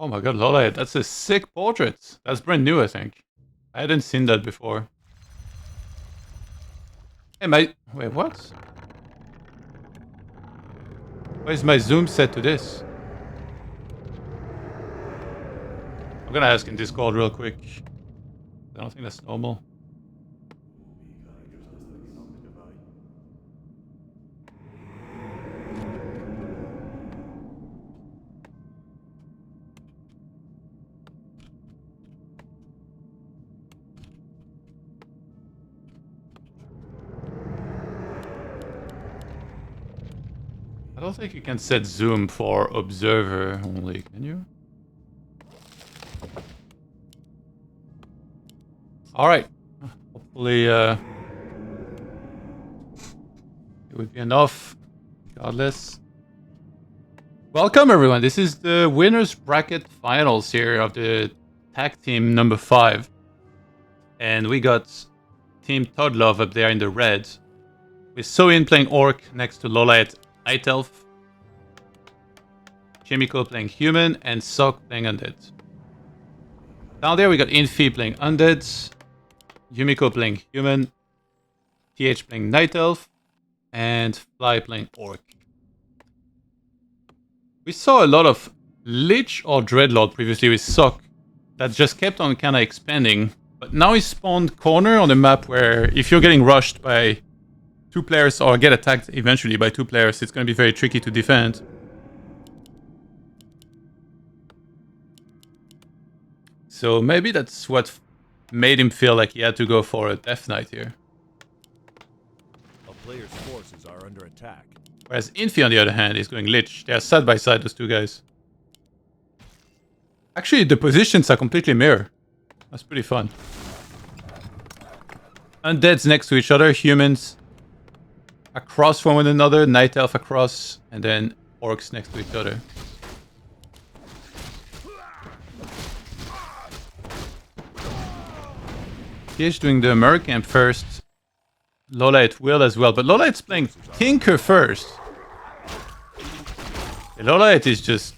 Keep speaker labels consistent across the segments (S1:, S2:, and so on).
S1: Oh my god, Lola, that's a sick portrait. That's brand new, I think. I hadn't seen that before. Hey, wait, what? Why is my zoom set to this? I'm gonna ask in Discord real quick. I don't think that's normal. I don't think you can set zoom for observer only, can you? Alright. Hopefully it would be enough. Regardless. Welcome everyone. This is the winners bracket finals here of the tag team number 5. And we got Team ToDLove up there in the red. With Soin playing Orc next to Lola at Night Elf. Chimico playing Human and Sok playing Undead. Down there we got Infi playing Undead. Yumiko playing Human. TH playing Night Elf. And Fly playing Orc. We saw a lot of Lich or Dreadlord previously with Sok. That just kept on kind of expanding. But now he spawned corner on the map where if you're getting rushed by 2 players or get attacked eventually by 2 players, it's going to be very tricky to defend. So maybe that's what made him feel like he had to go for a Death Knight here.
S2: A player's forces are under attack.
S1: Whereas Infi, on the other hand, is going Lich. They are side by side, those 2 guys. Actually, the positions are completely mirror. That's pretty fun. Undeads next to each other, humans across from one another, Night Elf across, and then Orcs next to each other. He's doing the Mercamp first. Lola at will as well, but Lola is playing Tinker first. Lola is just...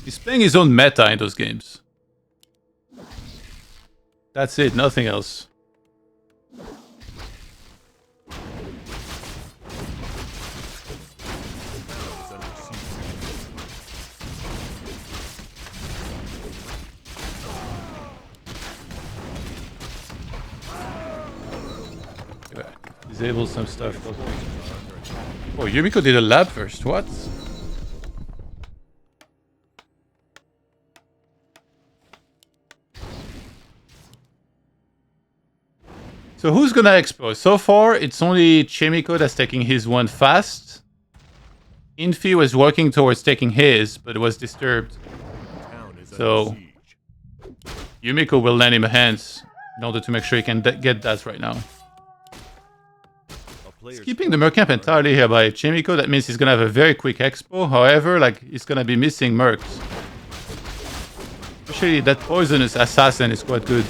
S1: he's playing his own meta in those games. That's it, nothing else. Disable some stuff. Oh, Yumiko did a lab first, what? So who's gonna expose? So far, it's only Chimico that's taking his one fast. Infi was working towards taking his, but was disturbed. So Yumiko will lend him a hand in order to make sure he can get that right now. He's keeping the Mercamp entirely here by Chimico. That means he's gonna have a very quick expo. However, like, he's gonna be missing Mercs. Especially that poisonous assassin is quite good.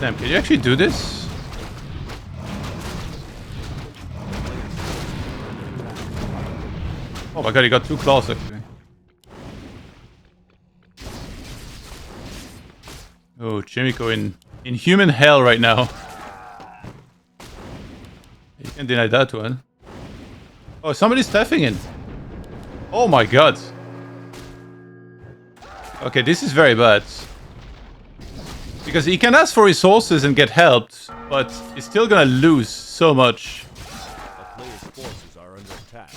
S1: Damn, can you actually do this? Oh my god, he got 2 claws actually. Oh, Chimico in human hell right now. You can't deny that one. Oh, somebody's tapping in. Oh my god. Okay, this is very bad. Because he can ask for resources and get helped, but he's still gonna lose so much.
S2: A player's forces are under attack.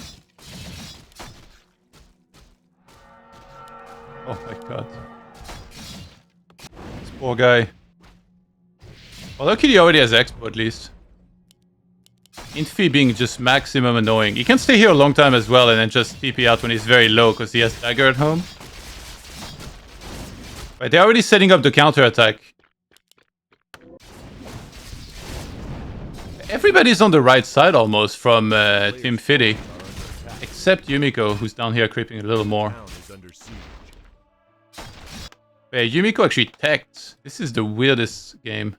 S1: Oh my god. This poor guy. Well, luckily he already has Expo at least. Infi being just maximum annoying. He can stay here a long time as well and then just TP out when he's very low because he has Dagger at home. Right, they're already setting up the counter attack. Everybody's on the right side almost from Team FITY. Except Yumiko, who's down here creeping a little more. Wait, Yumiko actually teched. This is the weirdest game.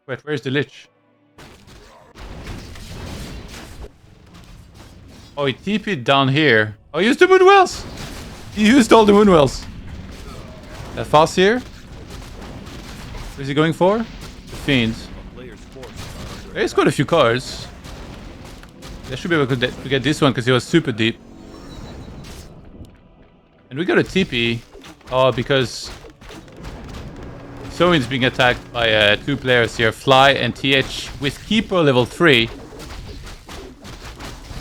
S1: Wait, where's the Lich? Oh, he TP'd down here. Oh, he used the Moonwells! He used all the Moonwells. That fast here? What is he going for? The Fiends. He's got a few cards. They should be able to get this one because he was super deep. And we got a TP. Oh, because Soin's being attacked by 2 players here, Fly and TH with Keeper level 3.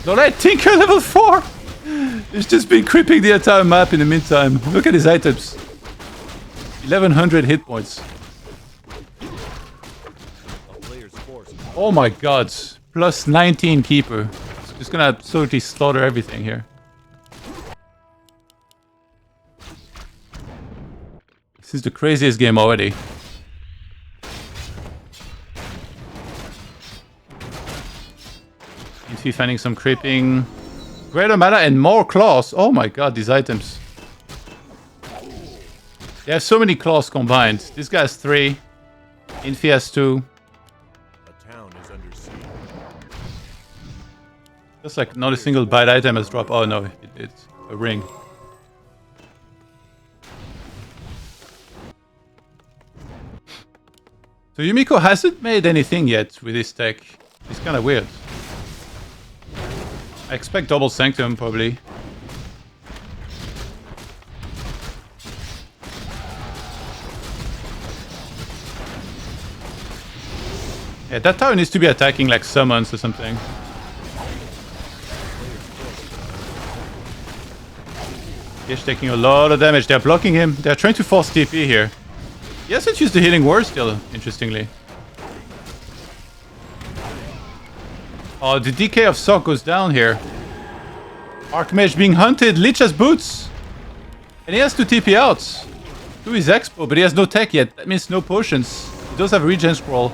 S1: Lolette Tinker level 4! He's just been creeping the entire map in the meantime. Look at his items. 1100 hit points. Oh my god. Plus 19 Keeper. Just gonna absolutely slaughter everything here. This is the craziest game already. Seems to be finding some creeping. Greater mana and more claws. Oh my god, these items. They have so many claws combined. This guy has 3. Infi has 2.
S2: The town is under siege.
S1: Just like not a single bite item has dropped. Oh no, it's a ring. So Yumiko hasn't made anything yet with this tech. It's kind of weird. I expect double Sanctum probably. Yeah, that tower needs to be attacking like summons or something. He's taking a lot of damage. They're blocking him. They're trying to force TP here. He hasn't used the healing word still, interestingly. Oh, the DK of Sock goes down here. Archmage being hunted. Lich has boots. And he has to TP out to his expo, but he has no tech yet. That means no potions. He does have a regen scroll.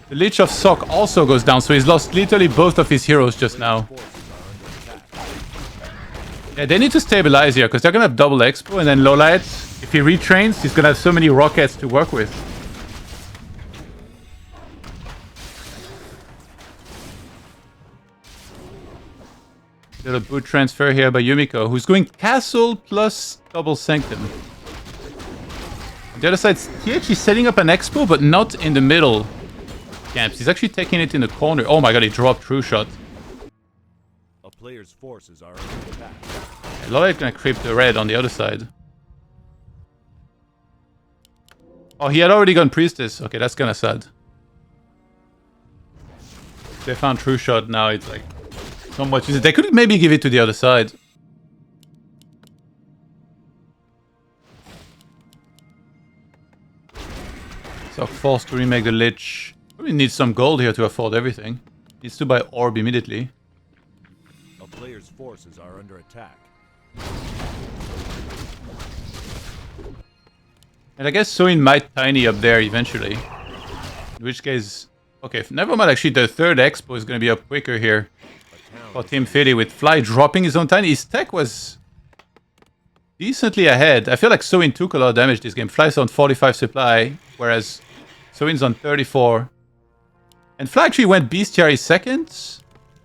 S1: The Lich of Sock also goes down, so he's lost literally both of his heroes just now. Yeah, they need to stabilize here, because they're going to have double expo, and then Lolite, if he retrains, he's going to have so many rockets to work with. Little boot transfer here by Yumiko, who's going Castle plus double Sanctum. On the other side, TH is setting up an expo, but not in the middle camps. He's actually taking it in the corner. Oh my god, he dropped True Shot.
S2: A player's forces are under attack.
S1: Lloyd gonna creep the red on the other side. Oh, he had already gone Priestess. Okay, that's kinda sad. They found True Shot now, it's like so much. They could maybe give it to the other side. So forced to remake the Lich. Probably needs some gold here to afford everything. Needs to buy Orb immediately.
S2: A player's forces are under attack.
S1: And I guess Soin might Tiny up there eventually. In which case... Okay, never mind, actually the third expo is going to be up quicker here. For Team FITY with Fly dropping his own Tiny. His tech was decently ahead. I feel like Soin took a lot of damage this game. Fly's on 45 supply, whereas Soin's on 34. And Fly actually went Bestiary second.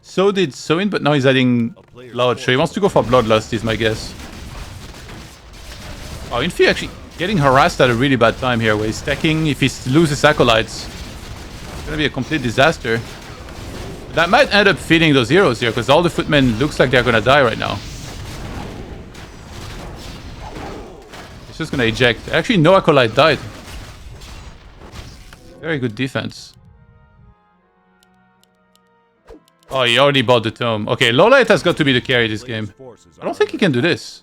S1: So did Soin, but now he's adding Blood. So he wants to go for Bloodlust is my guess. Oh, Infi actually getting harassed at a really bad time here, where he's stacking. If he loses Acolytes, it's gonna be a complete disaster. That might end up feeding those heroes here, because all the footmen looks like they're gonna die right now. It's just gonna eject. Actually, no Acolyte died. Very good defense. Oh, he already bought the tome. Okay, Lolite has got to be the carry this game. I don't think he can do this.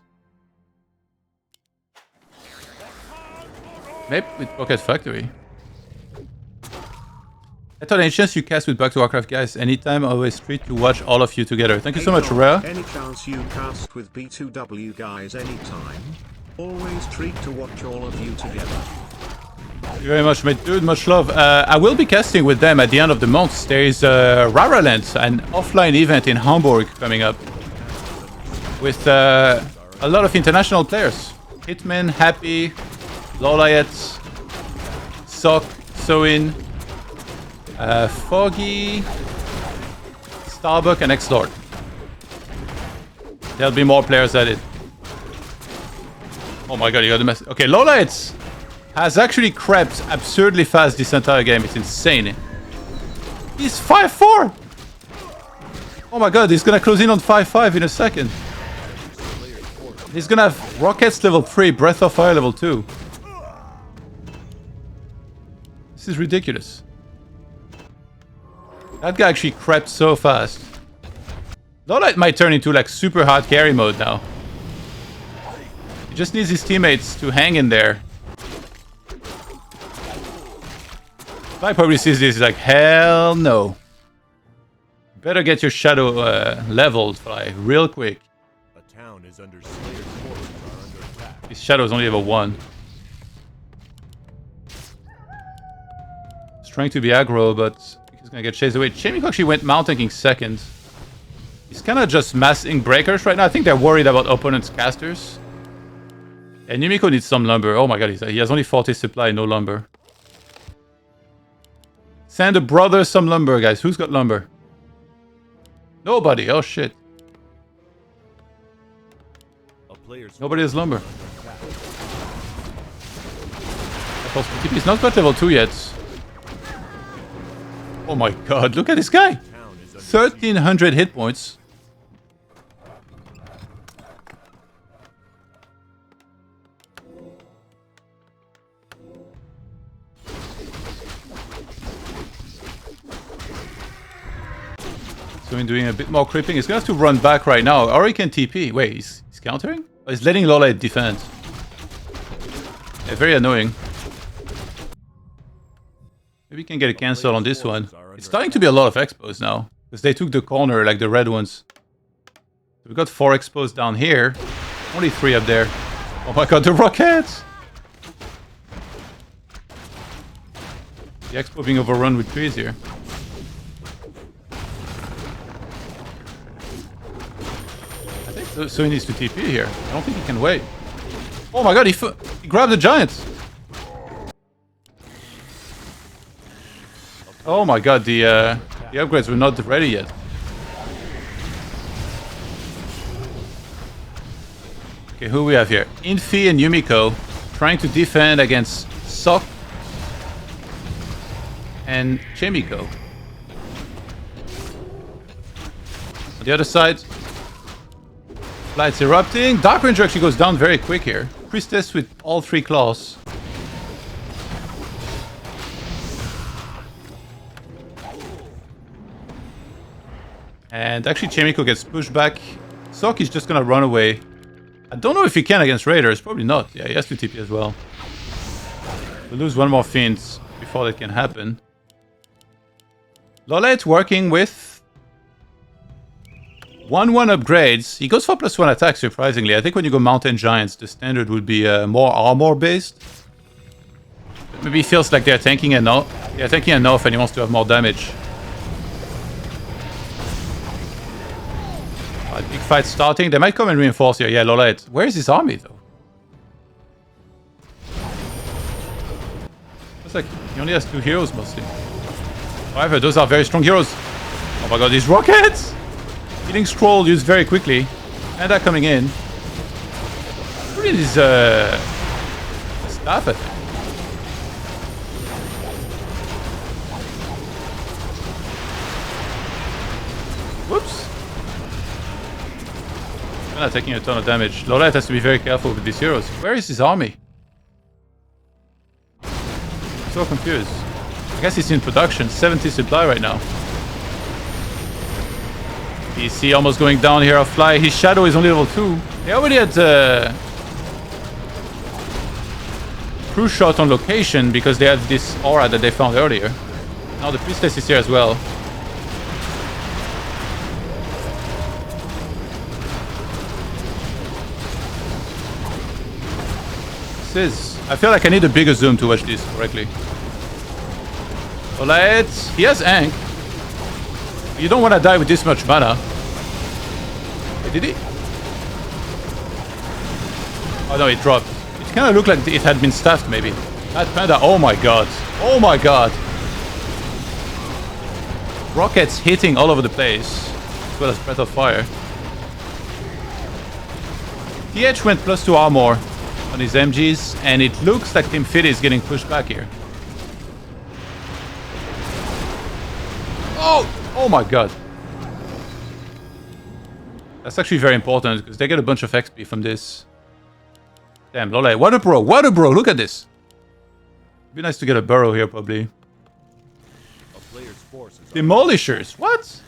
S1: Maybe with Pocket Factory. I thought any chance you cast with Back to Warcraft, guys. Anytime, always treat to watch all of you together. Thank you so much, Rare.
S3: Any chance you cast with B2W, guys, anytime. Always treat to watch all of you together.
S1: Thank you very much, mate. Dude, much love. I will be casting with them at the end of the month. There is Raraland, an offline event in Hamburg coming up. with a lot of international players. Hitman, Happy, Lolliet, Sock, Soin, Foggy, Starbuck, and X-Lord. There'll be more players at it. Oh my god, you got the mess. Okay, Lolliet has actually crept absurdly fast this entire game. It's insane. He's 5-4! Oh my god, he's gonna close in on 5-5 in a second. He's gonna have Rockets level 3, Breath of Fire level 2. This is ridiculous. That guy actually crept so fast. Lolliet might turn into like super hard carry mode now. He just needs his teammates to hang in there. Fly probably sees this, he's like, hell no. Better get your shadow leveled, Fly, real quick.
S2: A town is under Slayer's forces are under attack.
S1: His shadow is only level 1. He's trying to be aggro, but he's gonna get chased away. Chemico actually went Mount tanking second. He's kind of just massing breakers right now. I think they're worried about opponents' casters. And Yumiko needs some lumber. Oh my god, he has only 40 supply, no lumber. Send a brother some lumber, guys. Who's got lumber? Nobody. Oh shit. Nobody has lumber. He's not got level 2 yet. Oh my god, look at this guy. 1300 hit points. So in doing a bit more creeping, he's gonna have to run back right now. Or he can TP. Wait, he's countering? Oh, he's letting Lolliet defend. Yeah, very annoying. Maybe we can get a cancel on this one. It's starting to be a lot of expos now. Because they took the corner, like the red ones. So we got 4 expos down here. Only 3 up there. Oh my god, the rockets! The expo being overrun with trees here. So he needs to TP here. I don't think he can wait. Oh my god, he grabbed the giant! Oh my god, the upgrades were not ready yet. Okay, who we have here? Infi and Yumiko trying to defend against Sok and Chemiko. On the other side, Light's erupting. Dark Ranger actually goes down very quick here. Priestess with all 3 claws. And actually Chemiko gets pushed back. Sok is just gonna run away. I don't know if he can against Raiders. Probably not. Yeah, he has to TP as well. We'll lose 1 more Fiend before that can happen. Lolliet working with 1-1 upgrades. He goes for +1 attack, surprisingly. I think when you go Mountain Giants, the standard would be more armor-based. Maybe he feels like they're tanking enough. They're tanking enough and he wants to have more damage. Alright, big fight starting. They might come and reinforce here. Yeah, Lolliet. Where is his army, though? Looks like he only has 2 heroes, mostly. However, those are very strong heroes. Oh my god, these rockets! Healing Scroll used very quickly. And that coming in. Really is staff, I think. Whoops. I'm not taking a ton of damage. Lolliet has to be very careful with these heroes. Where is his army? I'm so confused. I guess he's in production. 70 supply right now. PC almost going down here off Fly. His shadow is only level 2. They already had crew shot on location because they had this aura that they found earlier. Now the priestess is here as well. I feel like I need a bigger zoom to watch this correctly. Lolliet, he has Ankh. You don't want to die with this much mana. Wait, did he? Oh no, it dropped. It kind of looked like it had been stuffed, maybe. That panda, oh my god. Oh my god. Rockets hitting all over the place, as well as breath of fire. TH went +2 armor on his MGs, and it looks like Team FITY is getting pushed back here. Oh! Oh my god. That's actually very important, because they get a bunch of XP from this. Damn, Lole. What a bro! What a bro! Look at this! It'd be nice to get a burrow here, probably. Demolishers! What?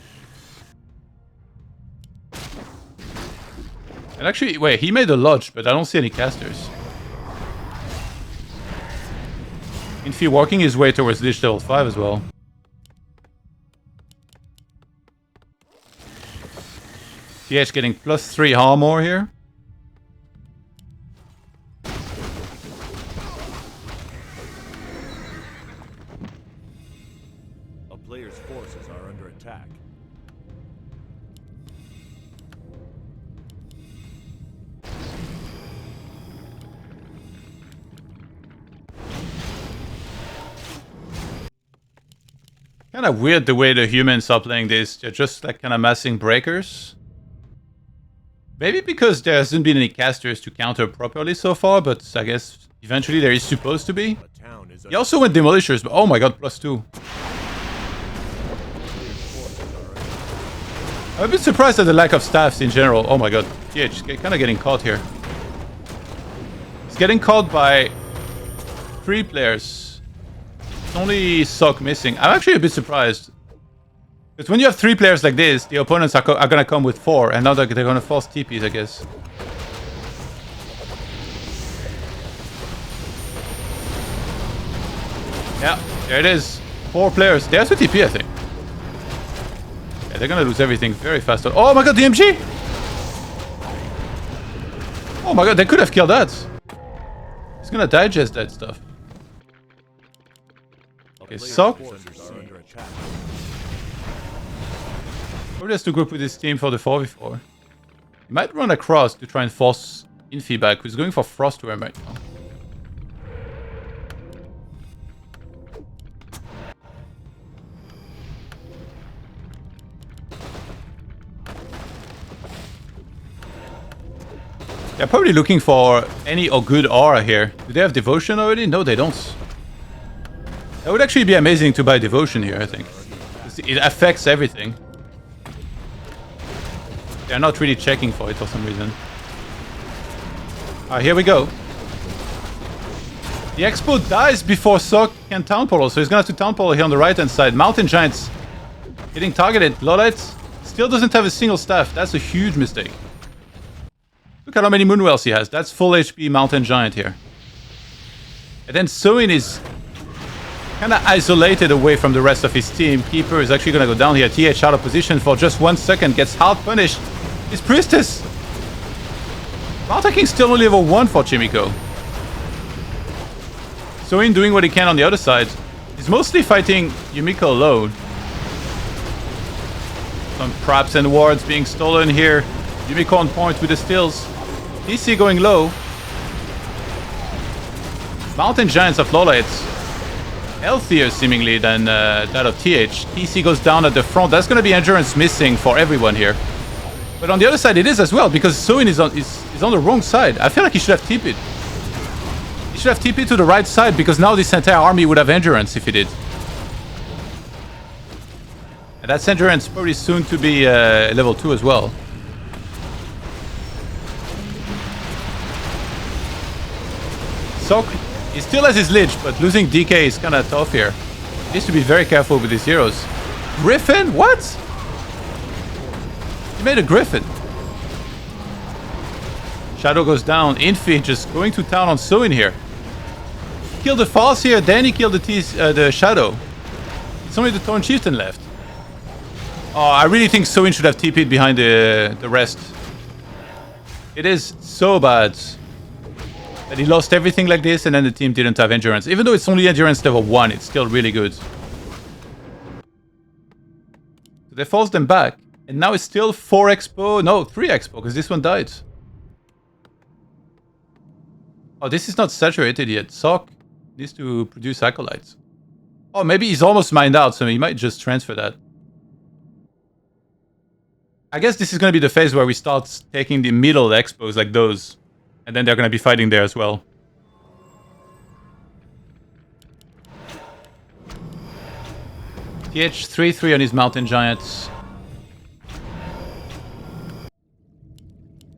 S1: And actually, wait, he made a lodge, but I don't see any casters. Infi walking his way towards Lich level 5 as well. TH getting +3 armor here.
S2: A player's forces are under attack.
S1: Kind of weird the way the humans are playing this. They're just like kind of massing breakers. Maybe because there hasn't been any casters to counter properly so far, but I guess eventually there is supposed to be. He also went Demolishers, but oh my god, +2. I'm a bit surprised at the lack of staffs in general. Oh my god, TH kind of getting caught here. He's getting caught by 3 players. It's only Sock missing. I'm actually a bit surprised. Because when you have 3 players like this, the opponents are gonna come with 4, and now they're gonna force TPs, I guess. Yeah, there it is. 4 players. There's a TP, I think. Yeah, they're gonna lose everything very fast. Oh my god, the MG! Oh my god, they could have killed that. He's gonna digest that stuff. Okay, Sock. Probably has to group with his team for the 4v4. He might run across to try and force Infi back, who's going for Frost Worm right now. They're probably looking for any good aura here. Do they have Devotion already? No, they don't. That would actually be amazing to buy Devotion here, I think. It affects everything. They're not really checking for it for some reason. Alright, here we go. The Expo dies before Sock can Town Portal, so he's gonna have to Town Portal here on the right hand side. Mountain Giants getting targeted. Lolite still doesn't have a single staff. That's a huge mistake. Look at how many Moonwells he has. That's full HP Mountain Giant here. And then Soin is kind of isolated away from the rest of his team. Keeper is actually going to go down here. TH out of position for just 1 second. Gets hard punished. His Priestess. Mountain King still only level 1 for Chimiko. Soin doing what he can on the other side. He's mostly fighting Yumiko alone. Some traps and wards being stolen here. Yumiko on point with the stills. DC going low. Mountain Giants of Lolites. Healthier seemingly than that of TH. TC goes down at the front. That's going to be endurance missing for everyone here. But on the other side it is as well, because Soin is on the wrong side. I feel like he should have TP'd. He should have TP'd to the right side, because now this entire army would have endurance if he did. And that's endurance probably soon to be level 2 as well. Sock, he still has his Lich, but losing DK is kind of tough here. He needs to be very careful with his heroes. Griffin? What? He made a Griffin. Shadow goes down. Infi just going to town on Soin here. Killed the False here, then he killed the Shadow. It's only the Thorn Chieftain left. Oh, I really think Soin should have TP'd behind the rest. It is so bad that he lost everything like this, and then the team didn't have endurance. Even though it's only endurance level 1, it's still really good. So they forced them back, and now it's still 4 expo. No, 3 expo, because this one died. Oh, this is not saturated yet. Sock needs to produce acolytes. Oh, maybe he's almost mined out, so he might just transfer that. I guess this is going to be the phase where we start taking the middle expos like those. And then they're going to be fighting there as well. TH 3-3 on his Mountain Giants.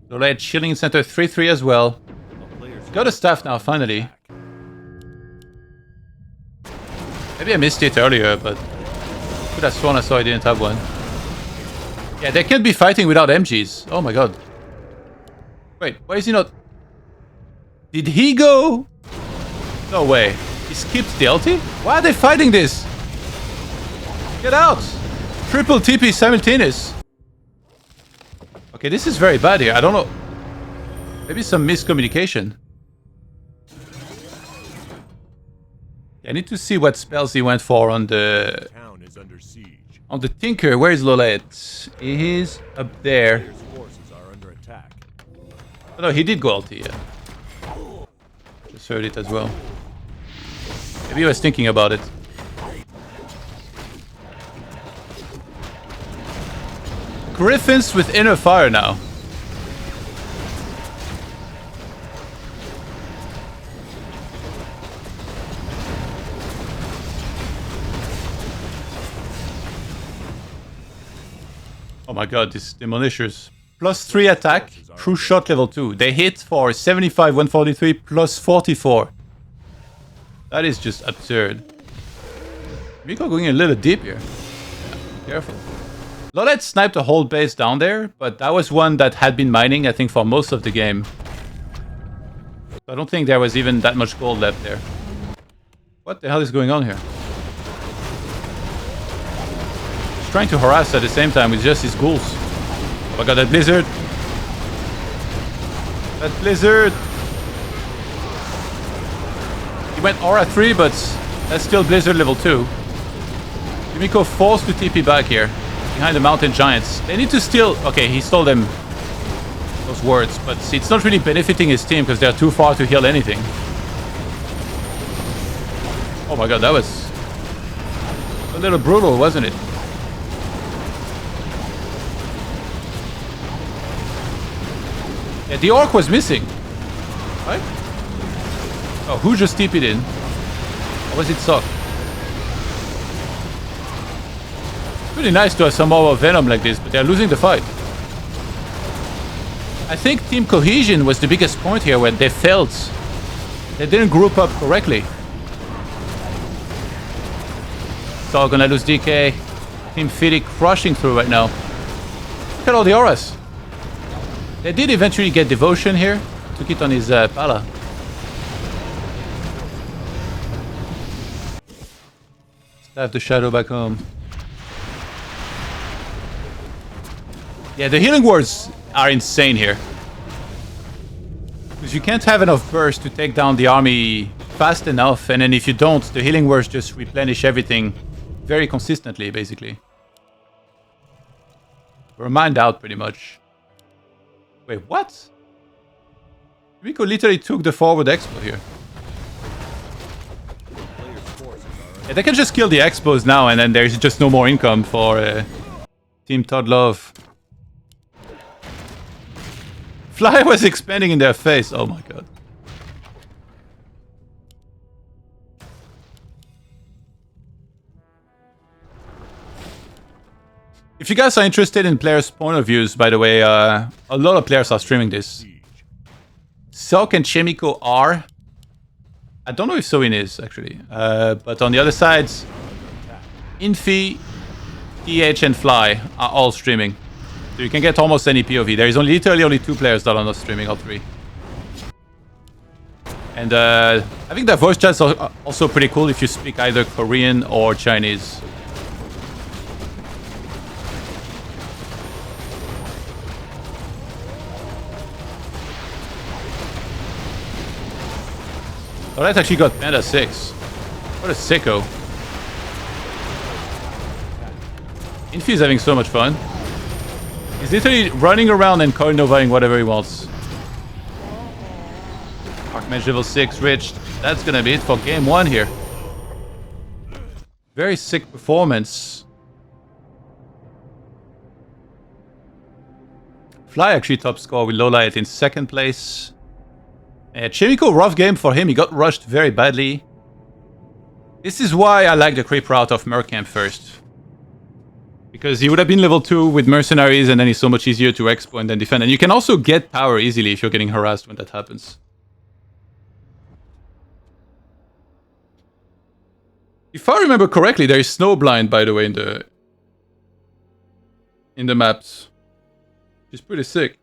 S1: Lolette chilling in center 3-3 as well. Got a staff now, finally. Maybe I missed it earlier, but could have sworn I saw I didn't have one. Yeah, they can't be fighting without MGs. Oh my god. Wait, why is he not... Did he go? No way. He skipped the ulti? Why are they fighting this? Get out! Triple TP simultaneous. Okay, this is very bad here. I don't know. Maybe some miscommunication. I need to see what spells he went for on the...
S2: Town is under siege.
S1: On the Tinker. Where is Lolette? He is up there.
S2: Players' forces are under attack.
S1: Oh no, he did go ulti, yeah. Just heard it as well. Maybe he was thinking about it. Griffins with inner fire now. Oh my god, these demolishers. +3 attack, true shot level 2. They hit for 75, 143, +44. That is just absurd. Miko going a little deep here. Yeah, careful. Lolette sniped a whole base down there, but that was one that had been mining, I think, for most of the game. So I don't think there was even that much gold left there. What the hell is going on here? He's trying to harass at the same time with just his ghouls. Oh my god, that blizzard! That blizzard! He went aura 3, but that's still blizzard level 2. Yumiko forced to TP back here. Behind the Mountain Giants. They need to steal... Okay, he stole them those words, but it's not really benefiting his team because they're too far to heal anything. Oh my god, that was a little brutal, wasn't it? Yeah, the orc was missing. Right? Oh, who just TP'd in? Or was it Sock? Pretty nice to have some more Venom like this, but they're losing the fight. I think team cohesion was the biggest point here when they felt they didn't group up correctly. So gonna lose DK. Team FITY crushing through right now. Look at all the auras. They did eventually get Devotion here. Took it on his Pala. Staff the Shadow back home. Yeah, the healing wards are insane here. Because you can't have enough burst to take down the army fast enough, and then if you don't, the healing wards just replenish everything very consistently, basically. We're mined out, pretty much. Wait, what? Rico literally took the forward expo here. Yeah, they can just kill the expos now, and then there's just no more income for Team ToDLove. Fly was expanding in their face. Oh my god. If you guys are interested in players' point of views, by the way, a lot of players are streaming this. Silk and Chemico are. I don't know if Soin is, actually. But on the other side, Infi, TH, and Fly are all streaming. So you can get almost any POV. There is literally only 2 players that are not streaming, all 3. And I think the voice chats are also pretty cool if you speak either Korean or Chinese. Oh, that actually got Panda 6. What a sicko. Infi is having so much fun. He's literally running around and coin novaing whatever he wants. Dark Damage level 6 reached. That's gonna be it for game 1 here. Very sick performance. Fly actually top score with Lowlight in 2nd place. Chimico, rough game for him. He got rushed very badly. This is why I like the creep route of Mercamp first. Because he would have been level 2 with Mercenaries, and then he's so much easier to expo and then defend. And you can also get power easily if you're getting harassed when that happens. If I remember correctly, there is Snowblind, by the way, in the maps. Which is pretty sick.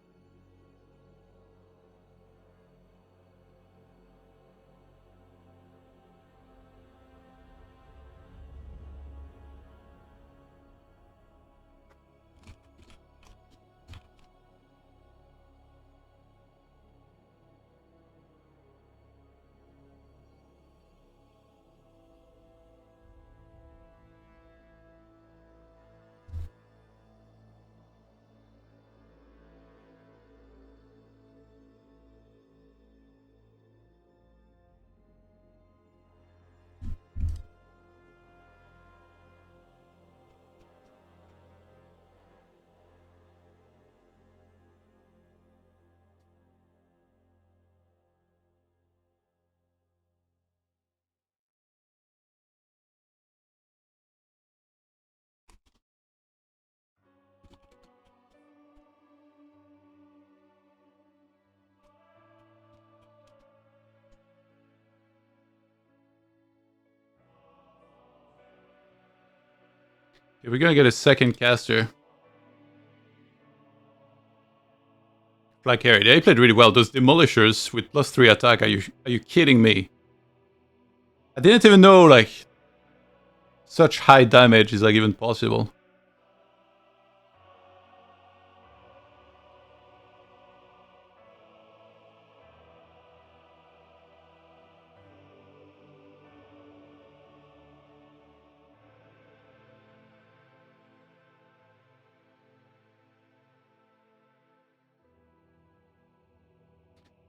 S1: Okay, we're gonna get a second caster. Fly carry. They played really well. Those demolishers with +3 attack. Are you kidding me? I didn't even know like such high damage is like even possible.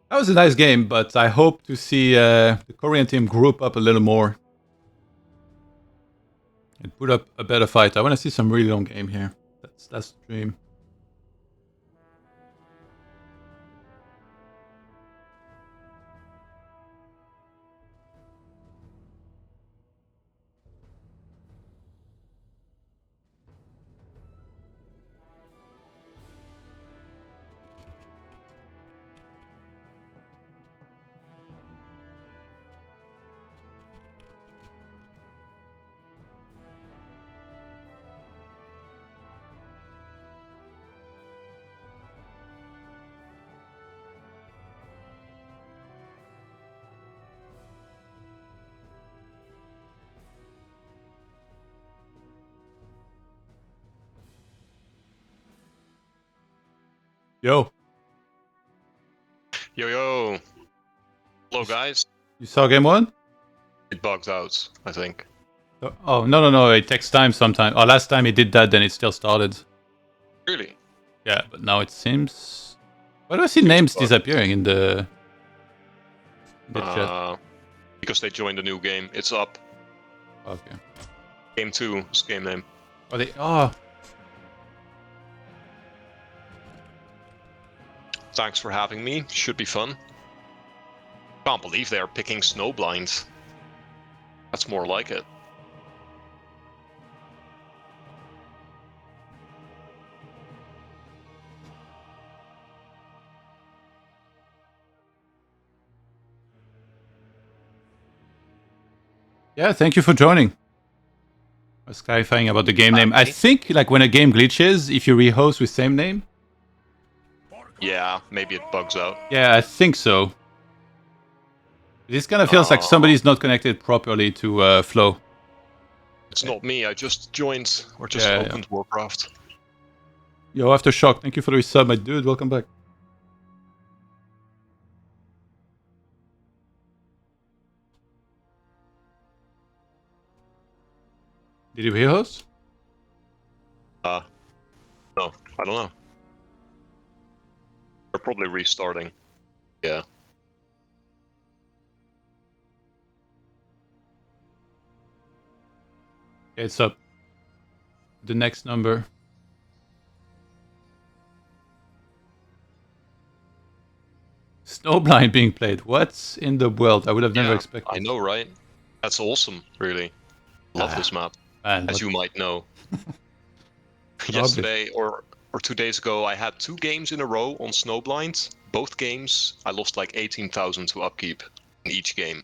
S1: That was a nice game, but I hope to see the Korean team group up a little more and put up a better fight. I want to see some really long game here. That's the dream. Yo,
S4: Yo, yo. Hello, guys.
S1: you saw game 1?
S4: It bugs out, I think.
S1: Oh, no. It takes time sometimes. Oh, last time it did that, then it still started.
S4: Really?
S1: Yeah, but now it seems... Why do I see names disappearing in the chat?
S4: Because they joined a new game. It's up.
S1: Okay.
S4: Game 2 is game name.
S1: Oh, they... Oh,
S4: Thanks for having me. Should be fun. Can't believe they are picking Snowblind. That's more like it.
S1: yeah, thank you for joining. I was clarifying about the game name. I
S4: Okay.
S1: think like when a game glitches, if you rehost with same name.
S4: Yeah, maybe it bugs out.
S1: Yeah, I think so. This kind of feels like somebody's not connected properly to Flow.
S4: It's not me. I just joined or just
S1: Yeah,
S4: opened Warcraft.
S1: Yo, Aftershock, thank you for the resub, my dude. Welcome back. Did you rehost?
S4: No, I don't know. They're probably restarting. Yeah.
S1: Okay, it's up. The next number. Snowblind being played. What's in the world? I would have never
S4: Yeah,
S1: expected.
S4: I know, right? That's awesome, really. Love this map,
S1: Man,
S4: as you might know.
S1: Garbage.
S4: Yesterday or 2 days ago, I had 2 games in a row on Snowblind. Both games, I lost like 18,000 to upkeep in each game.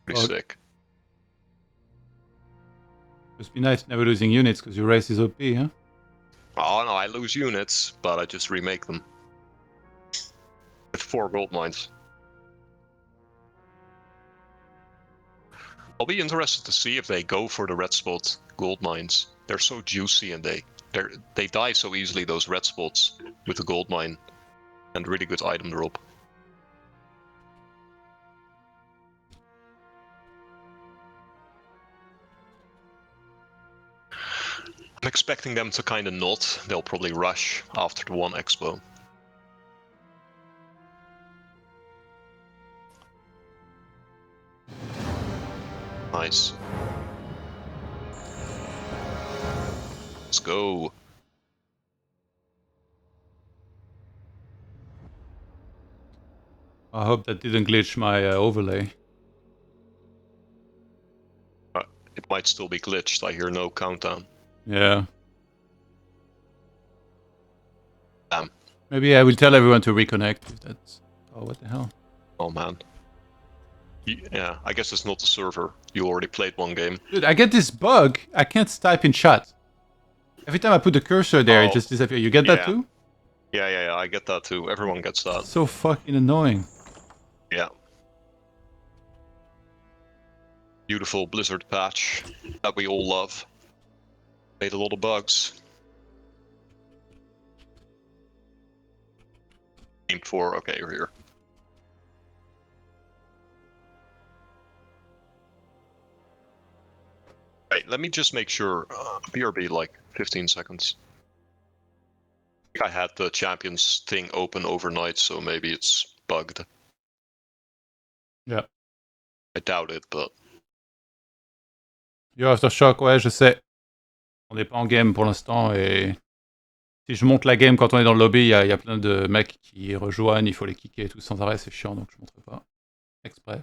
S4: Pretty
S1: Fuck.
S4: sick.
S1: Must be nice never losing units because your race is OP, huh?
S4: Oh no, I lose units, but I just remake them. With 4 gold mines. I'll be interested to see if they go for the red spot gold mines. They're so juicy and they die so easily, those red spots with the gold mine. And really good item drop. I'm expecting them to kinda not. They'll probably rush after the 1 expo. Nice. Let's go.
S1: I hope that didn't glitch my overlay.
S4: It might still be glitched. I hear no countdown.
S1: Yeah.
S4: Damn.
S1: Maybe I will tell everyone to reconnect if that's... Oh, what the hell?
S4: Oh man. Yeah, I guess it's not the server. You already played 1 game.
S1: Dude, I get this bug. I can't type in chat. Every time I put the cursor there, it
S4: Oh,
S1: just disappears. You get that
S4: yeah.
S1: too?
S4: Yeah, I get that too. Everyone gets that.
S1: So fucking annoying.
S4: Yeah. Beautiful Blizzard patch that we all love. Made a lot of bugs. Game 4, okay, you're here. Right, let me just make sure. BRB like 15 seconds. I think I had the champions thing open overnight, so maybe it's bugged.
S1: Yeah.
S4: I doubt it, but...
S1: Yo, Aftershock, ouais, je sais. On n'est pas en game pour l'instant et... Si je monte la game quand on est dans le lobby, il y a plein de mecs qui rejoignent, il faut les kicker et tout sans arrêt, c'est chiant, donc je montre pas. Exprès.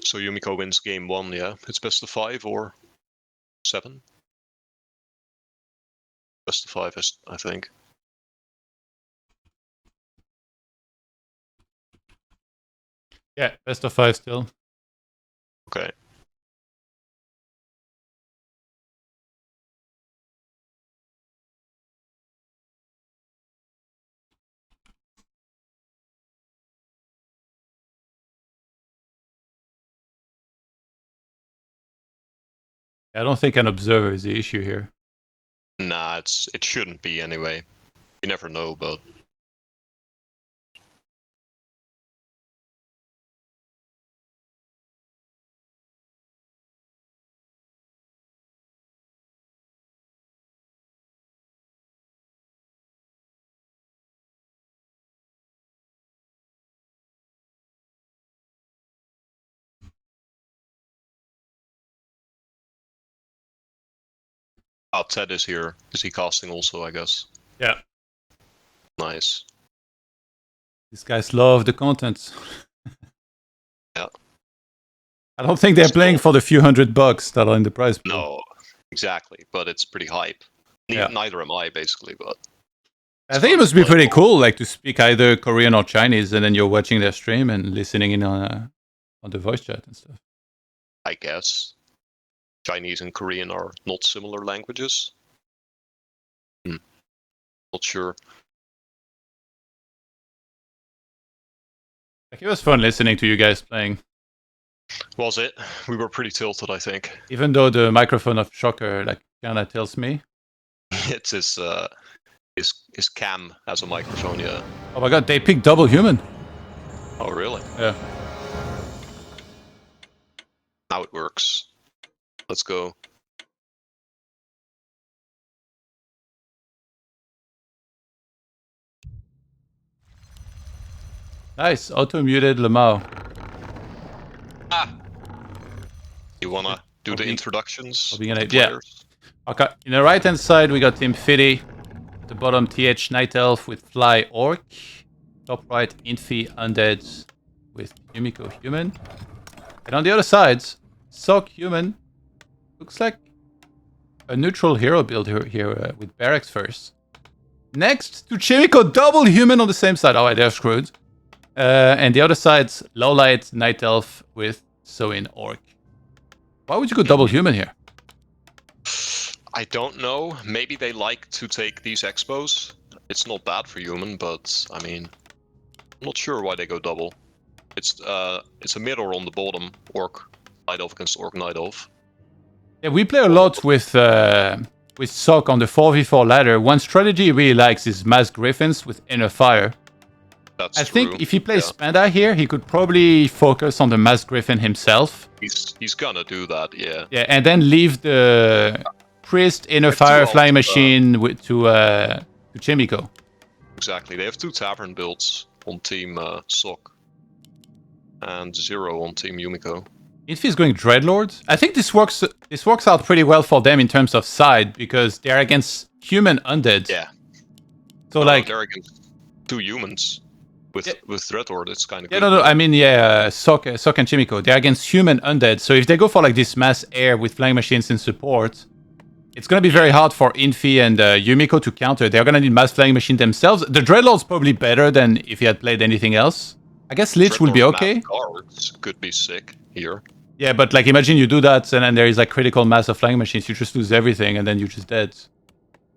S4: So Yumiko wins game 1, yeah? It's best of 5 or 7? Best of 5, I think.
S1: Yeah, best of 5 still.
S4: Okay.
S1: I don't think an observer is the issue here.
S4: Nah, it shouldn't be anyway. You never know, but... Oh, Ted is here. Is he casting also, I guess?
S1: Yeah.
S4: Nice.
S1: These guys love the content.
S4: Yeah.
S1: I don't think they're playing for the few $100 that are in the prize pool.
S4: No, exactly, but it's pretty hype.
S1: Yeah.
S4: Neither am I, basically, but...
S1: I think it must be pretty cool, like to speak either Korean or Chinese, and then you're watching their stream and listening in on the voice chat and stuff.
S4: I guess. Chinese and Korean are not similar languages. Not sure.
S1: Like, it was fun listening to you guys playing.
S4: Was it? We were pretty tilted, I think.
S1: Even though the microphone of Shocker, like, kinda tells me.
S4: It's his cam as a microphone, yeah.
S1: Oh my god, they picked double human.
S4: Oh, really?
S1: Yeah.
S4: Now it works. Let's go.
S1: Nice, auto-muted Lamau.
S4: Ah! You wanna do the
S1: Probably-
S4: introductions?
S1: probably
S4: of
S1: gonna-
S4: the
S1: yeah.
S4: players?
S1: Okay, in the right hand side we got Team FITY. At the bottom TH Night Elf with Fly Orc. Top right Infi Undead with Yumiko Human. And on the other side, Sock Human. Looks like a neutral hero build here with Barracks first. Next to Chimiko, double human on the same side. Oh, they're screwed. And the other side, Lowlight Night Elf with Soin Orc. Why would you go double human here?
S4: I don't know. Maybe they like to take these expos. It's not bad for human, but I mean, I'm not sure why they go double. It's a mirror on the bottom. Orc Night Elf against Orc Night Elf.
S1: Yeah, we play a lot with Sock on the 4v4 ladder. One strategy he really likes is Mass Griffins with Inner Fire.
S4: That's
S1: I
S4: true.
S1: think if he plays Panda here, he could probably focus on the Mass Griffin himself.
S4: He's gonna do that, yeah.
S1: Yeah, and then leave the Priest, Inner Fire, Flying Machine to Chimiko.
S4: Exactly. They have 2 Tavern builds on Team Sok. And 0 on Team Yumiko.
S1: If he's going Dreadlord, I think this works out pretty well for them in terms of side because they're against human undead.
S4: Yeah.
S1: So
S4: No, they're against 2 humans. With Dreadlord, it's kind of good.
S1: No. I mean, Sok and Chimiko, they're against human undead. So if they go for like this mass air with flying machines in support, it's gonna be very hard for Infi and Yumiko to counter. They're gonna need mass flying machine themselves. The Dreadlord's probably better than if he had played anything else. I guess Lich will be okay.
S4: Guards could be sick here.
S1: Yeah, but like imagine you do that and then there is like critical mass of flying machines. You just lose everything and then you're just dead.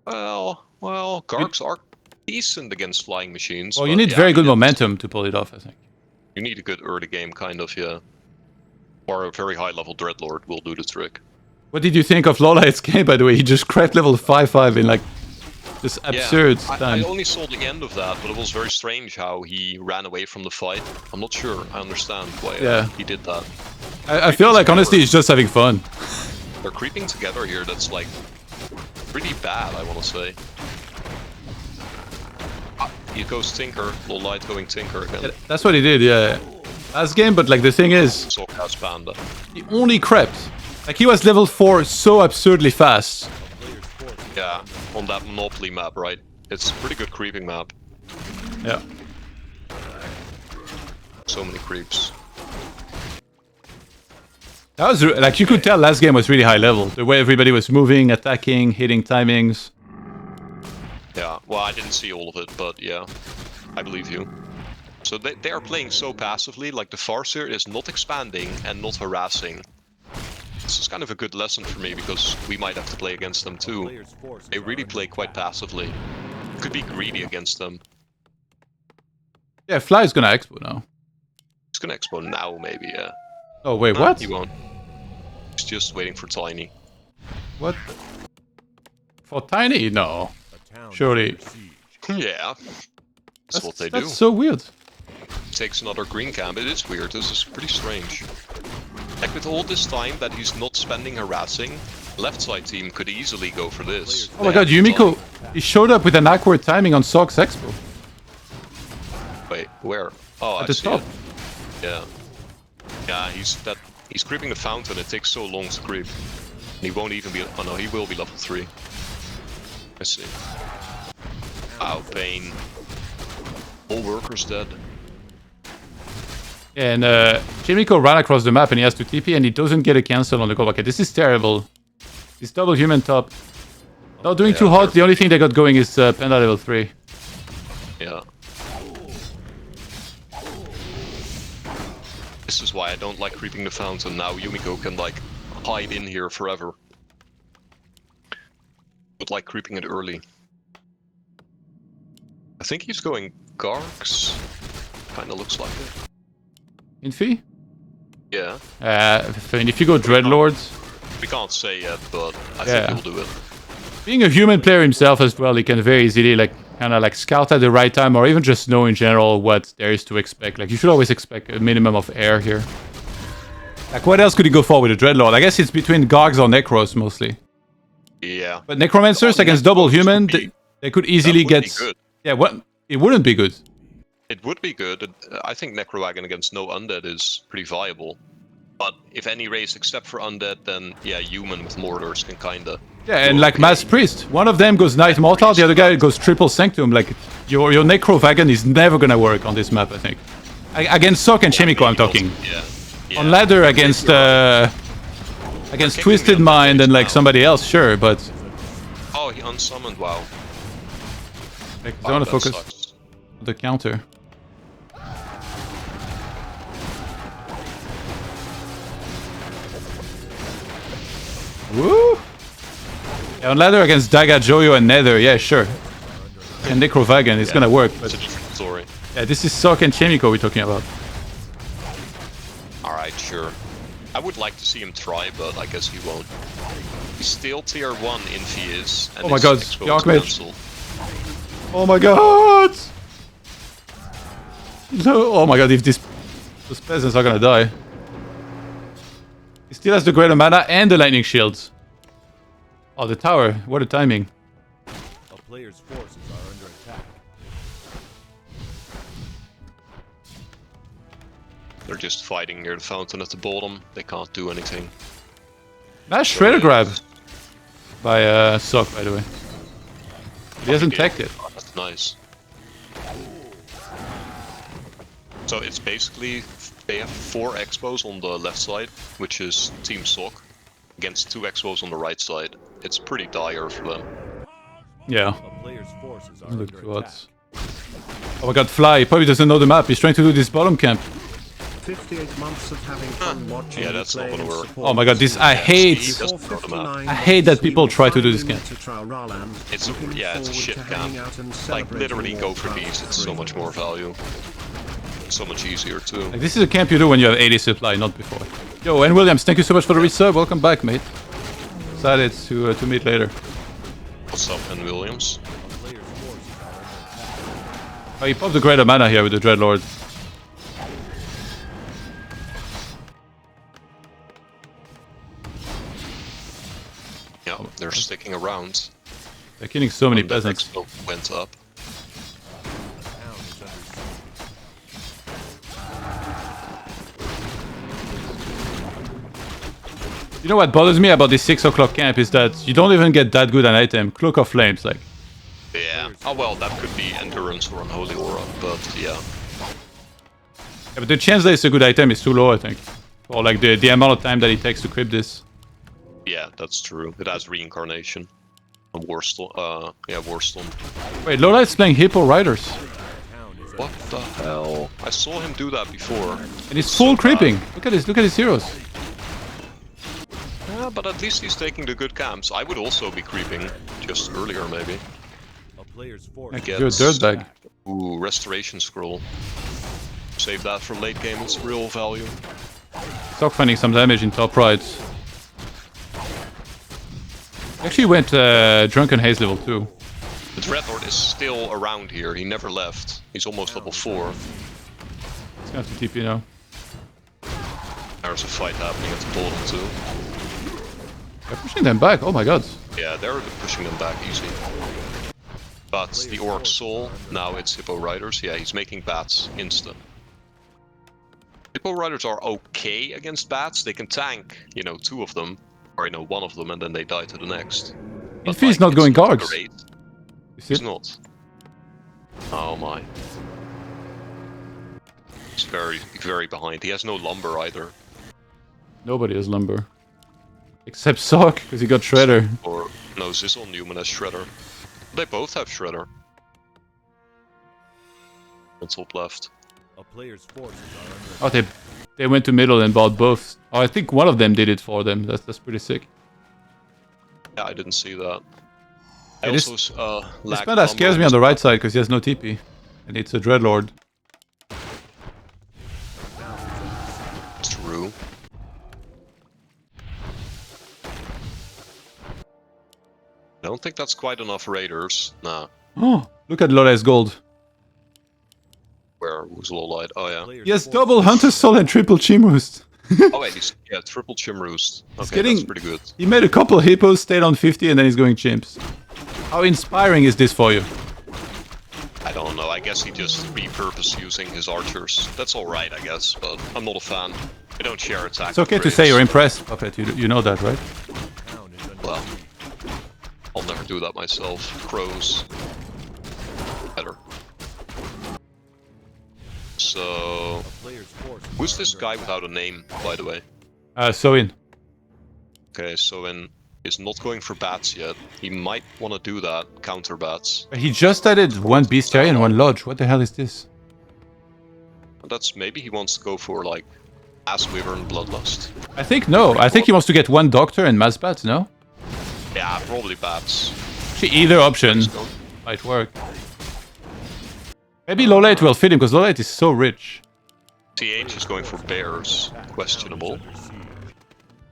S4: Well, Gargs are decent against flying machines.
S1: Well, you need very good momentum to pull it off, I think.
S4: You need a good early game, kind of, yeah. Or a very high level Dreadlord will do the trick.
S1: What did you think of Lowlight's game, by the way? He just cracked level 5-5 in like this absurd time.
S4: I only saw the end of that, but it was very strange how he ran away from the fight. I'm not sure I understand why he did that.
S1: I feel like, honestly, he's just having fun.
S4: They're creeping together here, that's like pretty bad, I want to say. He goes Tinker, Lowlight going Tinker again.
S1: Yeah, that's what he did, yeah. Last game, but like the thing is,
S4: Sok has Panda.
S1: he only crept. Like he was level 4 so absurdly fast.
S4: Yeah, on that Monopoly map, right? It's a pretty good creeping map.
S1: Yeah.
S4: So many creeps.
S1: That was like you could tell last game was really high level. The way everybody was moving, attacking, hitting timings.
S4: Yeah, well, I didn't see all of it, but yeah, I believe you. So they are playing so passively, like the Farseer is not expanding and not harassing. This is kind of a good lesson for me, because we might have to play against them too. They really play quite passively. Could be greedy against them.
S1: Yeah, Fly's gonna expo now.
S4: He's gonna expo now, maybe, yeah.
S1: Oh, wait,
S4: No,
S1: what?
S4: He won't. He's just waiting for Tiny.
S1: What? For Tiny? No. Surely.
S4: Yeah. That's what they do.
S1: That's so weird.
S4: Takes another green camp. It is weird. This is pretty strange. Like with all this time that he's not spending harassing, left side team could easily go for this.
S1: Oh my god, Yumiko, he showed up with an awkward timing on Sock's Expo.
S4: Wait, where? Oh,
S1: At
S4: I
S1: the
S4: see
S1: top.
S4: it. Yeah. Yeah, he's creeping the fountain. It takes so long to creep. And he won't even be. Oh no, he will be level 3. I see. Ow, pain. All workers dead.
S1: And Chimiko ran across the map and he has to TP and he doesn't get a cancel on the goal. Okay, this is terrible. This double human top. Not doing too hot. The only thing they got going is Panda level 3.
S4: Yeah. This is why I don't like creeping the fountain. Now Yumiko can like hide in here forever. But like creeping it early. I think he's going Gargs. Kinda looks like it.
S1: Infi?
S4: Yeah.
S1: I mean, if you go Dreadlord,
S4: We can't say yet, but I think he'll do it.
S1: being a human player himself as well, he can very easily like kind of like scout at the right time or even just know in general what there is to expect. Like you should always expect a minimum of air here. Like, what else could he go for with a Dreadlord? I guess it's between Gogs or Necros mostly.
S4: Yeah.
S1: But Necromancers against double human, they could easily get...
S4: Good.
S1: Yeah, what? It wouldn't be good.
S4: It would be good. I think Necrowagon against no undead is pretty viable. But if any race except for undead, then yeah, human with mortars can kinda.
S1: Yeah, and like Mass Priest, one of them goes Knight Mortal, the other guy goes Triple Sanctum. Like, your Necrowagon is never gonna work on this map, I think. Against Sok and Chemico, I'm talking.
S4: Yeah.
S1: On ladder against Twisted Mind and like somebody else, sure, but
S4: Oh, he unsummoned. Wow.
S1: like, I want to focus on the counter. Woo! Yeah, on ladder against Daga, Joyo, and Nether, yeah, sure. And Necrovagan, it's gonna work, but
S4: It's a different story.
S1: yeah, this is Sok and Chemico we're talking about.
S4: Alright, sure. I would like to see him try, but I guess he won't. He's still tier 1 in Fizz.
S1: Oh my god,
S4: exposed
S1: Yarkmage.
S4: cancel.
S1: Oh my god! No, oh my god, if those peasants are gonna die. He still has the greater mana and the lightning shields. Oh, the tower, what a timing.
S2: A player's forces are under attack.
S4: They're just fighting near the fountain at the bottom. They can't do anything.
S1: Nice Shredder grab by Sok, by the way. He hasn't teched it.
S4: Oh, that's nice. So it's basically, they have 4 expos on the left side, which is Team Sok, against 2 expos on the right side. It's pretty dire for them.
S1: Yeah.
S2: A player's forces are
S1: Look
S2: under
S1: to
S2: attack.
S1: what. Oh my god, Fly, he probably doesn't know the map. He's trying to do this bottom camp.
S3: 58 months of having fun watching
S4: Yeah,
S3: you
S4: that's not
S3: play
S4: gonna
S3: and
S4: work.
S3: support
S1: Oh my god, this I
S4: He
S1: hate.
S4: doesn't know the map.
S1: I hate that people try to do this camp.
S4: It's a shit camp. Like, literally go for these, it's so much more value. So much easier too.
S1: Like, this is a camp you do when you have 80 supply, not before. Yo, and Williams, thank you so much for the resub. Welcome back, mate. Excited to meet later.
S4: What's up, N. Williams?
S2: A player's forces are under attack.
S1: Oh, he popped the greater mana here with the Dreadlord.
S4: Yeah, they're sticking around.
S1: They're killing so many
S4: The
S1: peasants.
S4: expo went up.
S2: Town is under siege.
S1: You know what bothers me about this 6 o'clock camp is that you don't even get that good an item. Cloak of Flames, like.
S4: Yeah. Oh well, that could be Endurance or Unholy Aura, but yeah.
S1: Yeah, but the chance that it's a good item is too low, I think. Or like the amount of time that it takes to crypt this.
S4: Yeah, that's true. It has Reincarnation. And Warstorm. Warstorm.
S1: Wait, Lowlight's playing Hippo Riders.
S2: Town is
S4: What the hell? I saw him do that before.
S1: And it's full creeping. Look at his heroes.
S4: Yeah, but at least he's taking the good camps. I would also be creeping. Just earlier, maybe.
S2: a player's force.
S1: Like,
S4: Get-
S1: you're a dirtbag.
S4: Ooh, Restoration Scroll. Save that for late game, it's real value.
S1: Stock finding some damage in top right. Actually went Drunken Haze level 2.
S4: The Dreadlord is still around here, he never left. He's almost level 4.
S1: He's gonna have to TP now.
S4: There's a fight happening at the bottom too.
S1: They're pushing them back, oh my god.
S4: Yeah, they're pushing them back easy. But the Orc Soul, now it's Hippo Riders. Yeah, he's making bats instant. Hippo Riders are okay against bats. They can tank, 2 of them. Or, 1 of them, and then they die to the next. But,
S1: If he's not
S4: it's
S1: going guards.
S4: great.
S1: You see
S4: He's
S1: it?
S4: not. Oh my. He's very, very behind. He has no lumber either.
S1: Nobody has lumber. Except Sok, because he got Shredder.
S4: Or, no, Zizzle Newman has Shredder. They both have Shredder. On top left.
S2: A player's forces are under
S1: Oh, they went to middle and bought both. Oh, I think one of them did it for them. That's pretty sick.
S4: Yeah, I didn't see that. I
S1: Yeah, this-
S4: also
S1: This
S4: lack
S1: panda scares me on the right side because he has no TP. And it's a Dreadlord.
S4: True. I don't think that's quite enough raiders. Nah.
S1: Oh, look at Lola's gold.
S4: Who's low light? Oh yeah.
S2: player's
S1: He has
S2: forces
S1: double Hunter's Soul and triple Chimoost.
S4: Oh wait, he's triple chim roost. Okay,
S1: getting-
S4: that's pretty good.
S1: He made a couple of hippos, stayed on 50, and then he's going chimps. How inspiring is this for you?
S4: I don't know. I guess he just repurposed using his archers. That's all right, I guess, but I'm not a fan. I don't share attack.
S1: It's okay to say you're impressed, Puppet. You know that, right?
S2: Town is under
S4: Well, I'll never do that myself. Crows. Better. So,
S2: player's forces
S4: who's
S2: are
S4: this
S2: under
S4: guy
S2: attack.
S4: without a name, by the way?
S1: So in.
S4: Okay, so is not going for bats yet. He might want to do that, counter bats.
S1: He just added one bestiary and one lodge. What the hell is this?
S4: That's maybe he wants to go for like Ass Wyvern Bloodlust.
S1: I think no. I think he wants to get one doctor and mass bats, no?
S4: Yeah, probably bats.
S1: Actually, either option
S4: Let's go.
S1: might work. Maybe Lolite will fit him, because Lolite is so rich.
S4: TH is going for bears. Questionable.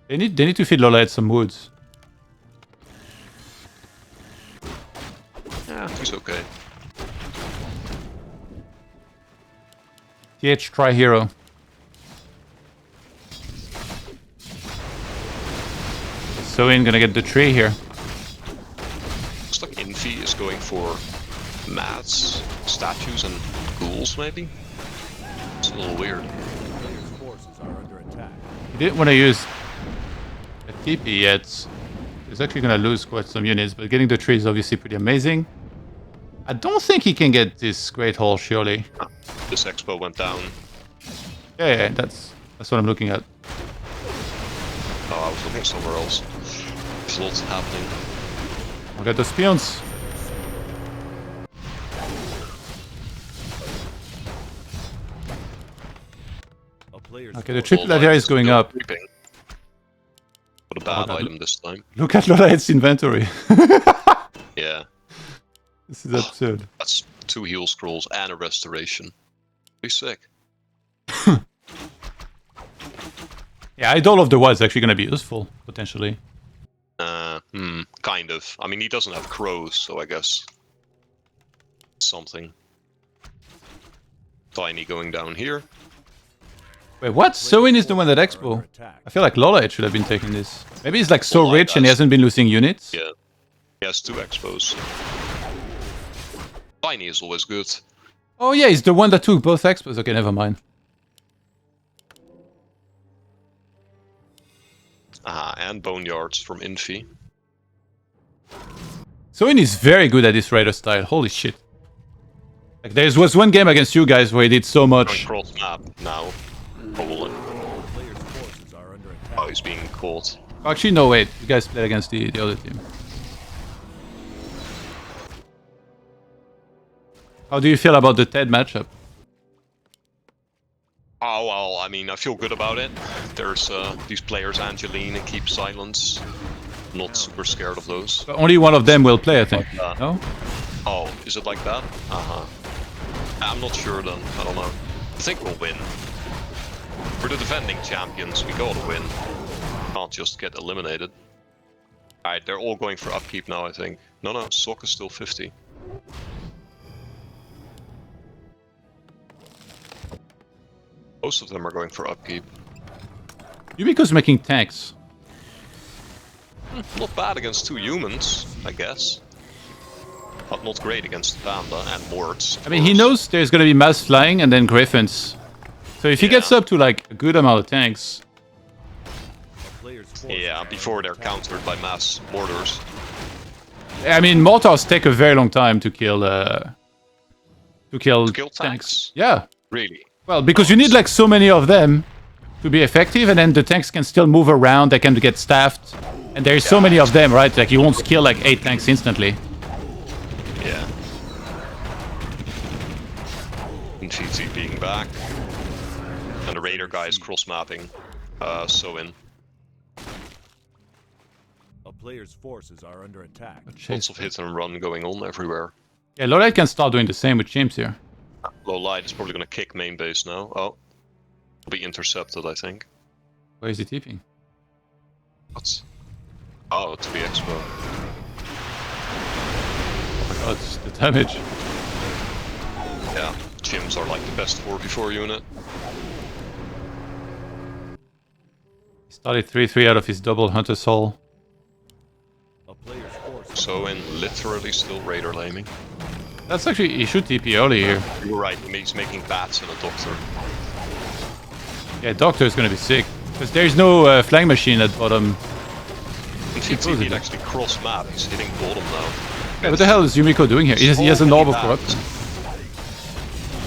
S1: They need to feed Lolite some woods.
S4: Yeah, he's okay.
S1: TH try hero. So in gonna get the tree here.
S4: Looks like Infi is going for mats, statues, and ghouls, maybe? It's a little weird.
S2: Player's forces are under attack.
S1: He didn't want to use a TP yet. He's actually gonna lose quite some units, but getting the tree is obviously pretty amazing. I don't think he can get this Great Hall, surely.
S4: This expo went down.
S1: Yeah, that's what I'm looking at.
S4: Oh, I was looking somewhere else. There's lots happening.
S1: Look at the spions.
S2: A player's
S1: Okay, the
S2: forces
S1: triple area is going
S4: Still
S1: up.
S4: creeping. What a bad
S1: God.
S4: item this time.
S1: Look at Lolite's inventory.
S4: Yeah,
S1: This is absurd.
S4: that's 2 heal scrolls and a restoration. Be sick.
S1: Yeah, Idol of the Wild is actually gonna be useful, potentially.
S4: Kind of. I mean, he doesn't have crows, so I guess something. Tiny going down here.
S1: Wait, what? Soin is the one at
S2: are
S1: Expo.
S2: under attack.
S1: I feel like Lolite should have been taking this. Maybe he's like so
S4: Lolite
S1: rich and he
S4: does.
S1: hasn't been losing units.
S4: Yeah. He has 2 expos. Tiny is always good.
S1: Oh yeah, he's the one that took both Expos. Okay, never mind.
S4: And boneyards from Infi.
S1: Soin is very good at this Raider style. Holy shit. Like there was one game against you guys where he did so
S4: Going
S1: much.
S4: cross map now. Probably.
S2: Player's forces are under attack.
S4: Oh, he's being caught.
S1: Actually, no, wait. You guys played against the other team. How do you feel about the TED matchup?
S4: Oh, well, I mean, I feel good about it. There's these players, Angeline and Keep Silence. Not super scared of those.
S1: But only one of them will play, I think.
S4: Like that.
S1: No?
S4: Oh, is it like that? Uh-huh. I'm not sure then. I don't know. I think we'll win. We're the defending champions. We gotta win. Can't just get eliminated. Alright, they're all going for upkeep now, I think. No, Sok is still 50. Most of them are going for upkeep.
S1: Yumiko's making tanks.
S4: Not bad against 2 humans, I guess. But not great against Panda and Mords.
S1: I mean, he knows there's gonna be mass flying and then griffins. So if he gets
S4: Yeah.
S1: up to like a good amount of tanks,
S2: Player's forces
S4: Yeah,
S2: are
S4: before
S2: under
S4: they're
S2: attack.
S4: countered by mass mortars.
S1: I mean, mortars take a very long time to kill. To kill
S4: tanks?
S1: Yeah.
S4: Really?
S1: Well, because you need like so many of them to be effective, and then the tanks can still move around. They can get staffed, and there's so many of them, right? Like you won't kill like 8 tanks instantly.
S4: Yeah. Infinity being back. And the Raider guy is cross-mapping. So in.
S2: A player's forces are under attack.
S4: Lots of hit and run going on everywhere.
S1: Yeah, Lolite can start doing the same with chimps here.
S4: Low light is probably gonna kick main base now. Oh. Will be intercepted, I think.
S1: Where is he TPing?
S4: What? Oh, to the expo.
S1: Oh my god, the damage.
S4: Yeah. Chimps are like the best 4v4 unit.
S1: Started 3-3 out of his double Hunter Soul.
S2: A player's forces
S4: So in literally still Raider laming.
S1: That's actually, he should TP early here.
S4: You're right, he's making bats and a doctor.
S1: Yeah, Doctor is gonna be sick. Because there's no flank machine at bottom.
S4: If he TP'd actually cross map, he's hitting bottom now.
S1: Yeah, what the hell is Yumiko doing here? He has a
S4: So
S1: Orb
S4: many
S1: of Corruption.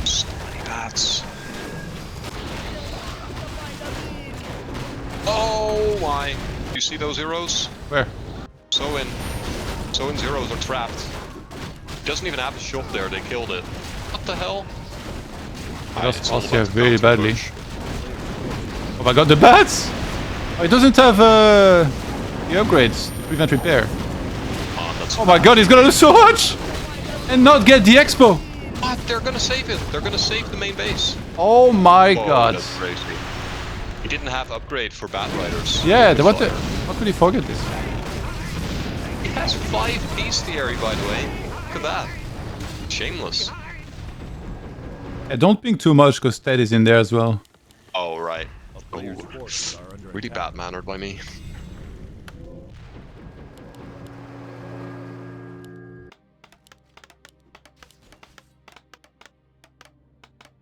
S4: bats. So many bats. Oh my! You see those heroes?
S1: Where?
S4: So in zeros are trapped. He doesn't even have a shop there, they killed it. What the hell?
S1: I lost
S4: It's all
S1: Austria
S4: about the
S1: very
S4: counter
S1: badly.
S4: push.
S1: Oh my god, the bats! Oh, it doesn't have the upgrades to prevent repair.
S4: That's
S1: Oh my god, he's gonna lose so much! And not get the expo!
S4: What? They're gonna save it. They're gonna save the main base.
S1: Oh my
S4: Whoa,
S1: god.
S4: That's crazy. He didn't have upgrade for Bat Riders.
S1: Yeah, what the... How could he forget this?
S4: He has 5 bestiary, by the way. Look at that. Shameless.
S1: Yeah, don't ping too much, because Ted is in there as well.
S4: Oh, right.
S2: a player's forces are under
S4: Really
S2: attack.
S4: bad-mannered by me.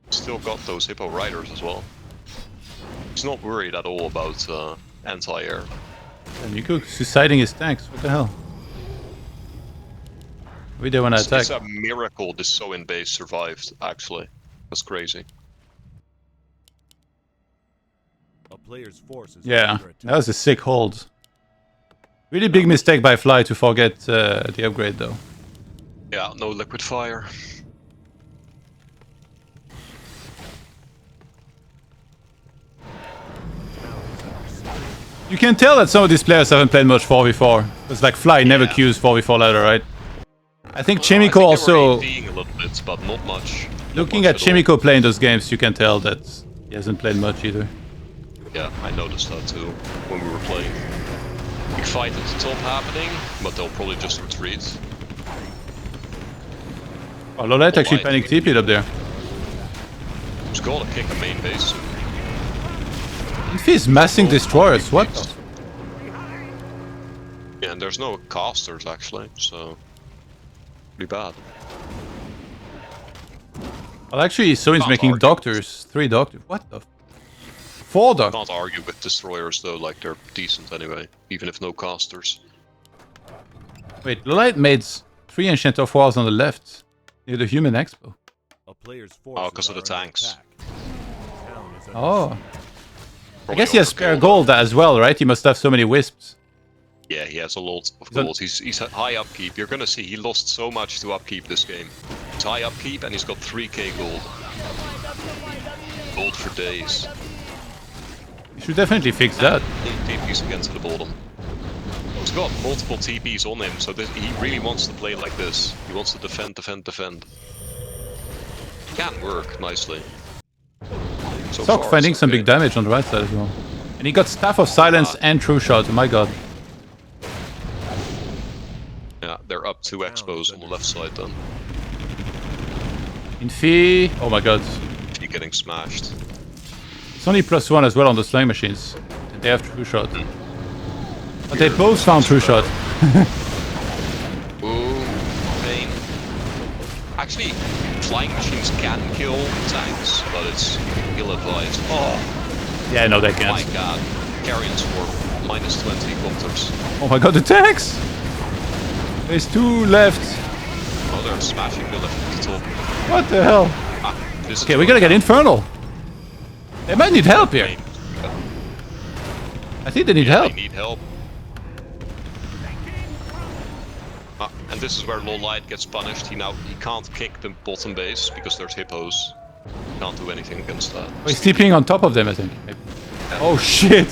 S4: Still got those Hippo Riders as well. He's not worried at all about anti-air.
S1: And Yumiko suiciding his tanks, what the hell? We there when I attack.
S4: It's a miracle this Soin base survived, actually. That's crazy.
S2: A player's forces are
S1: Yeah,
S2: under attack.
S1: that was a sick hold. Really big mistake by Fly to forget the upgrade though.
S4: Yeah, no liquid fire.
S1: You can tell that some of these players haven't played much 4v4. Because like Fly never
S4: Yeah.
S1: queues 4v4 ladder, right? I think
S4: I
S1: Chimico
S4: think they were
S1: also...
S4: ADing a little bit, but not much.
S1: Looking
S4: Not
S1: at
S4: much all.
S1: Chimico playing those games, you can tell that he hasn't played much either.
S4: Yeah, I noticed that too when we were playing. Big fight at the top happening, but they'll probably just retreat.
S1: Oh, Lolette actually
S4: Light.
S1: panic TP'd up there.
S4: He's gotta kick a main base.
S1: If he's massing destroyers, what the...
S4: Yeah, and there's no casters actually, so pretty bad.
S1: Well, actually, so he's
S4: Can't
S1: making
S4: argue.
S1: doctors. 3 doctors. What the... 4 doctors.
S4: Can't argue with destroyers though, like they're decent anyway, even if no casters.
S1: Wait, Lolite made 3 Ancient of Wars on the left. Near the Human Expo.
S2: A player's forces
S4: 'cause of
S2: are
S4: the
S2: under
S4: tanks.
S2: attack. Town is under
S1: Oh.
S2: siege.
S1: I
S4: Probably
S1: guess he has spare
S4: overkill,
S1: gold as well, right? He must have so many wisps.
S4: Yeah, he has a lot of
S1: Is that-
S4: gold. He's at high upkeep. You're gonna see he lost so much to upkeep this game. He's high upkeep and he's got 3k gold. Gold for days.
S1: You should definitely fix that.
S4: He TPs again to the bottom. He's got multiple TPs on him, so he really wants to play like this. He wants to defend, defend, defend. Can work nicely. So
S1: Sock
S4: far,
S1: finding
S4: it's
S1: some
S4: okay.
S1: big damage on the right side as well. And he got Staff of Silence and True Shot, oh my god.
S4: Yeah, they're up 2 expos on the left side then.
S1: Infi... Oh my god.
S4: He getting smashed.
S1: It's only +1 as well on the slang machines. And they have True Shot. But they both found True Shot.
S4: Ooh, pain. Actually, flying machines can kill tanks, but it's ill-advised. Oh
S1: Yeah, no, they
S4: my
S1: can't.
S4: god. Carrions for -20 kilometers.
S1: Oh my god, the tanks! There's 2 left.
S4: Oh, they're smashing the left at the top.
S1: What the hell?
S4: Ah, this is
S1: Okay, we gotta get Infernal. They might need help here. I think they need help.
S4: They need help. And this is where Lowlight gets punished. He can't kick the bottom base because there's hippos. Can't do anything against that.
S1: Oh, he's TPing on top of them, I think. Maybe. Oh shit!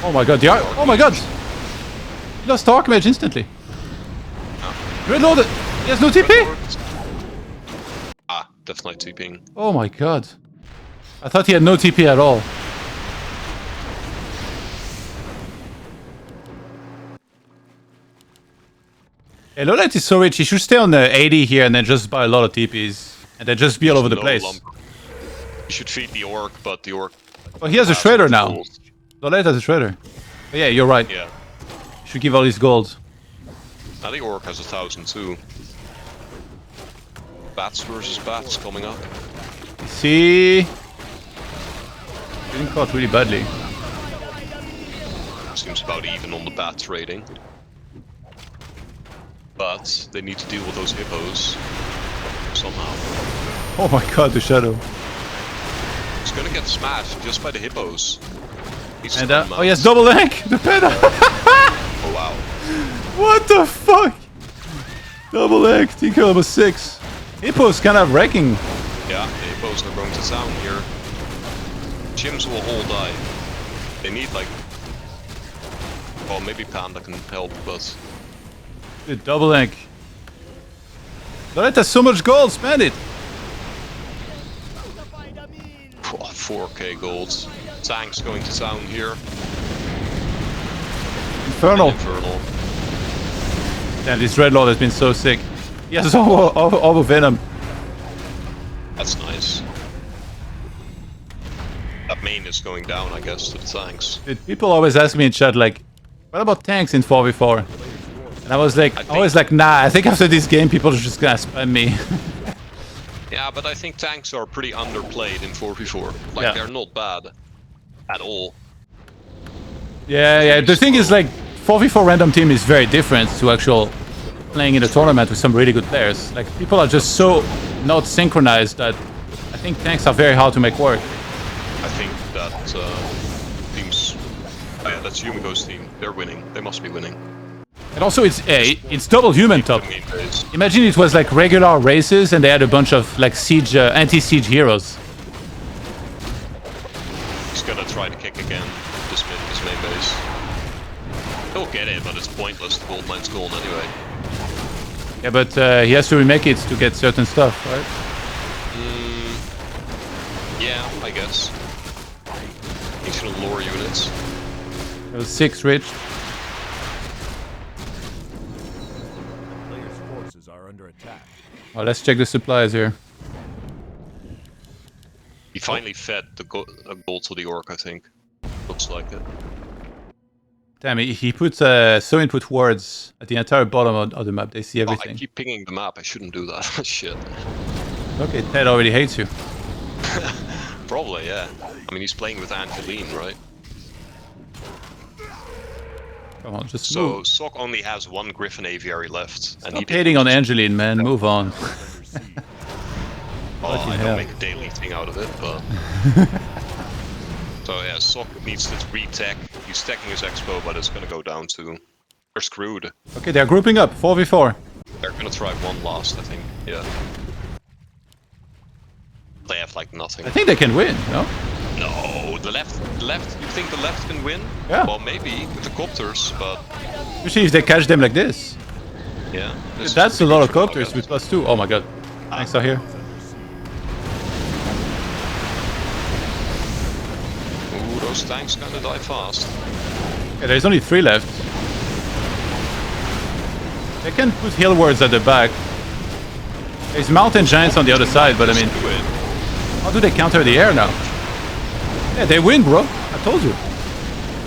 S1: Oh my god, oh my god! He lost Dark Mage instantly. Reloaded! He has no TP!
S4: Ah, Death Knight TPing.
S1: Oh my god. I thought he had no TP at all. Hey, Lolite is so rich, he should stay on the 80 here and then just buy a lot of TPs. And then just be all over the
S4: No
S1: place.
S4: lump. You should feed the orc, but the orc...
S1: Oh, he has a
S4: has
S1: shredder
S4: enough
S1: now.
S4: gold.
S1: Dolette has a shredder. But yeah, you're right.
S4: Yeah.
S1: You should give all these gold.
S4: Now the orc has 1,000 too. Bats versus bats coming up.
S1: See? Getting caught really badly.
S4: Seems about even on the bat rating. But they need to deal with those hippos somehow.
S1: Oh my god, the shadow.
S4: He's gonna get smashed just by the hippos. He's
S1: And
S4: stunned
S1: oh yes,
S4: mounts.
S1: double leg! The peta!
S4: Oh wow.
S1: What the fuck? Double leg, team kill number 6. Hippos kind of wrecking.
S4: Yeah, the hippos are going to town here. Chims will all die. They need like... Well, maybe Panda can help, but...
S1: The double leg. Dolette has so much gold, spend it!
S4: Oh, 4k gold. Tanks going to town here.
S1: Infernal.
S4: Infernal.
S1: Damn, this Dreadlord has been so sick. He has over venom.
S4: That's nice. That main is going down, I guess, to the tanks.
S1: Dude, people always ask me in chat, like, what about tanks in 4v4? And I was like, nah, I think after this game people are just gonna spam me.
S4: Yeah, but I think tanks are pretty underplayed in 4v4. Like,
S1: Yeah.
S4: they're not bad. At all.
S1: Yeah, the thing is, like, 4v4 random team is very different to actual playing in a tournament with some really good players. Like, people are just so not synchronized that I think tanks are very hard to make work.
S4: I think that teams... Oh yeah, that's Yumiko's team. They're winning. They must be winning.
S1: And also, it's double human top.
S4: The main phase.
S1: Imagine it was like regular races and they had a bunch of like siege, anti-siege heroes.
S4: He's gonna try to kick again. This main base. He'll get it, but it's pointless. The gold mine's gone anyway.
S1: Yeah, but he has to remake it to get certain stuff, right?
S4: Yeah, I guess. Additional lore units.
S1: There was 6 rich.
S2: Players' forces are under attack.
S1: Oh, let's check the supplies here.
S4: He finally fed the gold to the orc, I think. Looks like it.
S1: Damn, he put so input words at the entire bottom of the map. They see
S4: Oh,
S1: everything.
S4: I keep pinging the map. I shouldn't do that. Shit.
S1: Okay, Ted already hates you.
S4: Probably, yeah. I mean, he's playing with Angeline, right?
S1: Come on, just
S4: So
S1: move.
S4: Sok only has 1 Griffin Aviary left, and he
S1: Stop hating on Angeline, man. Move on.
S4: Oh, I
S1: hell.
S4: don't make a daily thing out of it, but... So yeah, Sok needs to retech. He's teching his expo, but it's gonna go down to... They're screwed.
S1: Okay, they're grouping up. 4v4.
S4: They're gonna try one last, I think. Yeah. They have like nothing.
S1: I think they can win, no?
S4: No, the left, you think the left can win?
S1: Yeah.
S4: Well, maybe with the copters, but
S1: Especially if they catch them like this.
S4: yeah. this
S1: That's
S4: is
S1: a lot of
S4: pretty
S1: copters
S4: much
S1: with +2. Oh my god. Thanks are here.
S4: Ooh, those tanks kinda die fast.
S1: Okay, there's only 3 left. They can put hill wards at the back. There's mountain giants on the other side, but I mean,
S4: Do it.
S1: how do they counter the air now? Yeah, they win, bro. I told you.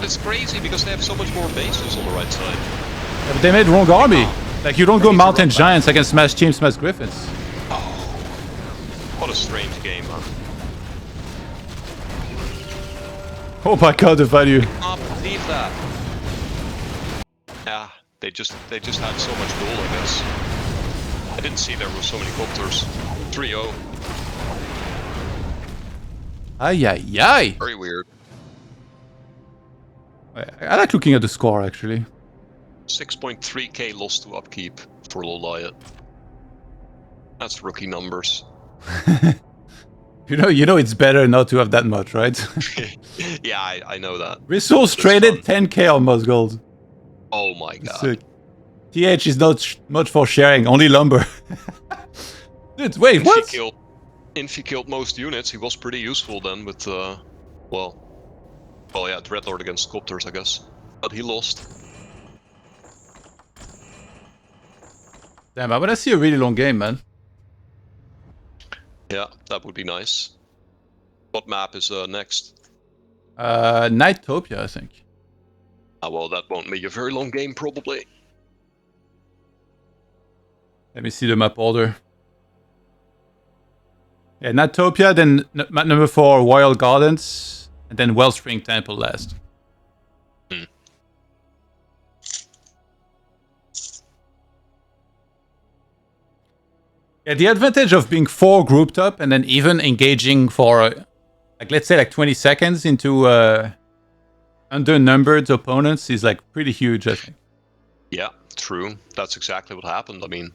S4: It's crazy because they have so much more bases on the right side.
S1: Yeah, but they made wrong army. Like, you don't go mountain giants against smash team, smash griffins.
S4: What a strange game, man.
S1: Oh my god, the value.
S4: I can't believe that. Yeah, they just had so much gold, I guess. I didn't see there were so many copters. 3-0.
S1: Ay, ay, ay.
S4: Very weird.
S1: I like looking at the score, actually.
S4: 6.3k loss to upkeep for Loliot. That's rookie numbers.
S1: You know it's better not to have that much, right?
S4: Yeah, I know that.
S1: Resource traded 10k almost gold.
S4: Oh my god.
S1: Sick. TH is not much for sharing, only lumber. Dude, wait, what?
S4: If he killed most units, he was pretty useful then with, well yeah, Dreadlord against Copters, I guess. But he lost.
S1: Damn, I wanna see a really long game, man.
S4: Yeah, that would be nice. What map is next?
S1: Nightopia, I think.
S4: Ah, well, that won't be a very long game, probably.
S1: Let me see the map order. Yeah, Nightopia, then map number 4, Royal Gardens, and then Wellspring Temple last.
S4: Hmm.
S1: Yeah, the advantage of being 4 grouped up and then even engaging for, like, let's say like 20 seconds into undernumbered opponents is like pretty huge, I think.
S4: Yeah, true. That's exactly what happened. I mean,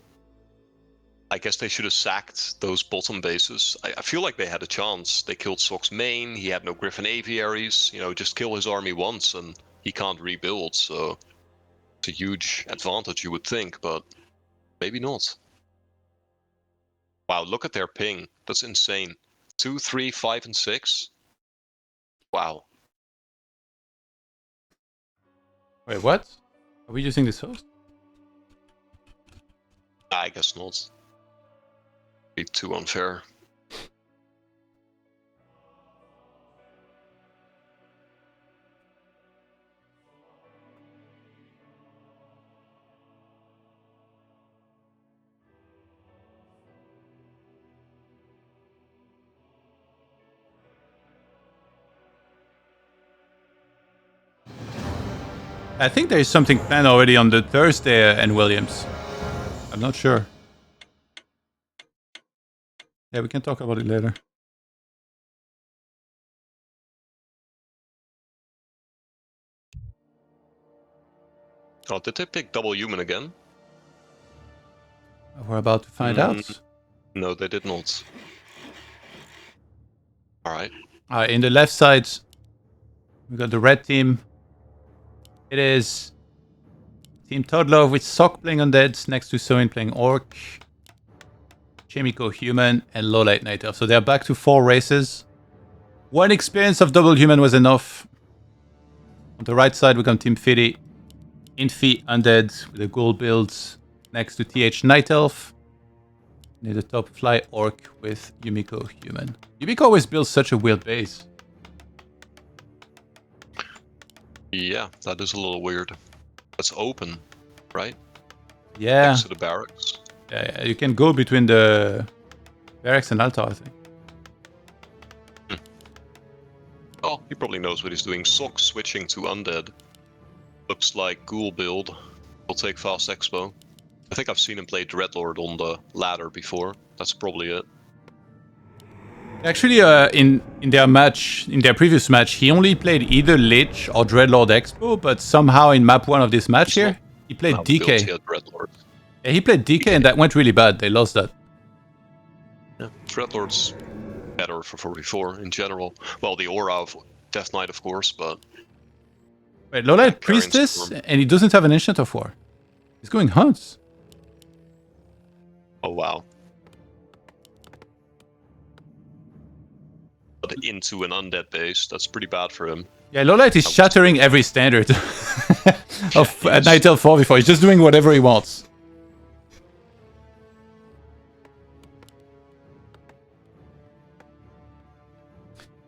S4: I guess they should have sacked those bottom bases. I feel like they had a chance. They killed Sock's main, he had no Griffin Aviaries, you know, just kill his army once and he can't rebuild, so it's a huge advantage you would think, but maybe not. Wow, look at their ping. That's insane. 2, 3, 5, and 6. Wow.
S1: Wait, what? Are we using this host?
S4: I guess not. Be too unfair.
S1: I think there is something planned already on the Thursday in Williams. I'm not sure. Yeah, we can talk about it later.
S4: Oh, did they pick double human again?
S1: We're about to find out.
S4: No, they did not. Alright.
S1: In the left side, we got the red team. It is Team ToDLove with Sock playing Undead, next to Soin playing Orc, Chemico Human, and Lowlight Night Elf. So they're back to 4 races. 1 experience of double human was enough. On the right side, we got Team FITY, Infi Undead with the ghoul builds next to TH Night Elf. Near the top, Fly Orc with Yumiko Human. Yumiko always builds such a weird base.
S4: Yeah, that is a little weird. That's open, right?
S1: Yeah.
S4: Next to the barracks.
S1: Yeah, you can go between the barracks and altar, I think.
S4: Oh, he probably knows what he's doing. Sock switching to undead. Looks like ghoul build. Will take fast expo. I think I've seen him play Dreadlord on the ladder before. That's probably it.
S1: Actually, in their previous match, he only played either Lich or Dreadlord Expo, but somehow in map 1 of this match here, he played DK.
S4: He had Dreadlord.
S1: Yeah, he played DK and that went really bad. They lost that.
S4: Yeah, Dreadlord's better for 44 in general. Well, the aura of Death Knight, of course, but...
S1: Wait, Lowlight
S4: Yeah,
S1: Priestess,
S4: Storm.
S1: and he doesn't have an Ancient of War. He's going Hunts.
S4: Oh, wow. But into an undead base, that's pretty bad for him.
S1: Yeah, Lowlight is shattering every standard of Night Elf 4 before. He's just doing whatever he wants.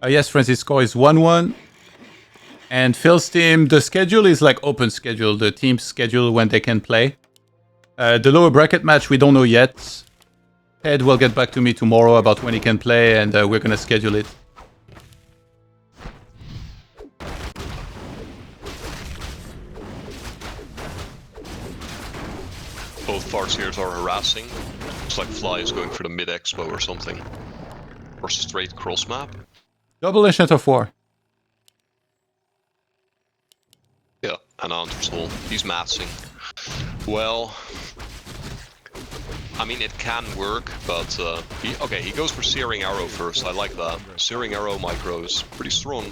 S1: Yes, Francis' score is 1-1. And Phil's team, the schedule is like open schedule, the team's schedule when they can play. The lower bracket match, we don't know yet. Ed will get back to me tomorrow about when he can play, and we're gonna schedule it.
S4: Both Farseers are harassing. Looks like Fly is going for the mid-expo or something. Or straight cross map.
S1: Double Ancient of War.
S4: Yeah, and Andersol. He's massing. Well... I mean, it can work, but... he goes for Searing Arrow first. I like that. Searing Arrow micro is pretty strong.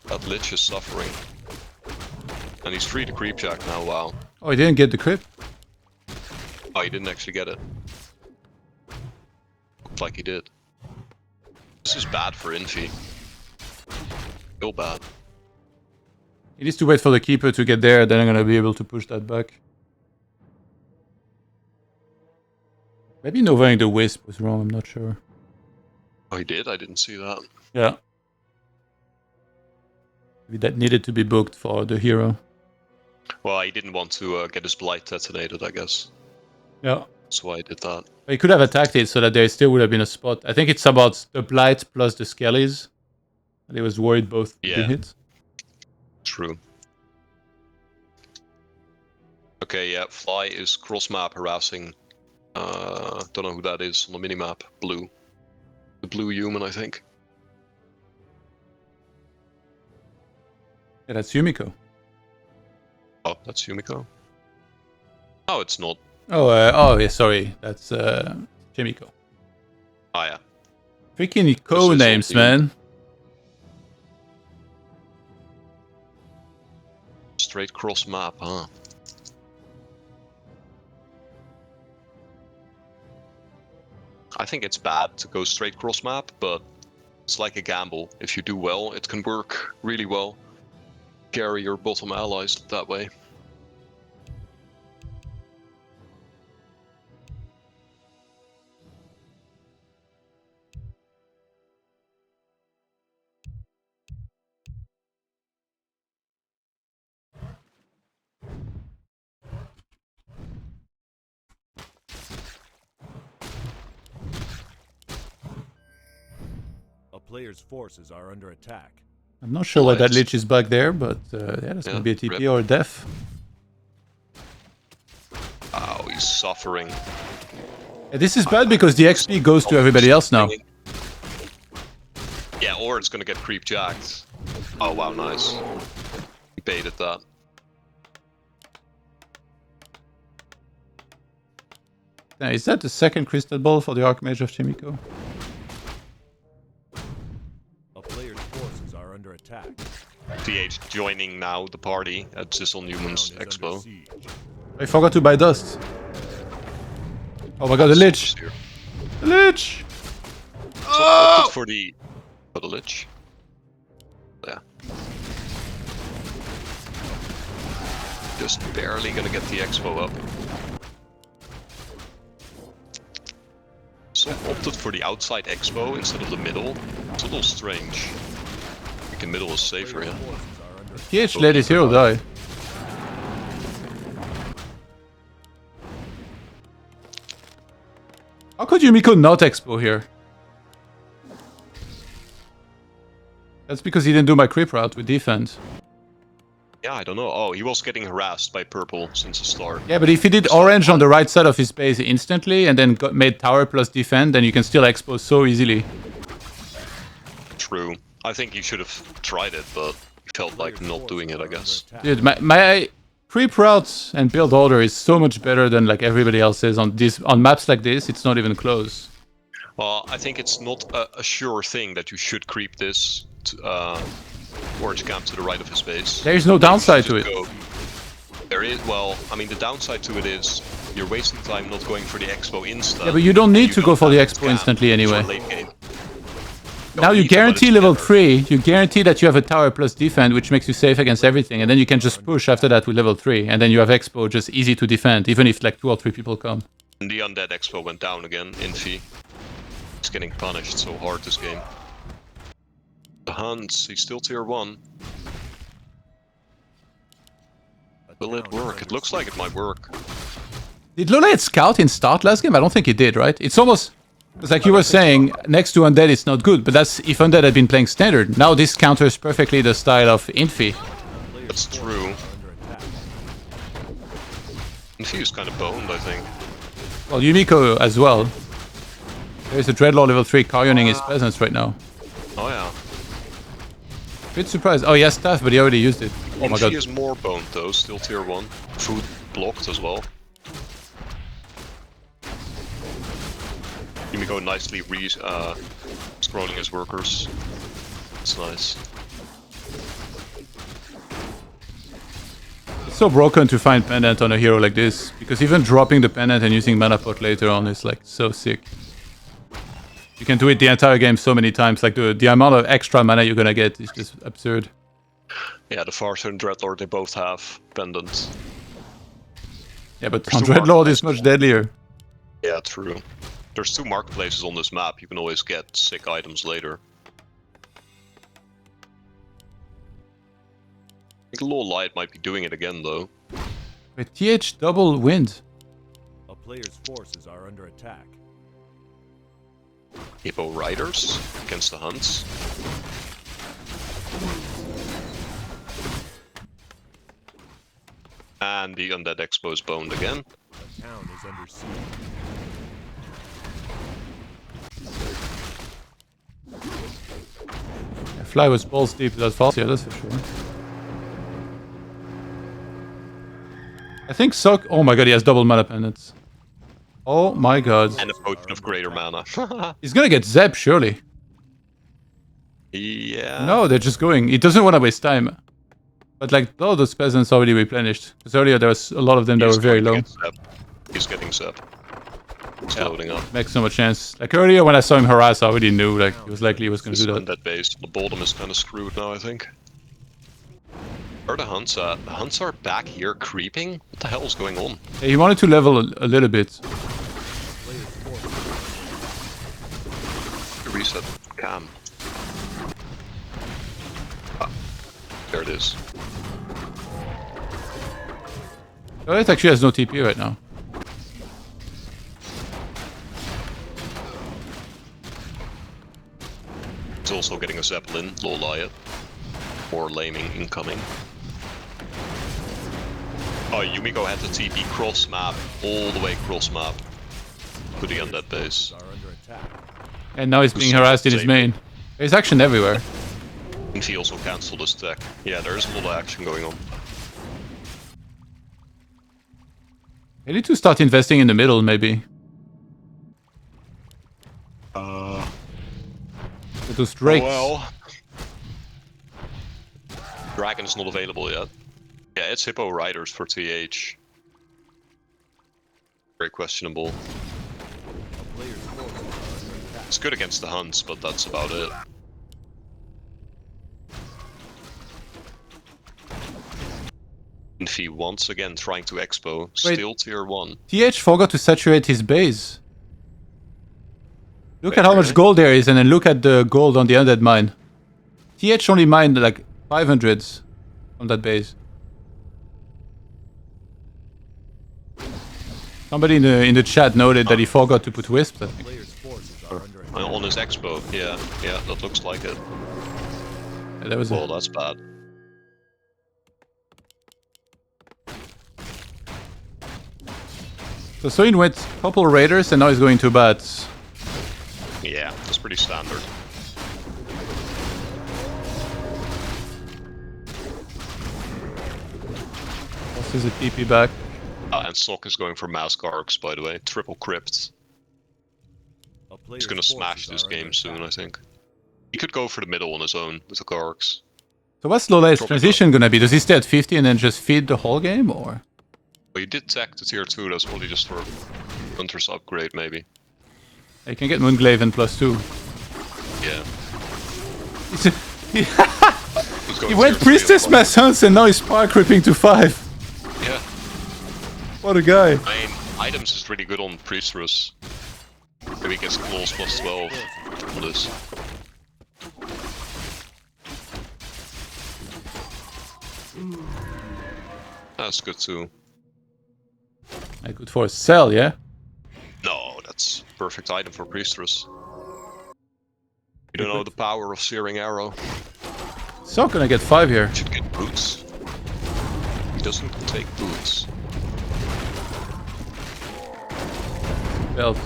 S4: That Lich is suffering. And he's free to creepjack now, wow.
S1: Oh, he didn't get the crit?
S4: Oh, he didn't actually get it. Looked like he did. This is bad for Infi. Real bad.
S1: He needs to wait for the Keeper to get there, then I'm gonna be able to push that back. Maybe Novaing the Wisp was wrong, I'm not sure.
S4: Oh, he did? I didn't see that.
S1: Yeah. that needed to be booked for the hero.
S4: Well, he didn't want to get his blight detonated, I guess.
S1: Yeah.
S4: That's why he did that.
S1: He could have attacked it so that there still would have been a spot. I think it's about the blight plus the skellies. And he was worried both would be hit.
S4: True. Okay, yeah, Fly is cross-map harassing. Don't know who that is on the minimap. Blue. The blue human, I think.
S1: Yeah, that's Yumiko.
S4: Oh, that's Yumiko. Oh, it's not.
S1: Oh, yeah, sorry. That's Chimiko.
S4: Ah, yeah.
S1: Freaking co-names, man.
S4: Straight cross-map, huh? I think it's bad to go straight cross-map, but it's like a gamble. If you do well, it can work really well. Carry your bottom allies that way.
S2: A player's forces are under attack.
S1: I'm not sure why that Lich is back there, but yeah, that's gonna be a TP or a death.
S4: Oh, he's suffering.
S1: Yeah, this is bad because the XP goes to everybody else now.
S4: Yeah, or it's gonna get creep jacked. Oh wow, nice. He baited that.
S1: Now, is that the second crystal ball for the Archmage of Chimiko?
S2: A player's forces are under attack.
S4: TH joining now the party at Sissel Newman's
S2: Town is
S4: Expo.
S2: under siege.
S1: I forgot to buy dust. Oh my god, the Lich! The Lich!
S4: Oh! For the Lich. Yeah. Just barely gonna get the Expo up. Some opted for the outside Expo instead of the middle. It's a little strange. I think the middle is safer, yeah.
S2: Forces are under
S1: TH let his hero die. How could Yumiko not expo here? That's because he didn't do my creep route with defense.
S4: Yeah, I don't know. Oh, he was getting harassed by purple since the start.
S1: Yeah, but if he did orange on the right side of his base instantly and then made tower plus defend, then you can still expo so easily.
S4: True. I think he should have tried it, but he felt like not doing it, I guess.
S1: Dude, my creep route and build order is so much better than like everybody else's on maps like this. It's not even close.
S4: Well, I think it's not a sure thing that you should creep this orange camp to the right of his base.
S1: There is no downside to it.
S4: There is, well, I mean, the downside to it is you're wasting time not going for the expo instant.
S1: Yeah, but you don't need to go for the
S4: have
S1: expo instantly anyway.
S4: late game.
S1: Now you guarantee level 3, you guarantee that you have a tower plus defend, which makes you safe against everything, and then you can just push after that with level 3, and then you have expo just easy to defend, even if like 2 or 3 people come.
S4: And the undead expo went down again in FITY. He's getting punished so hard this game. The Hans, he's still tier 1. Will it work? It looks like it might work.
S1: Did Lola scout in start last game? I don't think it did, right? It's almost... It's like you were saying, next to undead it's not good, but that's if undead had been playing standard. Now this counters perfectly the style of Infi.
S4: That's true. Infi is kind of boned, I think.
S1: Well, Yumiko as well. There's a Dreadlord level 3 caryoning his peasants right now.
S4: Oh yeah.
S1: Bit surprised. Oh, he has staff, but he already used it. Oh my god.
S4: Infi is more boned though, still tier 1. Food blocked as well. Yumiko nicely scrolling his workers. It's nice.
S1: It's so broken to find pendant on a hero like this, because even dropping the pendant and using mana pot later on is like so sick. You can do it the entire game so many times, like the amount of extra mana you're gonna get is just absurd.
S4: Yeah, the Farser and Dreadlord, they both have pendants.
S1: Yeah, but
S4: There's
S1: on
S4: two
S1: Dreadlord is much deadlier.
S4: Yeah, true. There's 2 marketplaces on this map, you can always get sick items later. I think Low Light might be doing it again though.
S1: Wait, TH double wind.
S2: A player's forces are under attack.
S4: Hippo Riders against the Hunts. And the Undead Expo is boned again.
S2: The town is under siege.
S1: Yeah, Fly was balls deep without false, yeah, that's for sure. I think Sock. Oh my god, he has double mana pendants. Oh my god.
S4: And a potion of greater mana.
S1: He's gonna get Zeb, surely.
S4: Yeah.
S1: No, they're just going. He doesn't want to waste time. But like, all those peasants already replenished. Because earlier there was a lot of them that were very low.
S4: He's getting Zeb. He's
S1: Yeah.
S4: loading up.
S1: Makes no much sense. Like earlier when I saw him harass, I already knew like he was likely he was gonna
S4: This
S1: do that.
S4: Undead base. The bottom is kind of screwed now, I think. Where are the Hunts at? The Hunts are back here creeping? What the hell is going on?
S1: Yeah, he wanted to level a little bit.
S4: Reset cam. Ah, there it is.
S1: Oh, it actually has no TP right now.
S4: He's also getting a Zeppelin, Low Light. Or Laming incoming. Oh, Yumiko had the TP cross map, all the way cross map. To the Undead base.
S2: Are under attack.
S1: And now he's being harassed in his main. There's action everywhere.
S4: And he also cancelled his tech. Yeah, there's a lot of action going on.
S1: I need to start investing in the middle, maybe. With those drakes.
S4: Well. Dragon's not available yet. Yeah, it's Hippo Riders for TH. Very questionable.
S2: A player's forces are under attack.
S4: It's good against the Hunts, but that's about it. Infi once again trying to expo,
S1: Wait.
S4: still tier 1.
S1: TH forgot to saturate his base. Look
S4: Wait,
S1: at how much
S4: really?
S1: gold there is, and then look at the gold on the undead mine. TH only mined like 500s on that base. Somebody in the chat noted that he forgot to put wisps. I think.
S2: Player's forces are under attack.
S4: On his expo, yeah, that looks like it.
S1: Yeah, that was
S4: Well,
S1: it.
S4: that's bad.
S1: So Soin went couple raiders, and now he's going to bats.
S4: Yeah, that's pretty standard.
S1: This is a TP back.
S4: And Sock is going for Mask Arcs, by the way. Triple Crypt.
S2: A
S4: He's
S2: player's
S4: gonna smash
S2: forces
S4: this
S2: are under
S4: game soon,
S2: attack.
S4: I think. He could go for the middle on his own with the Arcs.
S1: So what's Lola's
S4: Drop it
S1: transition gonna be? Does he stay at 50 and then just feed the whole game, or?
S4: Well, you did tech to tier 2, that's probably just for Hunter's upgrade, maybe.
S1: I can get Moonglaven +2.
S4: Yeah.
S1: he
S4: He's going
S1: went
S4: tier 3
S1: Priestess
S4: as well.
S1: Mass Hunts and now he's Spark Ripping to 5.
S4: Yeah.
S1: What a guy.
S4: I mean, items is really good on Priestress. Maybe he gets Claws +12 on this. That's good too.
S1: Good for a sell, yeah?
S4: No, that's perfect item for Priestress. You don't know the power of Searing Arrow.
S1: So gonna get 5 here.
S4: Should get boots. He doesn't take boots.
S1: Belt.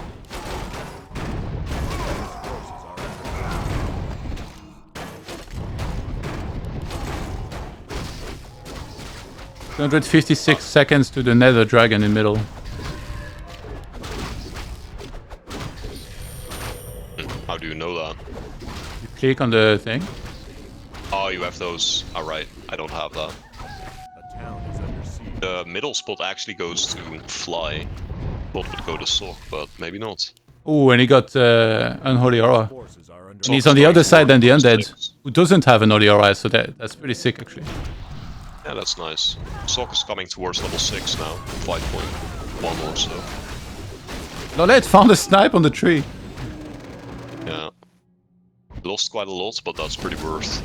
S2: Forces are under
S1: 256 seconds to the Nether Dragon in middle.
S4: How do you know that?
S1: You click on the thing.
S4: Oh, you have those. Alright, I don't have that.
S2: a town is under siege.
S4: The middle spot actually goes to Fly. What would go to Sock, but maybe not.
S1: Oh, and he got Unholy Aura.
S2: Forces are under
S1: And he's on the other side than the Undead, who doesn't have an Holy Aura, so that's pretty sick actually.
S4: Yeah, that's nice. Sock is coming towards level 6 now. 5.1 or so.
S1: Lolette found a snipe on the tree.
S4: Yeah. Lost quite a lot, but that's pretty worth.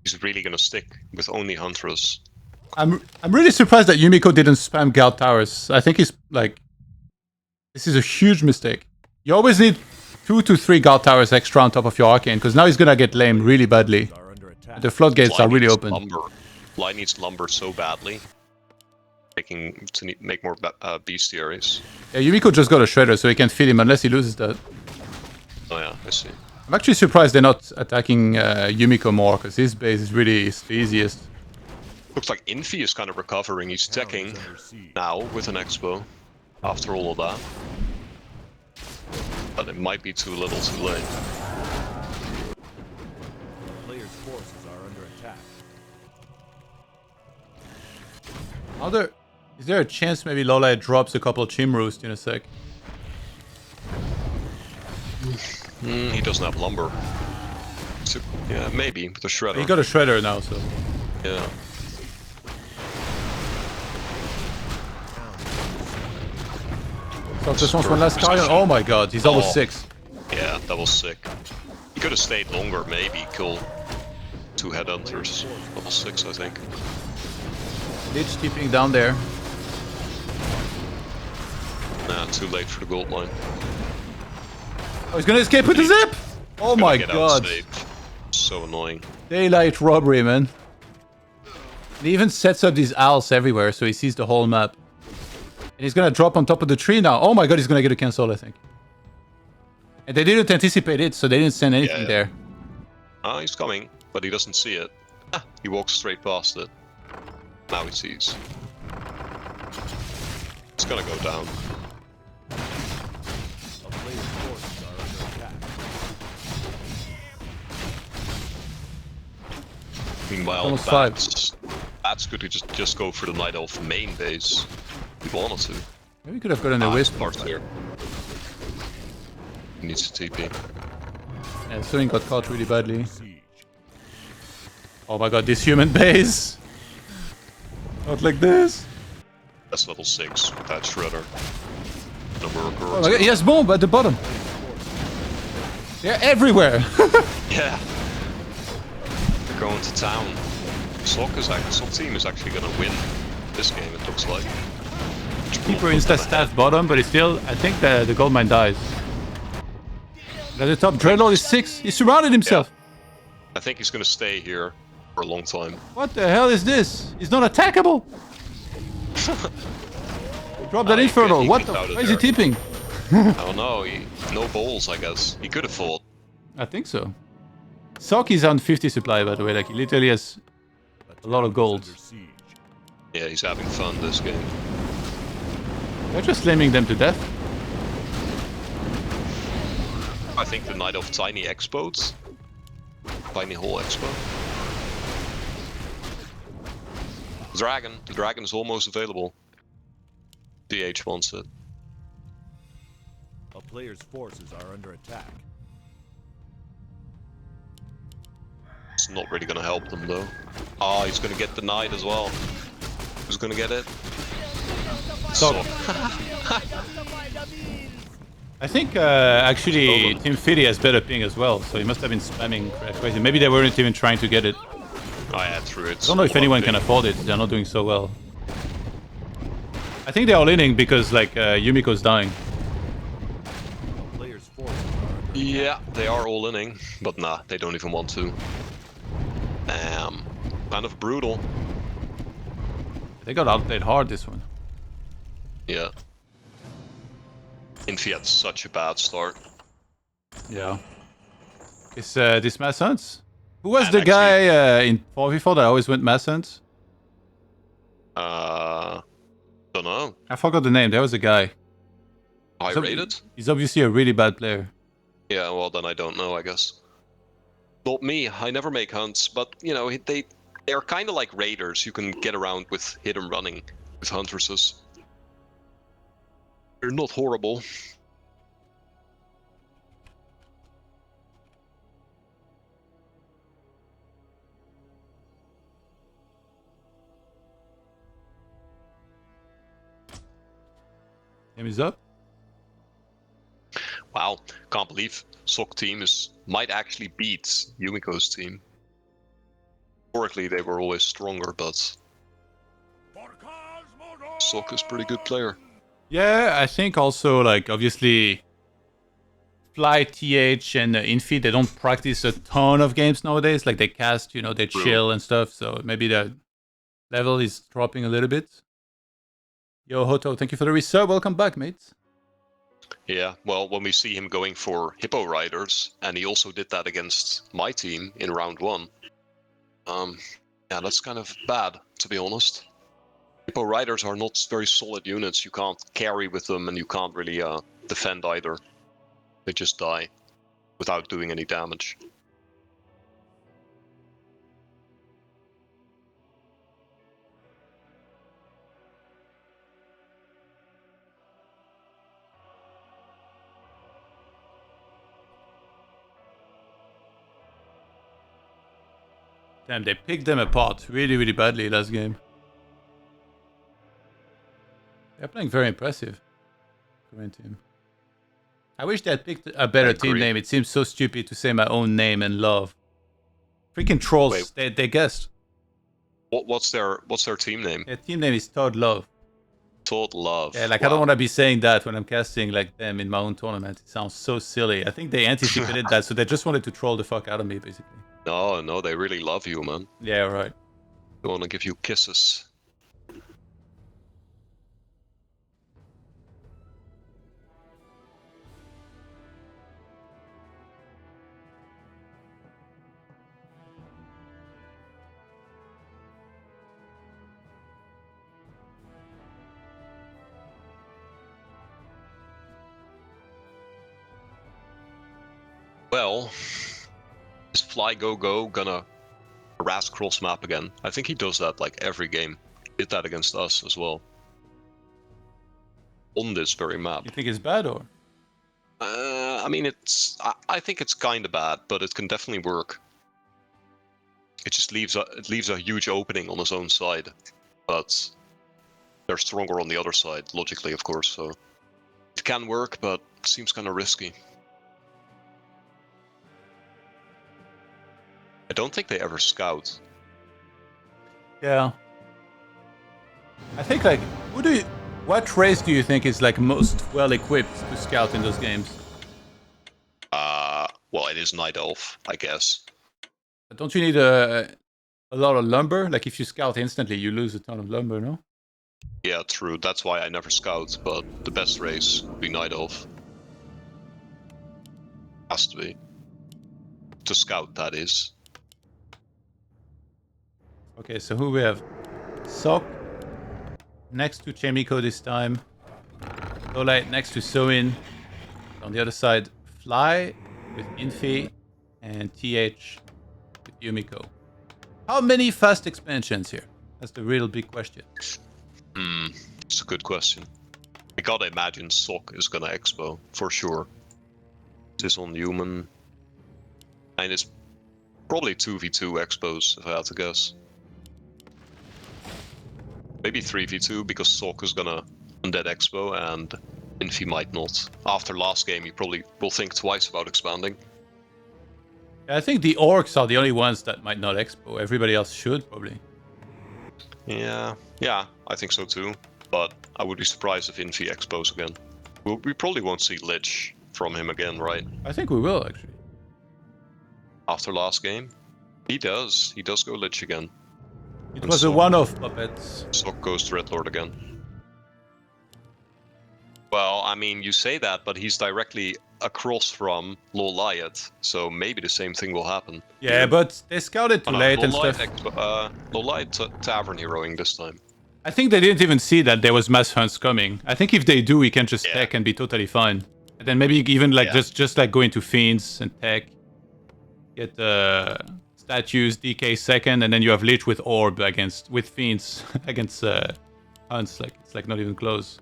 S4: He's he's really gonna stick with only Huntress.
S1: I'm really surprised that Yumiko didn't spam Gout Towers. I think he's like, this is a huge mistake. You always need 2 to 3 Gout Towers extra on top of your Arcane, because now he's gonna get lamed really badly.
S2: Are under attack.
S1: The floodgates are really
S4: needs
S1: open.
S4: Lumber. Fly needs lumber so badly. Make more bestiaries.
S1: Yeah, Yumiko just got a Shredder, so he can feed him unless he loses that.
S4: Oh yeah, I see.
S1: I'm actually surprised they're not attacking Yumiko more, because his base is really the easiest.
S4: Looks like Infi is kind of recovering. He's teching now with an Expo after all of that. But it might be too little too late.
S2: Players' forces are under attack.
S1: Is there a chance maybe Lola drops a couple Chim Roost in a sec?
S4: He doesn't have lumber. So, yeah, maybe with a Shredder.
S1: He got a Shredder now, so...
S4: Yeah.
S1: So this one's one last Carrion. Oh my god, he's almost 6.
S4: Yeah, that was sick. He could have stayed longer, maybe. Kill 2 Headhunters. Level 6, I think.
S1: Lich keeping down there.
S4: Nah, too late for the gold line.
S1: Oh, he's gonna escape with the zip! Oh my
S4: Get
S1: god.
S4: outstage. So annoying.
S1: Daylight robbery, man. And he even sets up these owls everywhere, so he sees the whole map. And he's gonna drop on top of the tree now. Oh my god, he's gonna get a cancel, I think. And they didn't anticipate it, so they didn't send anything there.
S4: Ah, he's coming, but he doesn't see it. Ah, he walks straight past it. Now he sees. It's gonna go down.
S2: A player's forces are under attack.
S4: Meanwhile,
S1: Almost
S4: that's good to just go for the Night Elf main base. He wanted to.
S1: Maybe we could have gotten the Wisp.
S4: Part here. He needs to TP.
S1: Yeah, Swing got caught really badly.
S2: Siege.
S1: Oh my god, this human base! Not like this!
S4: That's level 6 with that Shredder. Number of
S1: Oh my god, he has bomb at the bottom! They're everywhere!
S4: Yeah. They're going to town. Sok team is actually gonna win this game, it looks like.
S1: Keeper insta-staff bottom, but it's still, I think the gold mine dies. At the top, Dreadlord is 6. He surrounded himself.
S4: I think he's gonna stay here for a long time.
S1: What the hell is this? He's not attackable. Drop that Infernal. What the? Why is he tipping?
S4: I don't know. No balls, I guess. He could have fought.
S1: I think so. Sok is on 50 supply, by the way. Like he literally has a lot of gold.
S2: Under siege.
S4: Yeah, he's having fun this game.
S1: They're just slamming them to death.
S4: I think the Night of Tiny Expos. Tiny Hole Expo. The dragon is almost available. DH wants it.
S2: A player's forces are under attack.
S4: It's not really gonna help them though. Oh, he's gonna get denied as well. Who's gonna get it?
S1: Sok. I think actually Team FITY has better ping as well, so he must have been spamming crazy. Maybe they weren't even trying to get it.
S4: Oh yeah, true.
S1: I don't know if anyone can afford it. They're not doing so well. I think they're all inning because like Yumiko's dying.
S2: A player's forces are under
S4: Yeah, they are all inning, but nah, they don't even want to. Kind of brutal.
S1: They got outplayed hard this one.
S4: Yeah. Infi had such a bad start.
S1: Yeah. Is this Mass Hunts? Who was
S4: And
S1: the
S4: actually-
S1: guy in 4v4 that always went Mass Hunts?
S4: Don't know.
S1: I forgot the name. There was a guy.
S4: High
S1: So-
S4: rated?
S1: He's obviously a really bad player.
S4: Yeah, well then I don't know, I guess. Not me. I never make hunts, but you know they're kind of like raiders. You can get around with hidden running with huntresses. They're not horrible.
S1: Game is up.
S4: Wow, can't believe Sok team might actually beat Yumiko's team. Historically, they were always stronger, but Sok is a pretty good player.
S1: Yeah, I think also, like, obviously, Fly, TH, and Infi, they don't practice a ton of games nowadays. Like, they cast, you know, they chill and stuff, so maybe the level is dropping a little bit. Yo, Hoto, thank you for the resub. Welcome back, mates.
S4: Yeah, well, when we see him going for Hippo Riders, and he also did that against my team in round 1, yeah, that's kind of bad, to be honest. Hippo Riders are not very solid units. You can't carry with them, and you can't really defend either. They just die without doing any damage.
S1: Damn, they picked them apart really, really badly last game. They're playing very impressive. Korean team. I wish they had picked a better team name. It seems so stupid to say my own name and love. Freaking trolls, they guessed.
S4: What's their team name?
S1: Their team name is ToDLove.
S4: ToDLove.
S1: Yeah, like, wow. I don't want to be saying that when I'm casting like them in my own tournament. It sounds so silly. I think they anticipated that, so they just wanted to troll the fuck out of me, basically.
S4: No, they really love you, man.
S1: Yeah, right.
S4: They want to give you kisses. Well, is Fly Go gonna harass cross map again? I think he does that like every game. He did that against us as well. On this very map.
S1: You think it's bad, or?
S4: I mean, I think it's kind of bad, but it can definitely work. It just leaves a huge opening on his own side, but they're stronger on the other side, logically, of course. So it can work, but it seems kind of risky. I don't think they ever scout.
S1: Yeah. I think, like, what race do you think is like most well equipped to scout in those games?
S4: Well, it is Night Elf, I guess.
S1: Don't you need a lot of lumber? Like, if you scout instantly, you lose a ton of lumber, no?
S4: Yeah, true. That's why I never scout, but the best race would be Night Elf. Has to be. To scout, that is.
S1: Okay, so who we have? Sok next to Chemiko this time. Lolite next to Soin. On the other side, Fly with Infi and TH with Yumiko. How many fast expansions here? That's the real big question.
S4: It's a good question. I gotta imagine Sok is gonna expo, for sure. This on human. And it's probably 2v2 expos, if I had to guess. Maybe 3v2, because Sok is gonna undead expo and Infi might not. After last game, you probably will think twice about expanding.
S1: I think the orcs are the only ones that might not expo. Everybody else should, probably.
S4: Yeah, I think so too. But I would be surprised if Infi expos again. We probably won't see Lich from him again, right?
S1: I think we will, actually.
S4: After last game? He does go Lich again.
S1: It was a one-off, puppet.
S4: Sok goes Dreadlord again. Well, I mean, you say that, but he's directly across from Loliot, so maybe the same thing will happen.
S1: Yeah, but they scouted too late and stuff.
S4: Loliot Tavern heroing this time.
S1: I think they didn't even see that there was mass hunts coming. I think if they do, we can just tech and be totally fine. And then maybe even like just like go into Fiends and tech. Get statues, DK second, and then you have Lich with Orb with Fiends against hunts. Like, it's like not even close.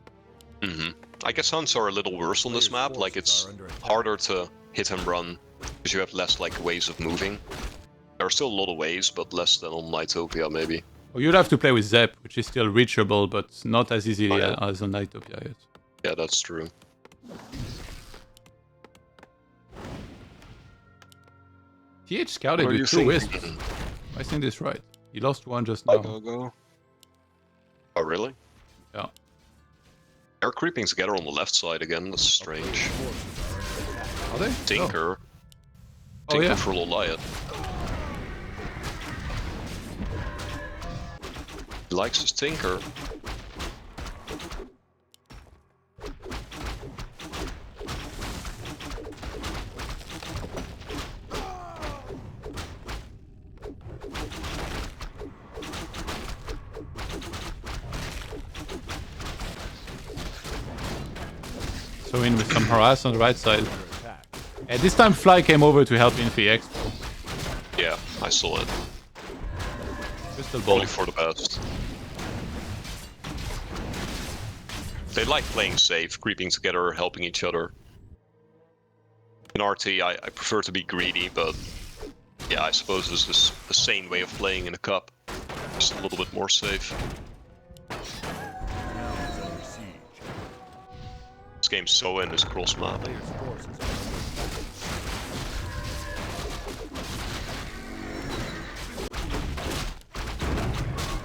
S4: I guess hunts are a little worse on this map. Like, it's harder to hit and run because you have less like ways of moving. There are still a lot of ways, but less than on Nightopia maybe.
S1: Well, you'd have to play with Zep, which is still reachable, but not as easily as on Nightopia yet.
S4: Yeah, that's true.
S1: TH scouted with 2 wisps. I think this right. He lost one just now.
S4: Go. Oh, really?
S1: Yeah.
S4: They're creeping together on the left side again. That's strange.
S1: Are they?
S4: Tinker.
S1: Oh,
S4: Tinker
S1: yeah.
S4: for Loliot. He likes his Tinker.
S1: So in with some harass on the right side. And this time Fly came over to help Infi Expo.
S4: Yeah, I saw it.
S1: Crystal Ball.
S4: Only for the best. They like playing safe, creeping together, helping each other. In RT, I prefer to be greedy, but yeah, I suppose this is the same way of playing in a cup. Just a little bit more safe. This game's so in this cross map.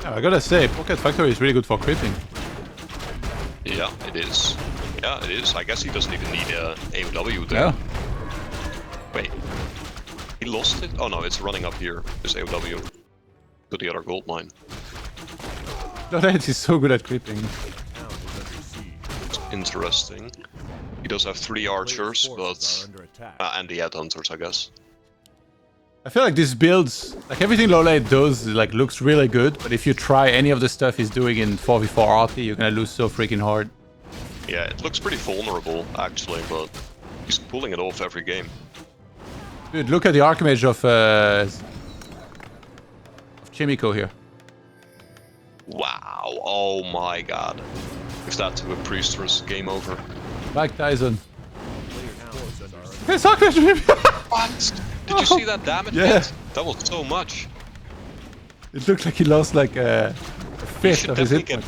S1: Yeah, I gotta say, Pocket Factory is really good for creeping.
S4: Yeah, it is. Yeah, it is. I guess he doesn't even need a AOW there.
S1: Yeah.
S4: Wait. He lost it? Oh no, it's running up here. This AOW. To the other gold mine.
S1: Lorette is so good at creeping.
S4: It's interesting. He does have 3 archers, but... and the headhunters, I guess.
S1: I feel like this builds, like everything Lolite does, like looks really good, but if you try any of the stuff he's doing in 4v4 RT, you're gonna lose so freaking hard.
S4: Yeah, it looks pretty vulnerable, actually, but he's pulling it off every game.
S1: Dude, look at the Archmage of Chimico here.
S4: Wow, oh my god. If that to a Priestess, game over.
S1: Mike Tyson. It's Archmage!
S4: What? Did you see that damage?
S1: Yeah.
S4: Hit? That was so much.
S1: It looked like he lost like a fifth of his hit point.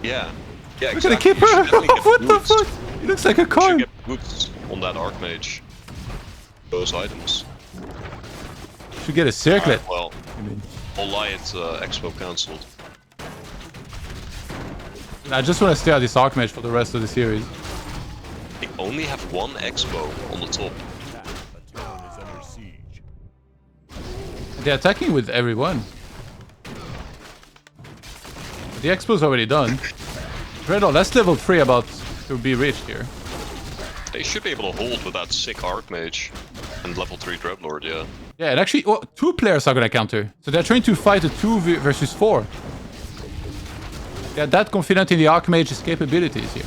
S4: Yeah. Yeah,
S1: Look at the
S4: exactly.
S1: keeper!
S4: You should definitely get
S1: What the
S4: boots.
S1: fuck? He looks like a
S4: You should
S1: coin!
S4: get boots on that Archmage. Those items.
S1: Should get a circlet.
S4: Alright, well,
S1: I mean,
S4: Alliance Expo cancelled.
S1: I just want to stay at this Archmage for the rest of the series.
S4: They only have 1 Expo on the top.
S1: They're attacking with everyone. The expo's already done. Dreadlord, that's level 3 about to be reached here.
S4: They should be able to hold with that sick Archmage and level 3 Dreadlord, yeah.
S1: Yeah, and actually, 2 players are gonna counter. So they're trying to fight a 2 versus 4. They're that confident in the Archmage's capabilities here.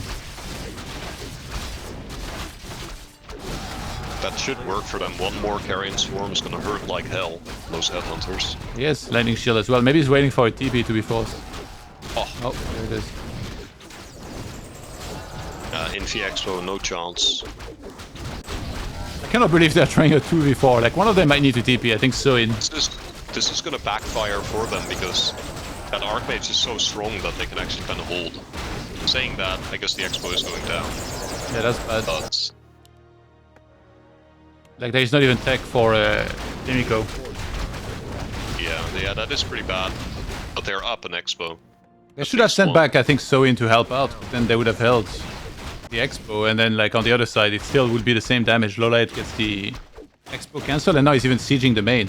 S4: That should work for them. 1 more Carrion Swarm is gonna hurt like hell, those Headhunters.
S1: Yes, Lightning Shield as well. Maybe he's waiting for a TP to be forced. Oh, there it is.
S4: Infi Expo, no chance.
S1: I cannot believe they're trying a 2v4. Like, one of them might need to TP, I think so in.
S4: This is gonna backfire for them because that Archmage is so strong that they can actually kind of hold. Saying that, I guess the Expo is going down.
S1: Yeah, that's bad.
S4: But
S1: Like, there's not even tech for Chimico.
S4: yeah, that is pretty bad. But they're up an Expo.
S1: They should have sent back, I think, Soin to help out, but then they would have held the Expo, and then, like, on the other side, it still would be the same damage. Lolite gets the Expo cancelled, and now he's even sieging the main.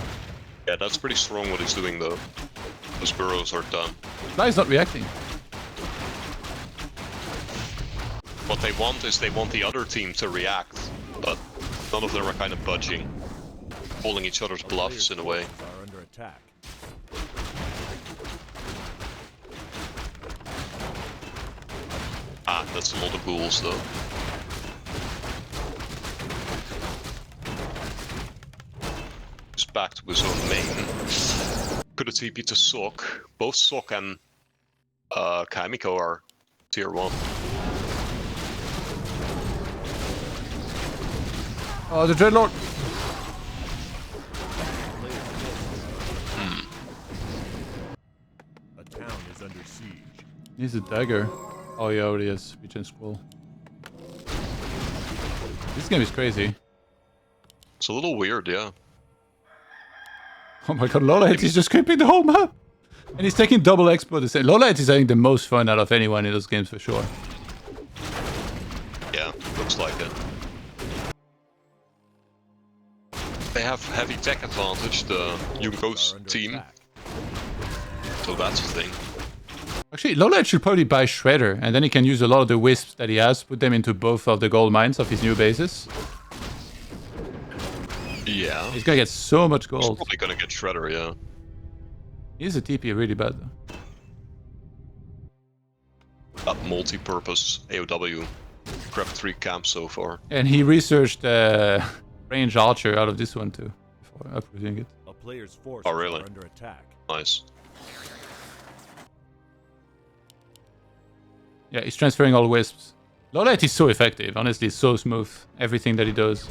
S4: Yeah, that's pretty strong what he's doing, though. Those burrows are done.
S1: Fly's not reacting.
S4: What they want is they want the other team to react, but none of them are kind of budging. Calling each other's bluffs in a way.
S2: Are under attack.
S4: Ah, that's a lot of ghouls, though. He's back to his own main. Could have TP to Sok. Both Sok and Kamiko are tier 1.
S1: Oh, the Dreadlord!
S2: A town is under siege.
S1: Needs a dagger. Oh, yeah, already has Reach and Scroll. This game is crazy.
S4: It's a little weird, yeah.
S1: Oh my god, Lolite is just creeping the whole map! And he's taking double expo the same. Lolite is having the most fun out of anyone in those games for sure.
S4: Yeah, looks like it. They have heavy tech advantage, the Yumiko's team. So that's the thing.
S1: Actually, Lolite should probably buy Shredder, and then he can use a lot of the wisps that he has, put them into both of the gold mines of his new bases.
S4: Yeah.
S1: He's gonna get so much
S4: He's
S1: gold.
S4: probably gonna get Shredder, yeah.
S1: He's a TP really bad though.
S4: That multi-purpose AOW. Grabbed 3 camps so far.
S1: And he researched range archer out of this one too, before approving it.
S2: A player's forces
S4: Oh, really?
S2: are under attack.
S4: Nice.
S1: Yeah, he's transferring all wisps. Lolite is so effective, honestly, so smooth. Everything that he does.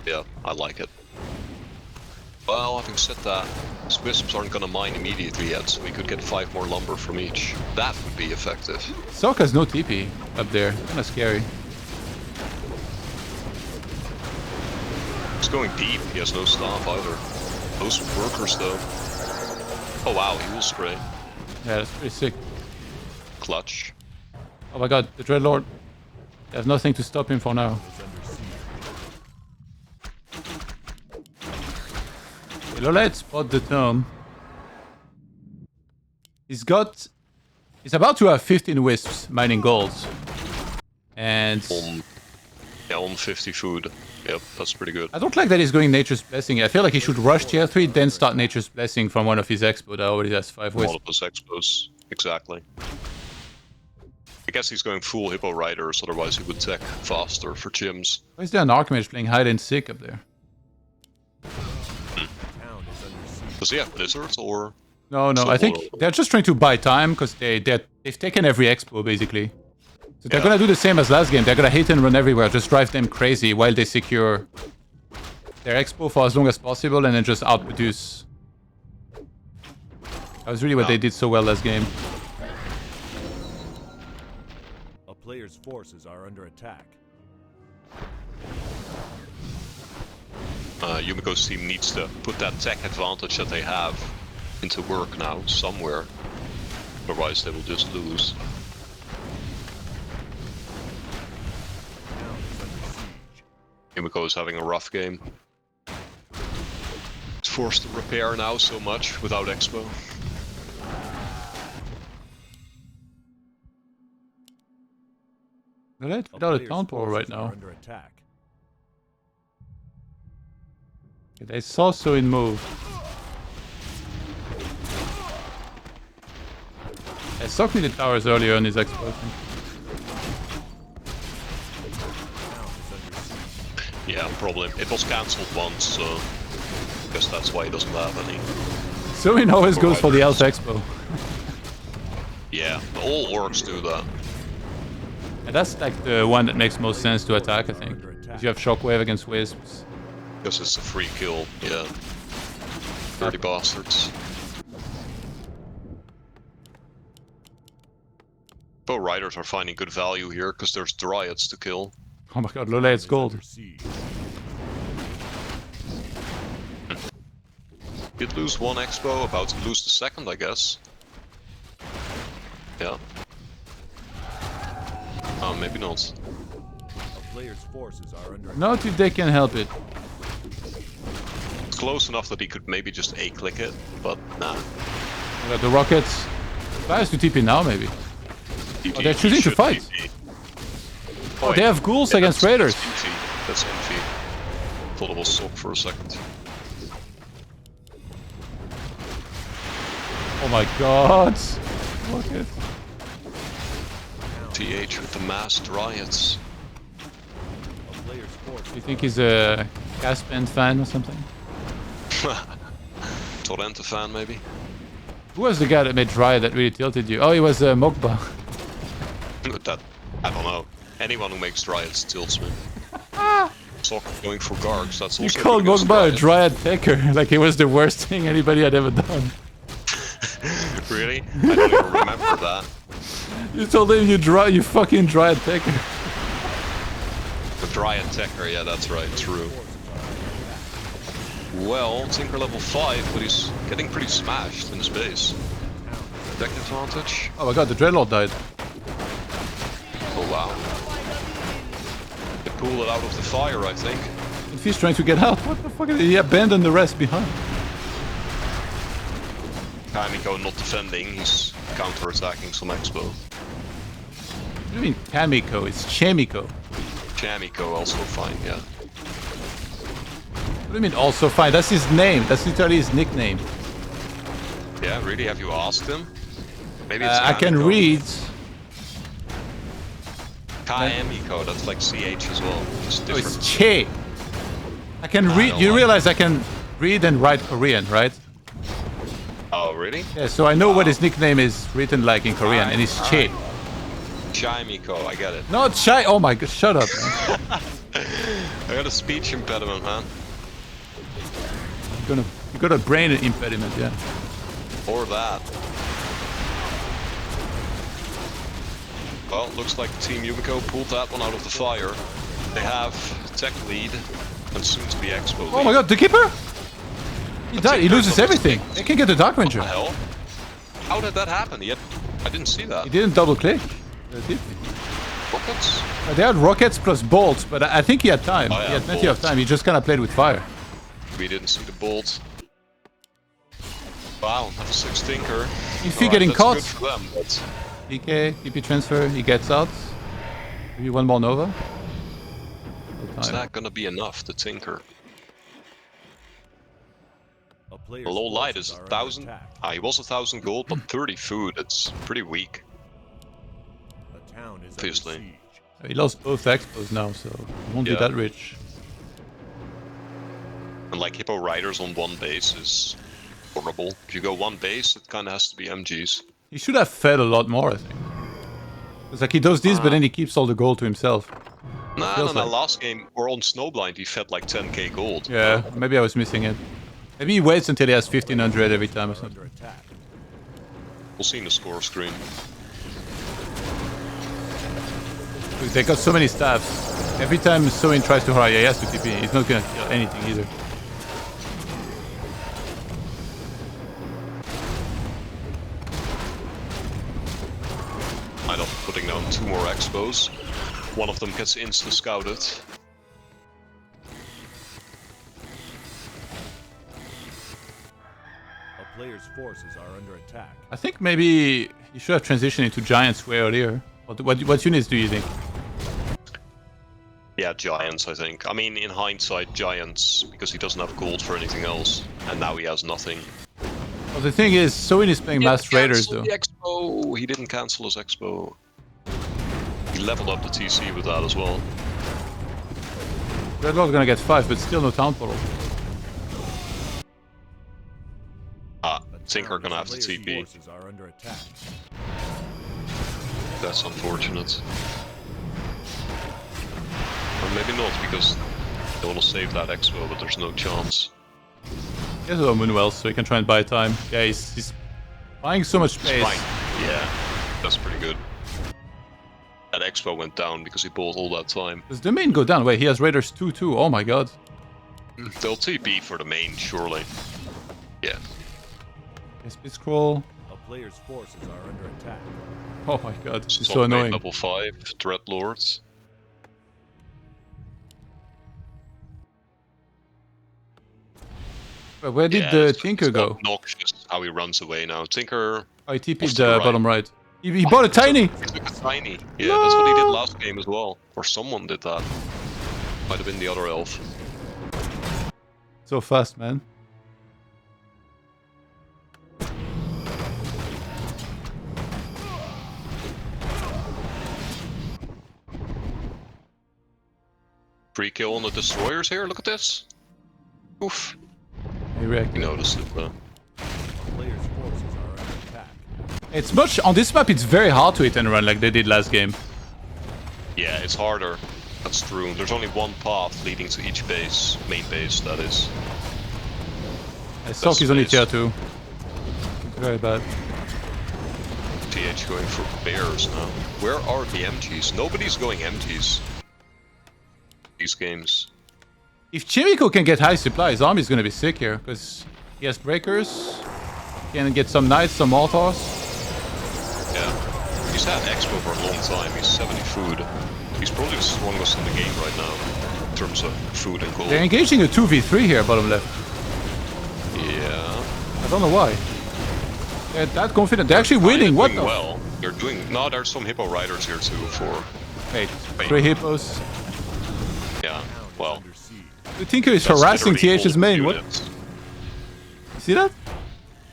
S4: Yeah, I like it. Well, having said that, his wisps aren't gonna mine immediately yet, so we could get 5 more lumber from each. That would be effective.
S1: Sok has no TP up there. Kinda scary.
S4: He's going deep, he has no staff either. Those workers though. Oh wow, he will spray.
S1: Yeah, that's pretty sick.
S4: Clutch.
S1: Oh my god, the Dreadlord. They have nothing to stop him for now. Okay, Lolite spot the tome. He's about to have 15 wisps mining golds. And
S4: On 50 food. Yep, that's pretty good.
S1: I don't like that he's going Nature's Blessing. I feel like he should rush tier 3, then start Nature's Blessing from one of his expo that already has 5 wisps.
S4: All of those expos, exactly. I guess he's going full Hippo Riders, otherwise he would tech faster for gyms.
S1: Why is there an Archmage playing hide and seek up there?
S4: Does he have Blizzards or?
S1: No, I think they're just trying to buy time because they've taken every expo basically. So they're gonna do the same as last game. They're gonna hit and run everywhere, just drive them crazy while they secure their expo for as long as possible and then just outproduce. That was really what they did so well last game.
S2: A player's forces are under attack.
S4: Yumiko's team needs to put that tech advantage that they have into work now, somewhere. Otherwise they will just lose. Yumiko is having a rough game. It's forced to repair now so much without expo.
S1: Alright, without a town power right now.
S2: Under attack.
S1: Okay, they saw so in move. I Sok needed towers earlier on his expo.
S4: Yeah, problem. It was cancelled once, so I guess that's why he doesn't have any.
S1: So he always goes for the Elf Expo.
S4: Yeah, all orcs do that.
S1: And that's like the one that makes most sense to attack, I think. Because you have Shockwave against Wisps.
S4: Because it's a free kill, yeah. Dirty bastards. Bow Riders are finding good value here, because there's Dryads to kill.
S1: Oh my god, Lolite, it's gold.
S4: Did lose one expo, about to lose the second, I guess. Yeah. Oh, maybe not.
S2: A player's forces are under attack.
S1: Not if they can help it.
S4: It's close enough that he could maybe just A-click it, but nah.
S1: We got the rockets. Fires to TP now, maybe. Oh, they're choosing to fight.
S4: TP.
S1: Oh, they have ghouls against raiders.
S4: That's NV. Thought it was Sok for a second.
S1: Oh my god. Rocket.
S4: TH with the mass Dryads.
S2: A player's forces
S1: You think he's a Caspend fan or something?
S4: Torrente fan, maybe?
S1: Who was the guy that made Dryad that really tilted you? Oh, he was Mokba.
S4: That, I don't know. Anyone who makes Dryads tilts me. Sok going for Gargs, that's
S1: You
S4: also
S1: called
S4: because
S1: Mokba a Dryad Taker, like it was the worst thing anybody had ever done.
S4: Really? I don't even remember that.
S1: You told him you fucking Dryad Taker.
S4: The Dryad Techer, yeah, that's right, true. well. Tinker level 5, but he's getting pretty smashed in space. Deck advantage.
S1: Oh my god, the Dreadlord died.
S4: Oh wow. They pulled it out of the fire, I think.
S1: If he's trying to get out, what the fuck? He abandoned the rest behind.
S4: Kamiko not defending, he's counter-attacking some Expo.
S1: What do you mean Kamiko? It's Chemiko.
S4: Kamiko also fine, yeah.
S1: What do you mean also fine? That's his name. That's literally his nickname.
S4: Yeah, really? Have you asked him? Maybe it's
S1: I can
S4: Kamiko.
S1: read.
S4: Kamiko, that's like CH as well. Just
S1: Oh,
S4: different.
S1: it's Che. I can read.
S4: don't
S1: You
S4: like
S1: realize I can read and write Korean, right?
S4: Oh, really?
S1: Yeah, so I know what his nickname is written like in Korean, and it's Che.
S4: Kamiko, I get it.
S1: Not Chai. Oh my god, shut up. Man.
S4: I got a speech impediment, man.
S1: You got a brain impediment, yeah.
S4: Or that. Well, looks like Team Yumiko pulled that one out of the fire. They have tech lead and soon to be Expo lead.
S1: Oh my god, the keeper! He died. He loses everything. They can get the Dark Ranger.
S4: What the hell? How did that happen? I didn't see that.
S1: He didn't double click. Did he?
S4: Rockets?
S1: They had rockets plus bolts, but I think he had time.
S4: Oh, yeah,
S1: He had plenty of
S4: bolts.
S1: time. He just kind of played with fire.
S4: We didn't see the bolt. Wow, level 6 Tinker.
S1: If you're
S4: Alright,
S1: getting
S4: that's
S1: caught,
S4: good for them, but
S1: DK, TP transfer, he gets out. Maybe one more Nova. No
S4: is
S1: time.
S4: that gonna be enough, the Tinker?
S2: A player's
S4: The low light
S2: forces
S4: is
S2: are under
S4: 1,000.
S2: attack.
S4: He was 1,000 gold, but 30 food. It's pretty weak.
S2: A town is
S4: Obviously.
S2: under siege.
S1: He lost both expos now, so he won't be
S4: Yeah.
S1: that rich.
S4: And like Hippo Riders on one base is horrible. If you go one base, it kind of has to be MGs.
S1: He should have fed a lot more, I think. It's like he does this, but then he keeps all the gold to himself.
S4: Nah,
S1: feels
S4: no,
S1: like-
S4: last game, or on Snowblind, he fed like 10k gold.
S1: Yeah, maybe I was missing it. Maybe he waits until he has 1500 every time or
S2: Are under
S1: something.
S2: attack.
S4: We'll see in the score screen.
S1: They got so many staffs. Every time Soin tries to hurry, he has to TP. He's not gonna kill anything either.
S4: I love putting down 2 more expos. One of them gets insta-scouted.
S2: A player's forces are under attack.
S1: I think maybe you should have transitioned into Giants way earlier. What units do you think?
S4: Yeah, Giants, I think. I mean, in hindsight, Giants, because he doesn't have gold for anything else. And now he has nothing.
S1: Well, the thing is, Soin is playing Masked Raiders though.
S4: The expo. He didn't cancel his expo. He leveled up the TC with that as well.
S1: Dreadlord's gonna get 5, but still no Town Portal.
S4: Ah,
S2: A
S4: Tinker
S2: town
S4: gonna have
S2: is
S4: to
S2: player's
S4: TP.
S2: forces are under attack.
S4: That's unfortunate. Or maybe not, because they want to save that expo, but there's no chance.
S1: He has a Moonwell, so he can try and buy time. Yeah, he's buying so much space.
S4: Fine. Yeah, that's pretty good. That expo went down because he bought all that time.
S1: Does the main go down? Wait, he has Raiders 2 too. Oh my god.
S4: They'll TP for the main, surely. Yeah.
S1: SP scroll.
S2: A player's forces are under attack.
S1: Oh my god, this is
S4: Top
S1: so
S4: main
S1: annoying.
S4: level 5, Dreadlords.
S1: But where did
S4: Yeah,
S1: the
S4: it's
S1: Tinker go?
S4: obnoxious how he runs away now. Tinker
S1: Oh, he TP'd
S4: off to the
S1: the
S4: right.
S1: bottom right. He bought a tiny!
S4: He took a tiny. Yeah, that's what he did last game as well. Or someone did that. Might have been the other elf.
S1: So fast, man.
S4: Free kill on the destroyers here, look at this. Oof.
S1: He reacted.
S4: You noticed it, but...
S2: A player's forces are under attack.
S1: It's much on this map. It's very hard to hit and run like they did last game.
S4: Yeah, it's harder. That's true. There's only one path leading to each base. Main base, that is.
S1: Sock is only
S4: space.
S1: tier 2. It's very bad.
S4: TH going for bears now. Where are the MGs? Nobody's going MGs. These games.
S1: If Chimiko can get high supply, his army is gonna be sick here, because he has breakers, he can get some knights, some Malthus.
S4: Yeah. He's had Expo for a long time. He's 70 food. He's probably the strongest in the game right now, in terms of food and gold.
S1: They're engaging a 2v3 here, bottom left.
S4: Yeah.
S1: I don't know why. They're that confident. They're actually winning. What the?
S4: Well, they're doing. No, there's some hippo riders here too. For
S1: wait, 3 hippos.
S4: Yeah. Well.
S1: The Tinker is harassing TH's main. What? You see that?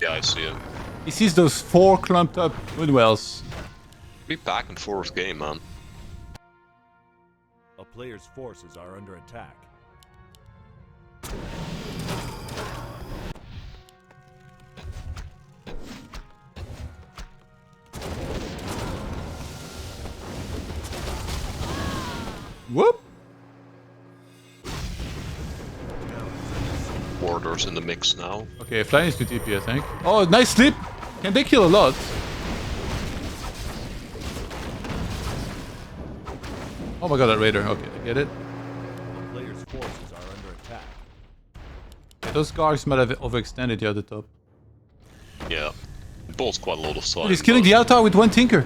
S4: Yeah, I see it.
S1: He sees those 4 clumped up Moonwells.
S4: Be back and forth game, man.
S2: A player's forces are under attack.
S1: Whoop!
S4: Warders in the mix now.
S1: Okay, flying is to TP, I think. Oh, nice slip! Can they kill a lot? Oh my god, that raider. Okay, I get it.
S2: The player's forces are under attack.
S1: Yeah, those guards might have overextended here at the top.
S4: Yeah. It bought quite a lot of time.
S1: Dude, he's killing the altar with 1 Tinker.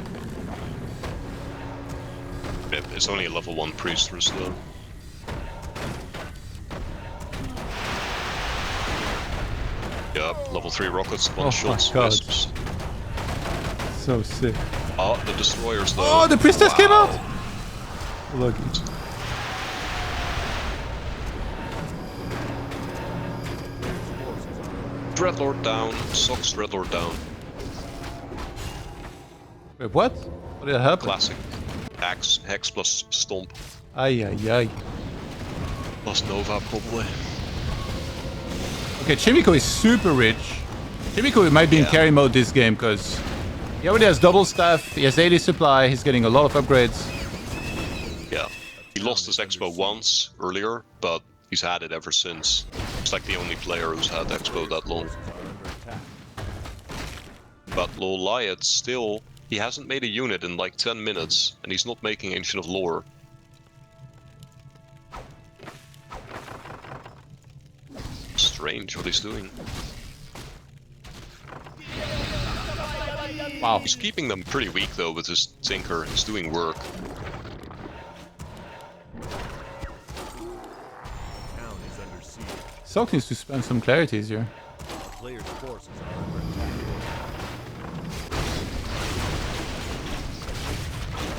S4: It's only a level 1 priestess though. Yeah, level 3 rockets, 1 shots,
S1: my god.
S4: wisps.
S1: So sick.
S4: Oh, the destroyers though.
S1: Oh, the priestess came out! Look.
S4: Dreadlord down, Socks Dreadlord down.
S1: Wait, what? What did happen?
S4: Classic. Axe, Hex plus Stomp.
S1: Ay, ay, ay.
S4: Plus Nova probably.
S1: Okay, Chimiko is super rich. Chimiko might be in carry mode this game, because he already has double staff, he has 80 supply, he's getting a lot of upgrades.
S4: Yeah. He lost his Expo once earlier, but he's had it ever since. He's like the only player who's had Expo that long. But Loliot still, he hasn't made a unit in like 10 minutes, and he's not making Ancient of Lore. Strange what he's doing.
S1: Wow.
S4: He's keeping them pretty weak though with his Tinker. He's doing work.
S2: Town is under siege.
S1: Sok needs to spend some clarities here.
S2: The player's forces are under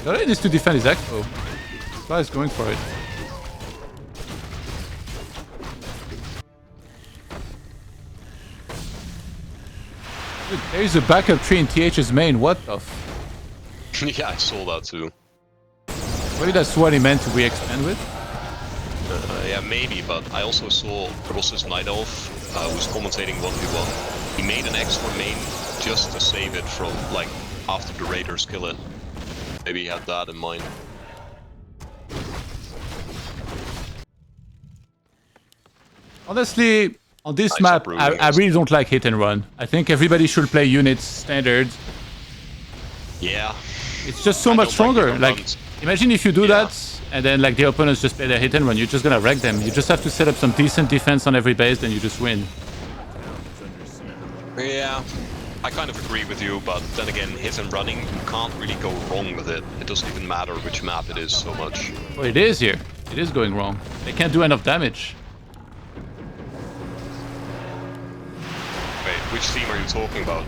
S2: attack.
S1: He needs to defend his Expo. This guy is going for it. Dude, there's a backup tree in TH's main. What the f?
S4: Yeah, I saw that too.
S1: What did that sweaty meant to re-expand with?
S4: Yeah, maybe, but I also saw there was this Night Elf who was commentating 1v1. He made an extra main just to save it from, like, after the Raiders kill it. Maybe he had that in mind.
S1: Honestly, on this
S4: Nice
S1: map,
S4: uprooting.
S1: I really don't like hit and run. I think everybody should play units standard.
S4: Yeah.
S1: It's just so
S4: I
S1: much
S4: don't
S1: stronger.
S4: hit and
S1: Like,
S4: runs.
S1: imagine if you do
S4: Yeah.
S1: that, and then like the opponents just play their hit and run. You're just gonna wreck them. You just have to set up some decent defense on every base, then you just win.
S4: Yeah. I kind of agree with you, but then again, hit and running, you can't really go wrong with it. It doesn't even matter which map it is so much.
S1: Well, it is here. It is going wrong. They can't do enough damage.
S4: Wait, which team are you talking about?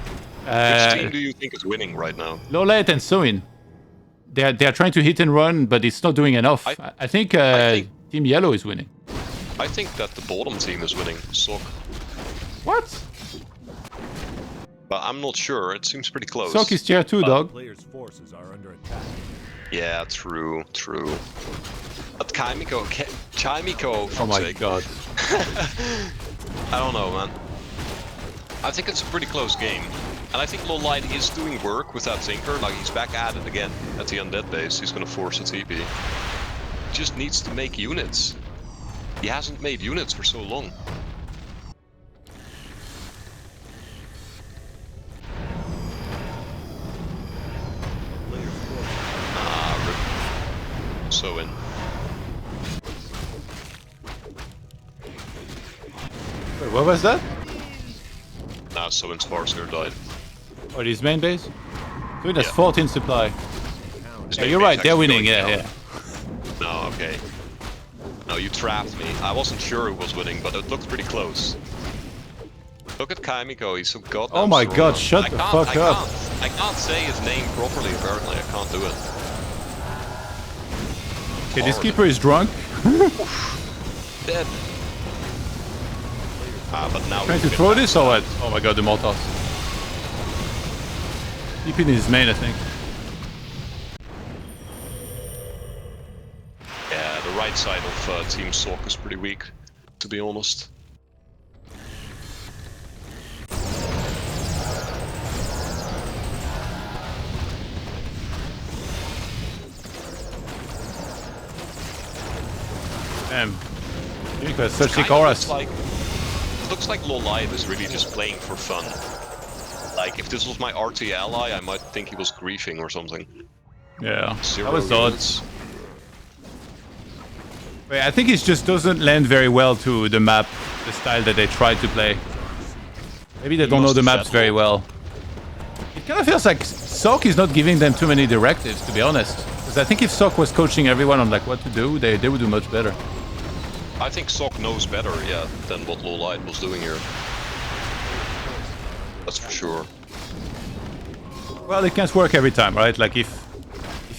S4: Which team do you think is winning right now?
S1: Lolait and Soin. They're trying to hit and run, but it's not doing enough. I think Team Yellow is winning.
S4: I think that the bottom team is winning, Sok.
S1: What?
S4: But I'm not sure, it seems pretty close.
S1: Sok is tier 2,
S2: The
S1: dog.
S2: player's forces are under attack.
S4: Yeah, true, true. But Chimiko, for
S1: Oh my
S4: sake.
S1: god.
S4: I don't know, man. I think it's a pretty close game. And I think Lolite is doing work with that Tinker. Like, he's back at it again at the Undead base. He's gonna force a TP. He just needs to make units. He hasn't made units for so long.
S2: Player's forces.
S4: Ah, rip. So in.
S1: What was that?
S4: Nah, so when Farseer died.
S1: Oh, his main base? Dude, that's
S4: Yeah.
S1: 14 supply.
S4: His
S1: Yeah,
S4: main
S1: you're
S4: base
S1: right, they're
S4: actually
S1: winning,
S4: going
S1: yeah,
S4: down.
S1: yeah.
S4: No, okay. No, you trapped me. I wasn't sure who was winning, but it looked pretty close. Look at Kaimiko, he's so goddamn
S1: Oh my
S4: strong.
S1: god, shut the fuck up.
S4: I can't say his name properly, apparently. I can't do it.
S1: Okay, this
S4: Hard.
S1: keeper is drunk.
S4: Dead. But now
S1: Trying
S4: we
S1: to
S4: can
S1: throw
S4: get
S1: this or what? Oh my god, the Molotov. Keeping his main, I think.
S4: Yeah, the right side of Team Sok is pretty weak, to be honest.
S1: Damn. You got such
S4: Kinda
S1: sick auras.
S4: looks like Lolite is really just playing for fun. Like, if this was my RT ally, I might think he was griefing or something.
S1: Yeah,
S4: Zero
S1: that was odd.
S4: units.
S1: Wait, I think it just doesn't lend very well to the map, the style that they try to play. Maybe they don't know
S4: must
S1: the
S4: have
S1: maps
S4: settled.
S1: very well. It kind of feels like Sok is not giving them too many directives, to be honest. Because I think if Sok was coaching everyone on like what to do, they would do much better.
S4: I think Sok knows better, yeah, than what Lolite was doing here. That's for sure.
S1: Well, it can't work every time, right? Like if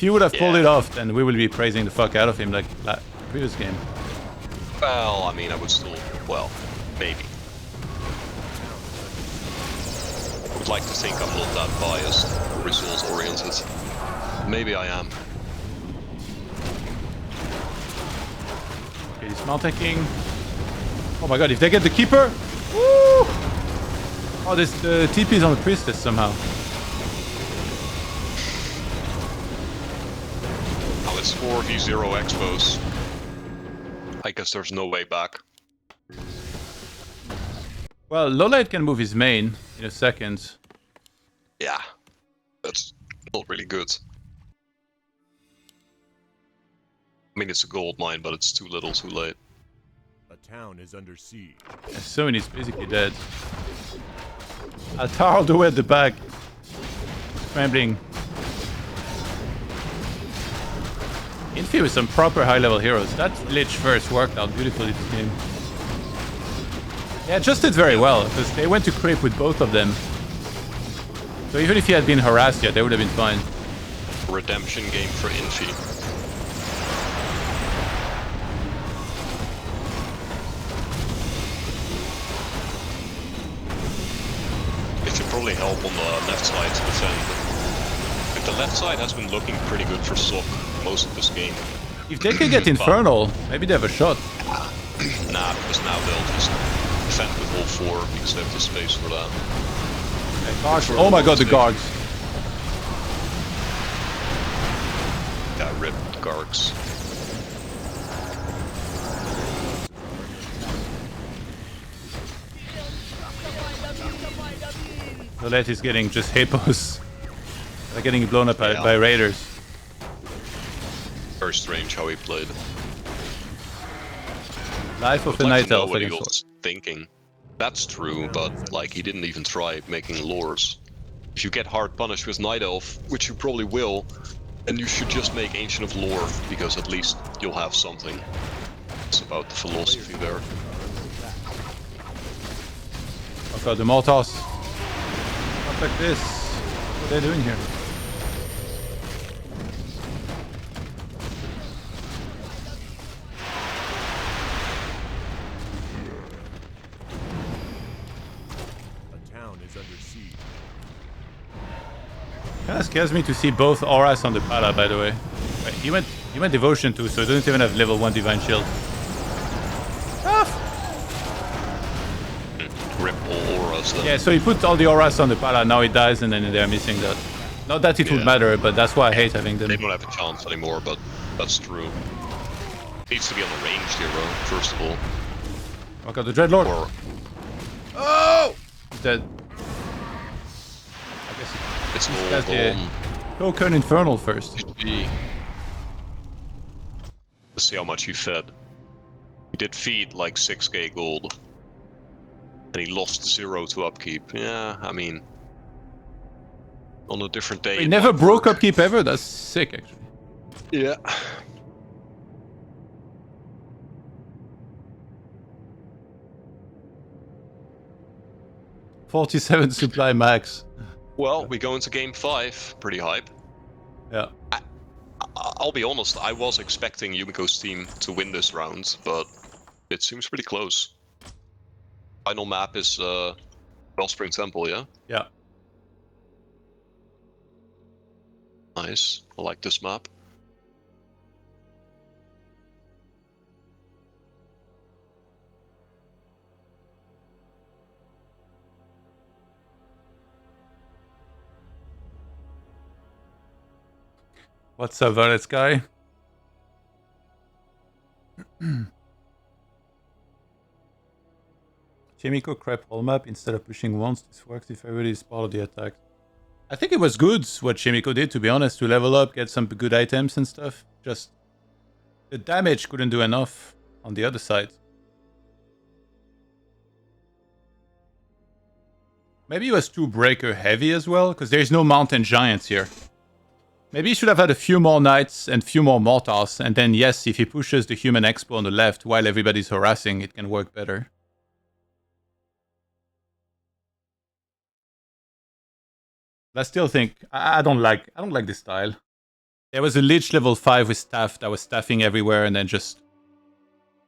S1: you would have pulled
S4: Yeah.
S1: it off, then we will be praising the fuck out of him like previous game.
S4: Well, I mean, I would still, well, maybe. I would like to think I'm not that biased, results-oriented. Maybe I am.
S1: Okay, he's mountain king. Oh my god, if they get the keeper! Woo! Oh, this the TP is on the priestess somehow.
S4: Now it's 4v0 expos. I guess there's no way back.
S1: Well, Lolite can move his main in a second.
S4: Yeah, that's not really good. I mean, it's a gold mine, but it's too little, too late.
S2: A town is under siege.
S1: Soon he's basically dead. Altar all the way at the back. Scrambling. Infi with some proper high-level heroes. That Lich first worked out beautifully this game. They adjusted very well, because they went to creep with both of them. So even if he had been harassed yet, they would have been fine.
S4: Redemption game for Infi. It should probably help on the left side to defend. Like, the left side has been looking pretty good for Sok most of this game.
S1: If they can get Infernal, maybe they have a shot.
S4: Nah, because now they'll just defend with all four because they have the space for that.
S1: Oh my god, the Gargs.
S4: Yeah, ripped Gargs.
S1: Lolite is getting just hippos. They're getting blown up
S4: Yeah.
S1: by raiders.
S4: Very strange how he played.
S1: Life of
S4: I'd
S1: the
S4: like
S1: Night
S4: to know
S1: Elf
S4: what he
S1: against
S4: was thinking. That's true, but like he didn't even try making lures. If you get hard punished with Night Elf, which you probably will, then you should just make Ancient of Lore, because at least you'll have something. It's about the philosophy there.
S1: Oh god, the Molotov. Not like this. What are they doing here?
S2: A town is under siege.
S1: Kinda scares me to see both auras on the Pala, by the way. Wait, he went Devotion too, so he doesn't even have level 1 Divine Shield. Ah!
S4: Rip all auras then.
S1: Yeah, so he put all the auras on the Pala, now he dies and then they're missing that. Not that it would
S4: Yeah.
S1: matter, but that's why I hate having them.
S4: They don't have a chance anymore, but that's true. Needs to be on the ranged hero, first of all.
S1: Oh god, the Dreadlord!
S4: Or
S1: Oh! He's dead. I guess
S4: it's all
S1: that's the
S4: gone.
S1: Token Infernal first.
S4: GG. Let's see how much he fed. He did feed like 6k gold. And he lost 0 to upkeep. Yeah, I mean, on a different day.
S1: He
S4: it
S1: never
S4: might
S1: broke
S4: work.
S1: upkeep ever? That's sick, actually.
S4: Yeah.
S1: $47 supply max.
S4: Well, we go into game 5. Pretty hype.
S1: Yeah.
S4: I'll be honest, I was expecting Yumiko's team to win this round, but it seems pretty close. Final map is Wellspring Temple, yeah?
S1: Yeah.
S4: Nice. I like this map.
S1: What's up, Violet Sky? Chimico crept whole map instead of pushing once. This works if everybody is part of the attack. I think it was good what Chimico did, to be honest, to level up, get some good items and stuff. Just the damage couldn't do enough on the other side. Maybe he was too breaker heavy as well, because there's no mountain giants here. Maybe he should have had a few more knights and few more mortars, and then yes, if he pushes the human expo on the left while everybody's harassing, it can work better. But I still think I don't like this style. There was a Lich level 5 with staff that was staffing everywhere and then just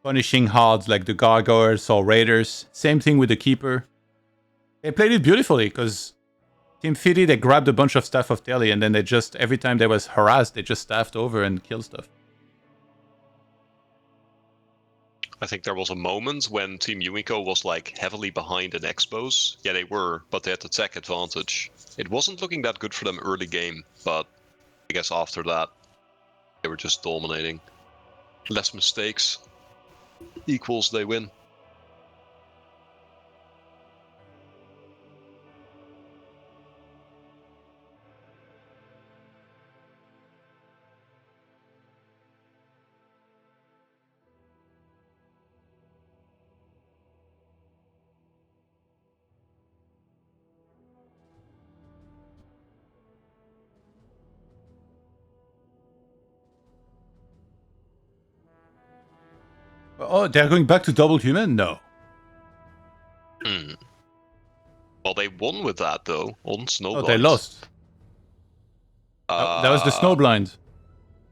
S1: punishing hard like the gargoyles or raiders. Same thing with the keeper. They played it beautifully because Team FITY, they grabbed a bunch of staff of Telly and then they just, every time they was harassed, they just staffed over and killed stuff.
S4: I think there was a moment when Team Yumiko was like heavily behind in expos. Yeah, they were, but they had the tech advantage. It wasn't looking that good for them early game, but I guess after that, they were just dominating. Less mistakes equals they win.
S1: Oh, they're going back to double human? No.
S4: Well, they won with that though on Snowblind.
S1: Oh, they lost. That was the Snowblind.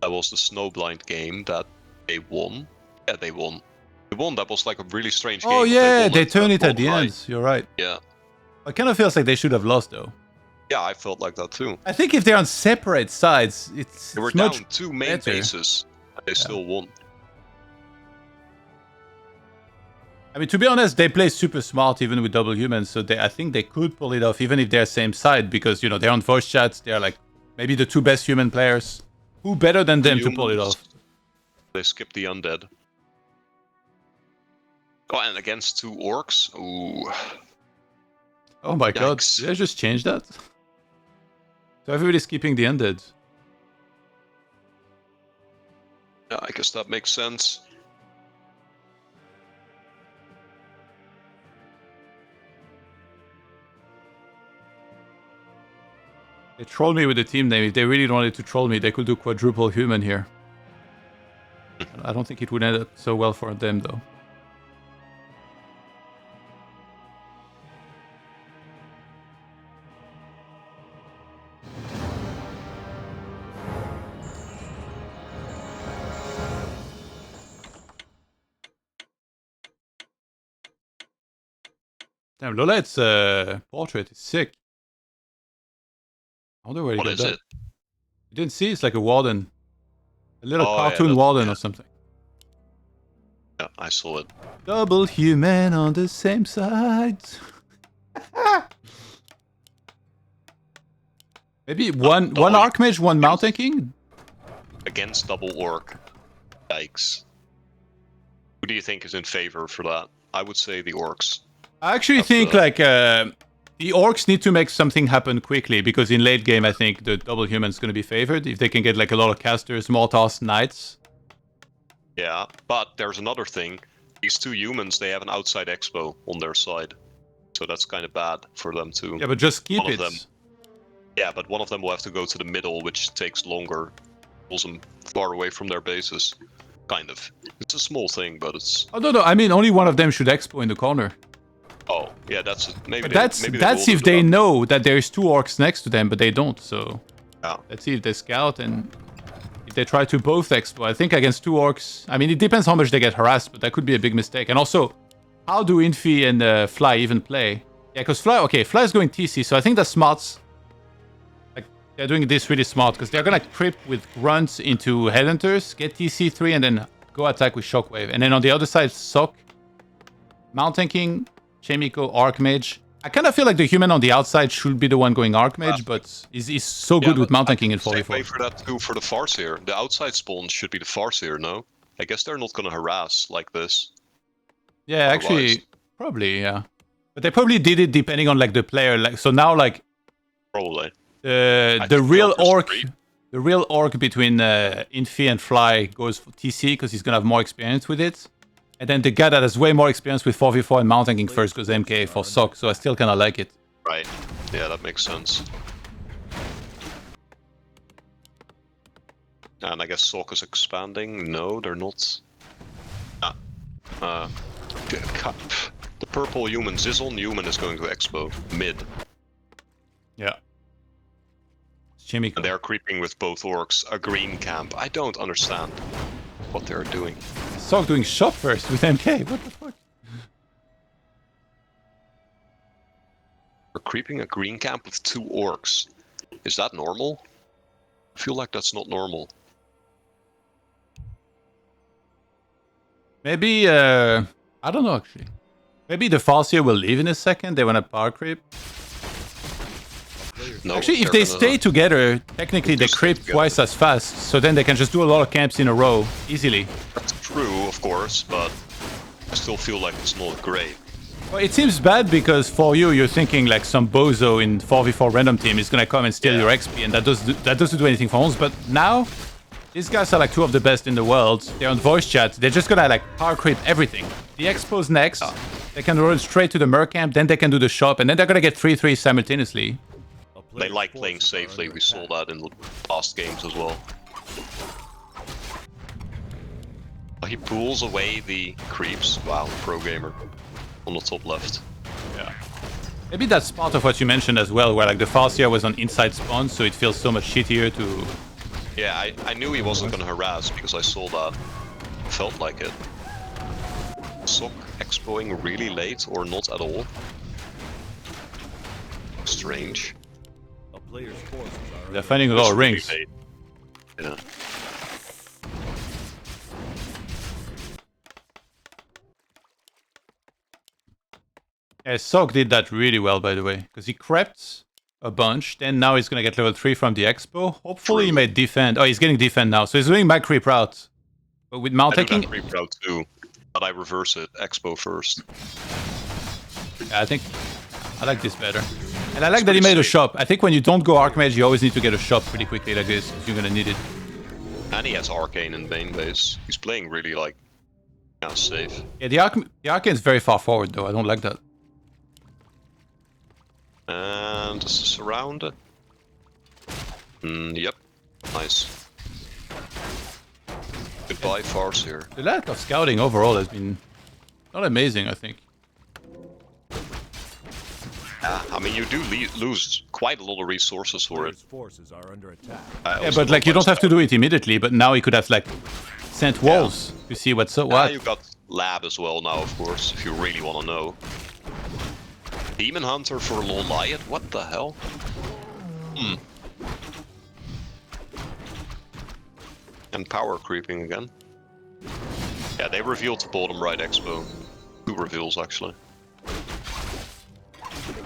S4: That was the Snowblind game that they won. Yeah, they won. They won. That was like a really strange game.
S1: Oh yeah, they
S4: won
S1: turn it at the
S4: right.
S1: end. You're right.
S4: Yeah.
S1: It kind of feels like they should have lost though.
S4: Yeah, I felt like that too.
S1: I think if they're on separate sides, it's
S4: They were
S1: much
S4: down 2 main
S1: better.
S4: bases. And they still won.
S1: I mean, to be honest, they play super smart even with double humans, so I think they could pull it off even if they're same side because, you know, they're on voice chats, they're like maybe the 2 best human players. Who better than them to pull it off?
S4: They skipped the undead. Oh, and against 2 orcs? Ooh.
S1: Oh my god,
S4: Yikes.
S1: did I just change that? So everybody's keeping the undead.
S4: Yeah, I guess that makes sense.
S1: They trolled me with the team name. If they really wanted to troll me, they could do quadruple human here. I don't think it would end up so well for them though. Damn, Lolet's portrait is sick. I wonder where he
S4: What
S1: got
S4: is
S1: that.
S4: it?
S1: You didn't see? It's like a warden. A little
S4: Oh, yeah,
S1: cartoon
S4: that's-
S1: warden
S4: yeah.
S1: or something.
S4: Yeah, I saw it.
S1: Double human on the same side. Maybe one
S4: double-
S1: Archmage, one Mountain King?
S4: Against double orc. Yikes. Who do you think is in favor for that? I would say the orcs.
S1: I actually
S4: Of
S1: think
S4: the-
S1: like the orcs need to make something happen quickly because in late game I think the double human is going to be favored if they can get like a lot of casters, mortars, knights.
S4: Yeah, but there's another thing. These 2 humans, they have an outside expo on their side. So that's kind of bad for them too.
S1: Yeah, but just keep
S4: One
S1: it.
S4: of them. Yeah, but one of them will have to go to the middle, which takes longer. Pulls them far away from their bases. Kind of. It's a small thing, but it's...
S1: Oh, no, I mean, only one of them should expo in the corner.
S4: Oh, yeah, that's it. Maybe
S1: But
S4: maybe
S1: that's
S4: will
S1: if
S4: do
S1: they
S4: that.
S1: know that there's 2 orcs next to them, but they don't, so...
S4: Yeah.
S1: Let's see if they scout and... If they try to both expo. I think against 2 orcs... I mean, it depends how much they get harassed, but that could be a big mistake. And also, how do Infi and Fly even play? Yeah, because Fly... Okay, Fly is going TC, so I think that's smart. Like, they're doing this really smart, because they're gonna creep with grunts into Headhunters, get TC3, and then go attack with Shockwave. And then on the other side, Sock, Mount Tanking, Chemico, Archmage. I kind of feel like the human on the outside should be the one going Archmage, but he's so good with Mount Tanking in
S4: Same
S1: 44.
S4: way for that too for the Farseer. The outside spawn should be the Farseer, no? I guess they're not gonna harass like this.
S1: Yeah, actually,
S4: Otherwise.
S1: probably, yeah. But they probably did it depending on like the player. Like, so now, like
S4: Probably.
S1: the real orc between Infi and Fly goes for TC because he's gonna have more experience with it. And then the guy that has way more experience with 4v4 and Mount Tanking first goes MK for Sock. So I still kind of like it.
S4: Right. Yeah, that makes sense. And I guess Sock is expanding. No, they're not. The purple human Zizzle human is going to expo mid.
S1: Yeah. Chemico.
S4: And they're creeping with both orcs. A green camp. I don't understand what they're doing.
S1: Sock doing shop first with MK. What the fuck?
S4: We're creeping a green camp with 2 orcs. Is that normal? I feel like that's not normal.
S1: Maybe, I don't know actually. Maybe the Farseer will leave in a second. They want to power creep.
S4: No,
S1: Actually, if
S4: they're
S1: they
S4: gonna-
S1: stay together, technically they
S4: Just
S1: creep
S4: stay
S1: twice as fast. So then they can just do a lot of camps in a row easily.
S4: That's true, of course, but I still feel like it's not great.
S1: Well, it seems bad because for you, you're thinking like some bozo in 4v4 random team is gonna come and steal your XP, and that doesn't do anything for us. But now, these guys are like 2 of the best in the world. They're on voice chat. They're just gonna like power creep everything. The expo's next. They can run straight to the Mer camp, then they can do the shop, and then they're gonna get 3-3 simultaneously.
S4: They like playing safely, we saw that in the past games as well. He pulls away the creeps. Wow, pro gamer. On the top left.
S1: Yeah. Maybe that's part of what you mentioned as well, where like the Farseer was on inside spawn, so it feels so much shittier to...
S4: Yeah, I knew he wasn't gonna harass because I saw that. Felt like it. Sock expoing really late or not at all. Strange.
S2: A player's forces are
S1: They're finding a lot of rings.
S4: Really late. Yeah.
S1: Yeah, Sock did that really well, by the way, because he crept a bunch, then now he's gonna get level 3 from the expo. Hopefully he made defend. Oh, he's getting defend now, so he's doing my creep route. But with Mount
S4: I do
S1: Tanking,
S4: that creep route too, but I reverse it. Expo first.
S1: yeah, I think I like this better. And I like that he made a shop. I think when you don't go Archmage, you always need to get a shop pretty quickly like this, because you're gonna need it.
S4: And he has Arcane in main base. He's playing really like kind of safe.
S1: Yeah, the Arcane is very far forward though. I don't like that.
S4: And this is around. Yep. Nice. Goodbye, Farseer.
S1: The lack of scouting overall has been not amazing, I think.
S4: Yeah, I mean, you do lose quite a lot of resources for it.
S2: player's forces are under attack.
S1: Yeah, but like you don't have to do it immediately. But now he could have like sent walls to see what's up. What?
S4: You got lab as well now, of course, if you really want to know. Demon Hunter for Loliot? What the hell? And power creeping again. Yeah, they revealed the bottom right expo. 2 reveals, actually.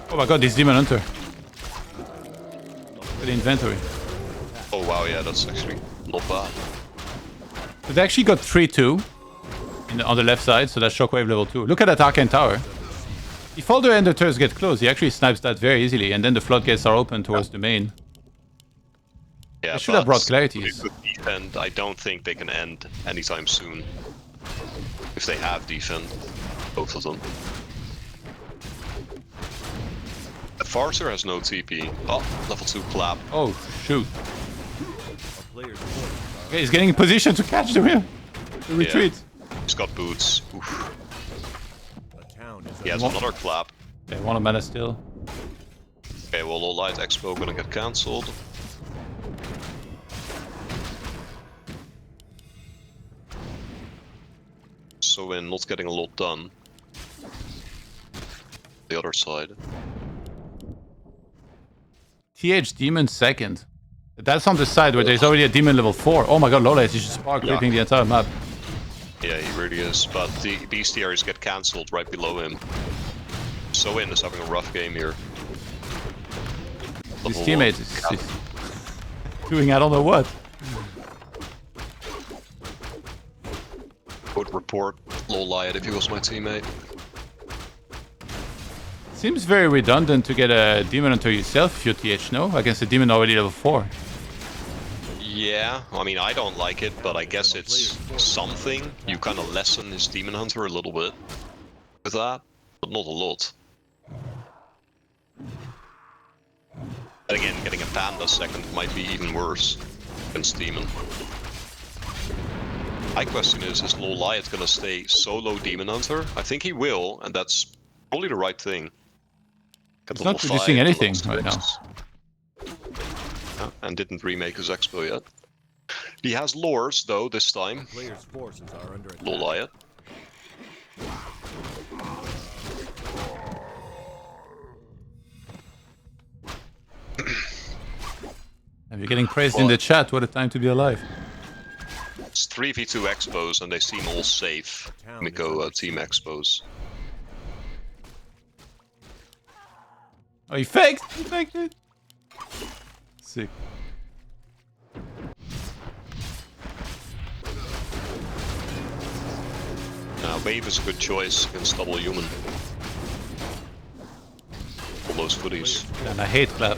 S1: Oh my god, this Demon Hunter. For the inventory.
S4: Oh wow, yeah, that's actually not bad.
S1: So they actually got 3-2 on the left side, so that's Shockwave level 2. Look at that Arcane Tower. If all the Enderturs get close, he actually snipes that very easily, and then the floodgates are open towards the main.
S4: Yeah,
S1: They should have brought
S4: but
S1: clarities.
S4: with defend, I don't think they can end anytime soon. If they have defend, both of them. Farser has no TP. Oh, level 2 clap.
S1: Oh, shoot.
S2: A player's forces are
S1: Okay, he's getting in position to catch the wheel. The retreat.
S4: He's got boots. Oof.
S2: a town is
S4: He has
S2: under
S4: another clap.
S1: Okay, one of mana still.
S4: Okay, well, All Light Expo gonna get cancelled. So we're not getting a lot done. The other side.
S1: TH Demon second. That's on the side where there's already a Demon level 4. Oh my god, Lola, he's just spark creeping the entire map.
S4: Yeah, he really is. But the bestiaries get cancelled right below him. So is having a rough game here.
S1: His
S4: Level
S1: teammate
S4: 1
S1: is
S4: cap.
S1: doing I don't know what.
S4: Would report low Light if he was my teammate.
S1: Seems very redundant to get a Demon onto yourself if you're TH, no? Against a Demon already level 4.
S4: Yeah, I mean, I don't like it, but I guess it's something. You kind of lessen his Demon Hunter a little bit with that, but not a lot. And again, getting a Panda second might be even worse against Demon. My question is Low Light gonna stay solo Demon Hunter? I think he will, and that's probably the right thing. Get
S1: He's not
S4: level
S1: producing
S4: 5,
S1: anything
S4: level
S1: right now.
S4: 6. Yeah, and didn't remake his expo yet. He has lures though this time.
S2: player's forces are under attack.
S4: Low Light.
S1: And you're getting praised in the chat. What a time to be alive.
S4: It's 3v2 expos and they seem all safe. Let me go team expos.
S1: Oh, he faked! He faked it! Sick.
S4: Wave is a good choice against double human. All those footies.
S1: And I hate clap.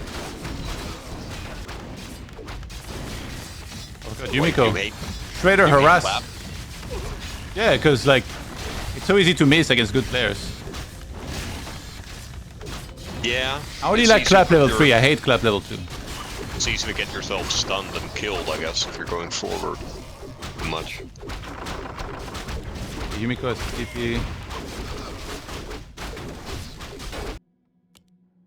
S1: Oh god, Yumiko.
S4: You hate
S1: Shredder
S4: you hate
S1: harass.
S4: clap?
S1: Yeah, because like, it's so easy to miss against good players.
S4: Yeah.
S1: I only
S4: it's
S1: like
S4: easy
S1: clap
S4: for
S1: level
S4: your-
S1: 3, I hate clap level 2.
S4: It's easy to get yourself stunned and killed, I guess, if you're going forward too much.
S1: Yumiko has TP.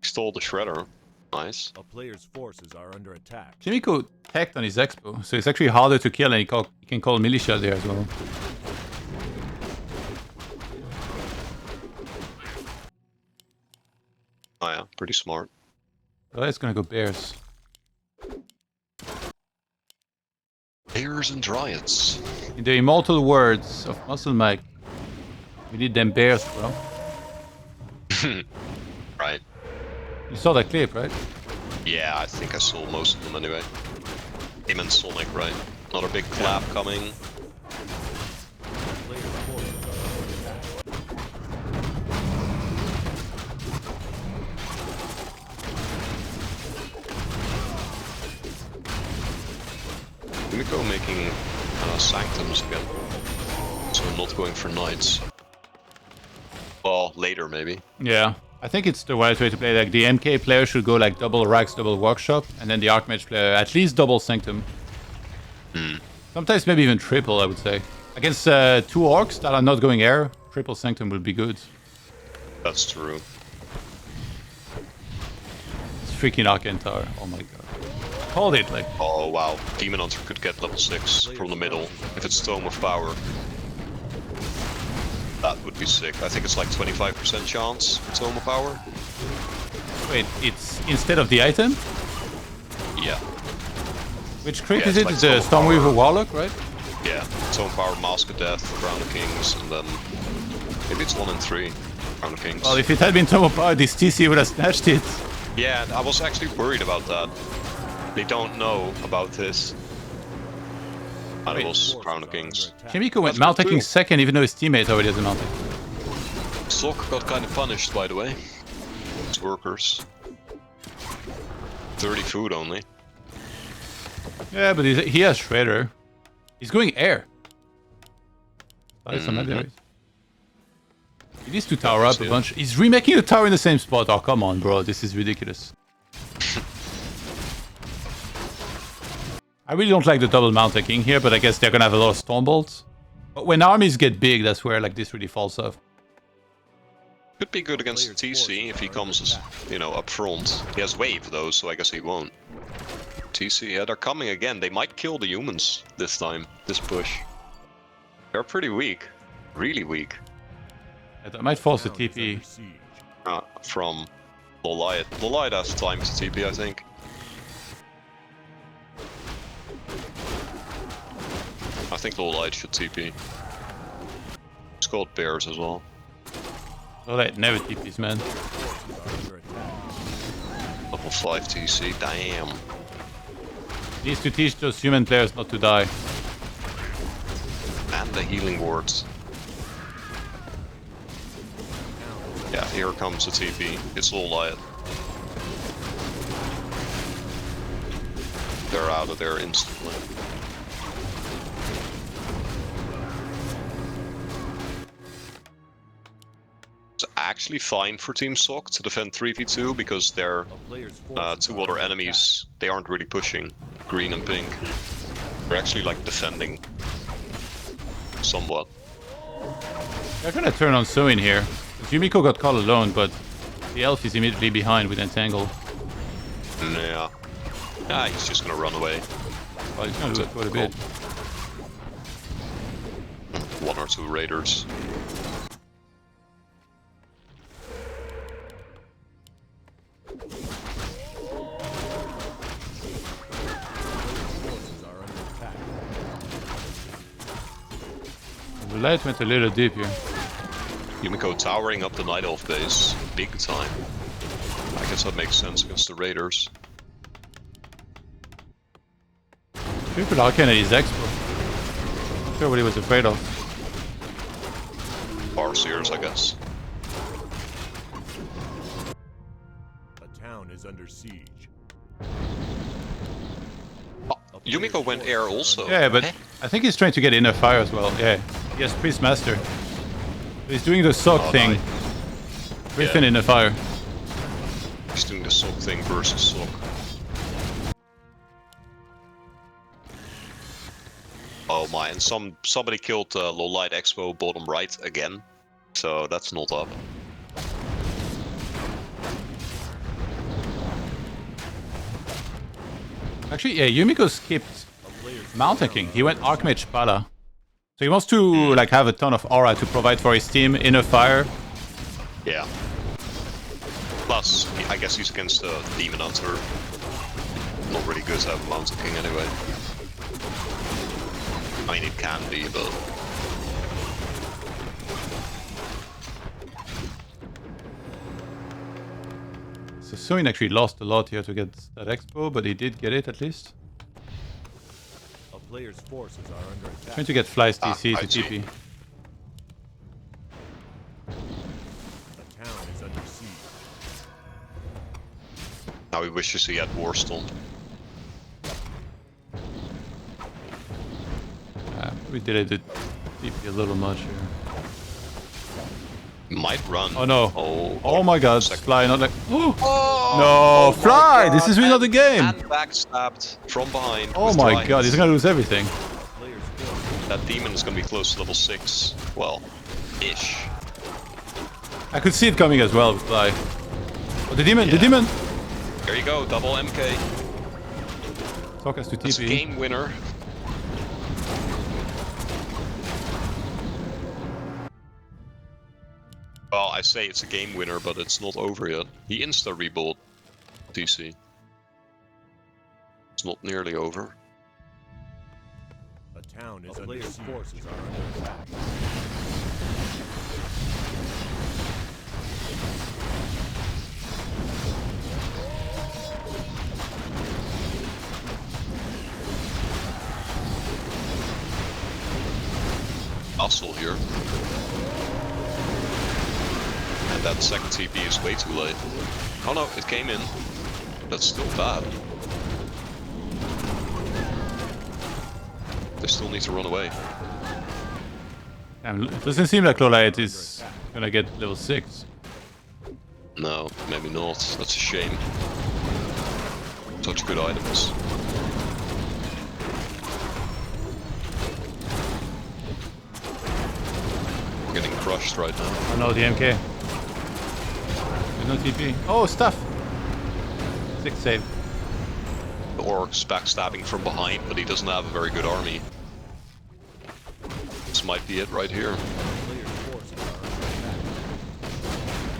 S4: Stole the shredder. Nice.
S2: A player's forces are under attack.
S1: Yumiko tagged on his expo, so it's actually harder to kill and he can call militia there as well.
S4: Oh yeah, pretty smart.
S1: Well, it's gonna go bears.
S4: Bears and Dryads.
S1: In the immortal words of Muscle Mike, we need them bears, bro.
S4: Right.
S1: You saw that clip, right?
S4: Yeah, I think I saw most of them anyway. Him and Sonic, right? Another big clap coming.
S2: Player's forces are under attack.
S4: Yumiko making sanctums again. So I'm not going for knights. Well, later maybe.
S1: Yeah. I think it's the wise way to play. Like the MK player should go like double Rax, double Workshop, and then the Archmage player at least double Sanctum. Sometimes maybe even triple, I would say. Against 2 orcs that are not going air, triple Sanctum would be good.
S4: That's true.
S1: It's freaking Archentar. Oh my god. Hold it, like.
S4: Oh wow, Demon Hunter could get level 6 from the middle if it's Tome of Power. That would be sick. I think it's like 25% chance for Tome of Power.
S1: Wait, it's instead of the item?
S4: Yeah,
S1: Which crit
S4: Yeah,
S1: is
S4: it's
S1: it?
S4: like
S1: It's the Stormweaver Warlock, right?
S4: yeah. Tome of Power, Mask of Death, Crown of Kings, and then maybe it's 1 and 3. Crown of Kings.
S1: Well, if it had been Tome of Power, this TC would have snatched it.
S4: Yeah, I was actually worried about that. They don't know about this. And it was Crown of Kings.
S1: Kimiko went
S4: That's
S1: Mount
S4: good
S1: taking
S4: too.
S1: second, even though his teammate already has a Mount.
S4: Sok got kind of punished, by the way. His workers. 30 food only.
S1: Yeah, but he has Shredder. He's going air. That is some
S4: Mhm.
S1: legendaries. He needs to tower up a bunch. He's remaking the tower in the same spot. Oh, come on, bro. This is ridiculous. I really don't like the double mount king here, but I guess they're gonna have a lot of storm bolts. But when armies get big, that's where like this really falls off.
S4: Could be good against TC if he comes, you know, up front. He has wave though, so I guess he won't. TC, yeah, they're coming again. They might kill the humans this time, this push. They're pretty weak. Really weak.
S1: Yeah, that might force the TP.
S4: From Lolite. Lolite has time to TP, I think. I think Lolite should TP. It's called bears as well.
S1: Lolite never TPs, man.
S4: Level 5 TC, damn.
S1: Needs to teach those human players not to die.
S4: And the healing wards. Yeah, here comes the TP. It's Lolite. They're out of there instantly. It's actually fine for Team Sock to defend 3v2 because their two other enemies, they aren't really pushing green and pink. They're actually like defending somewhat.
S1: They're gonna turn on Soin here. Yumiko got caught alone, but the elf is immediately behind with Entangle.
S4: Yeah. Ah, he's just gonna run away.
S1: Well, he's gonna do it quite a bit.
S4: One or two raiders.
S1: The light went a little deep here.
S4: Yumiko towering up the Night Elf base, big time. I guess that makes sense against the raiders.
S1: Triple Arcane at his expo. Not sure what he was afraid of.
S4: Farseers, I guess.
S2: A town is under siege.
S4: Oh, Yumiko went air also.
S1: Yeah, but I think he's trying to get inner fire as well. Yeah, he has Priest Master. He's doing the sock thing.
S4: Nice.
S1: Within inner fire.
S4: He's doing the sock thing versus sock. Oh my, and somebody killed Lolite Expo bottom right again. So that's not up.
S1: Actually, yeah, Yumiko skipped Mountain King. He went Archmage Pala. So he wants to like have a ton of aura to provide for his team, inner fire.
S4: Yeah. Plus, I guess he's against a Demon Hunter. Not really good to have a Mountain King anyway. I mean, it can be, but...
S1: So Soin actually lost a lot here to get that expo, but he did get it at least.
S2: A player's forces are under attack.
S1: Trying to get Fly's TC to
S4: I see.
S1: TP.
S2: A town is under siege.
S4: Now he wishes he had Warstomp.
S1: We did it TP a little much here.
S4: Might run.
S1: Oh no.
S4: Oh,
S1: Oh my god,
S4: second.
S1: Fly not like... Oh!
S4: Oh,
S1: No, Fly!
S4: my
S1: This is
S4: God.
S1: really not the game!
S4: And backstabbed from behind.
S1: Oh
S4: with
S1: my
S4: Giants.
S1: god, he's gonna lose everything.
S2: Player's forces.
S4: That demon is gonna be close to level 6. Well, ish.
S1: I could see it coming as well with Fly. Oh, the demon, the
S4: Yeah.
S1: demon!
S4: There you go, double MK.
S1: Talk us to
S4: That's a
S1: TP.
S4: game winner. Well, I say it's a game winner, but it's not over yet. He insta-rebuilt TC. It's not nearly over.
S2: A town is under siege. Forces are under attack.
S4: Hustle here. And that second TP is way too late. Oh no, it came in. That's still bad. They still need to run away.
S1: It doesn't seem like Lolite is Gonna get level 6.
S4: No, maybe not. That's a shame. Such good items. We're getting crushed right now.
S1: Oh no, the MK. There's no TP. Oh, stuff! 6 save.
S4: The Orc's backstabbing from behind, but he doesn't have a very good army. This might be it right here.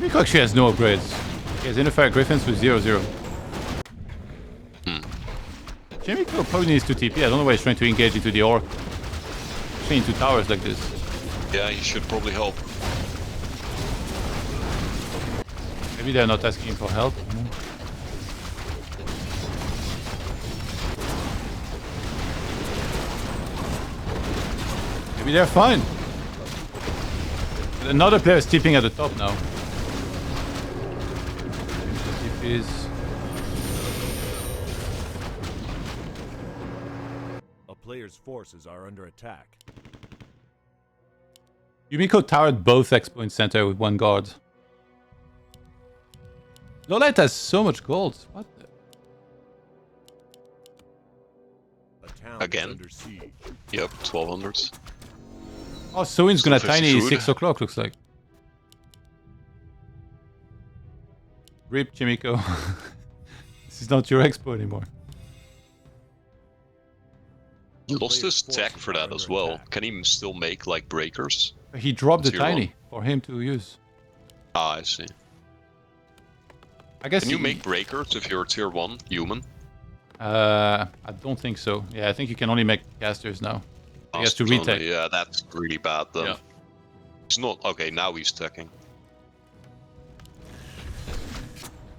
S1: Miko actually has no upgrades. He has Innerfire Griffins with 0-0. Miko probably needs to TP. I don't know why he's trying to engage into the Orc. Especially into towers like this.
S4: Yeah, he should probably help.
S1: Maybe they're not asking for help. Maybe they're fine. Another player is TPing at the top now. TPs.
S2: A player's forces are under attack.
S1: Yumiko towered both Expo and Center with 1 guard. Lolite has so much gold. What the?
S2: A town
S4: Again?
S2: is under siege.
S4: Yep, 1200.
S1: Oh, Soin's gonna
S4: Still 50
S1: tiny
S4: food.
S1: 6 o'clock, looks like. Rip, Chimiko. This is not your Expo anymore.
S4: He lost his tech for that as well. Can he still make, like, breakers?
S1: He dropped the
S4: Tier
S1: tiny
S4: 1.
S1: for him to use.
S4: Ah, I see.
S1: I guess
S4: Can you make breakers if you're tier 1 human?
S1: I don't think so. Yeah, I think you can only make casters now. He has to
S4: Only,
S1: retake.
S4: Yeah, that's really bad then.
S1: Yeah.
S4: He's not... Okay, now he's teching.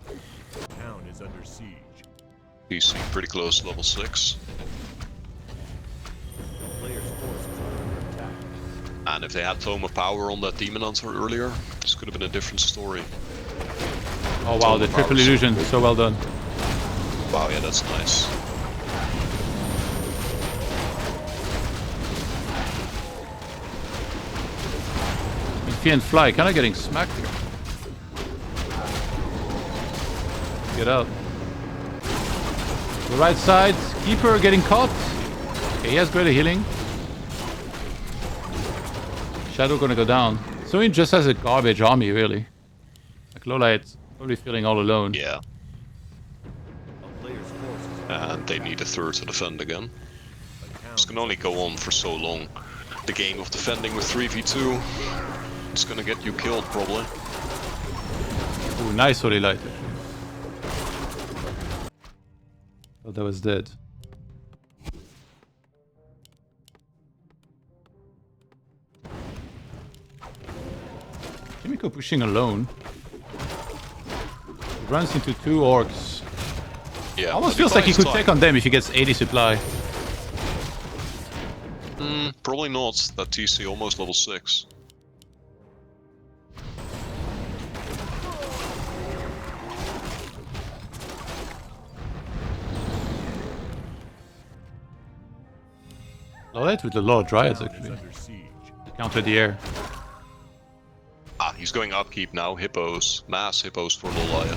S2: The town is under siege.
S4: He's pretty close to level 6.
S2: A player's forces are under attack.
S4: And if they had Tome of Power on that Demon Hunter earlier, this could have been a different story.
S1: Oh wow, the triple illusion. So well done.
S4: Wow, yeah, that's nice.
S1: Infi and Fly kind of getting smacked here. Get out. The right side, Keeper getting caught. Okay, he has greater healing. Shadow gonna go down. So he just has a garbage army, really. Like Lolite's probably feeling all alone.
S4: Yeah,
S2: A player's forces
S4: and they need a third to defend again.
S2: a town
S4: This can only go on for so long. The game of defending with 3v2, it's gonna get you killed probably.
S1: Ooh, nice Holy Light. Oh, that was dead. Kimiko pushing alone. He runs into 2 orcs.
S4: Yeah,
S1: Almost
S4: but
S1: feels like he
S4: buys
S1: could
S4: time.
S1: take on them if he gets 80 supply.
S4: Probably not. That TC almost level 6.
S1: Lolite with a lot of dryads
S2: is
S1: actually.
S2: under siege.
S1: Counter the air.
S4: Ah, he's going upkeep now. Hippos. Mass hippos for Lolaya.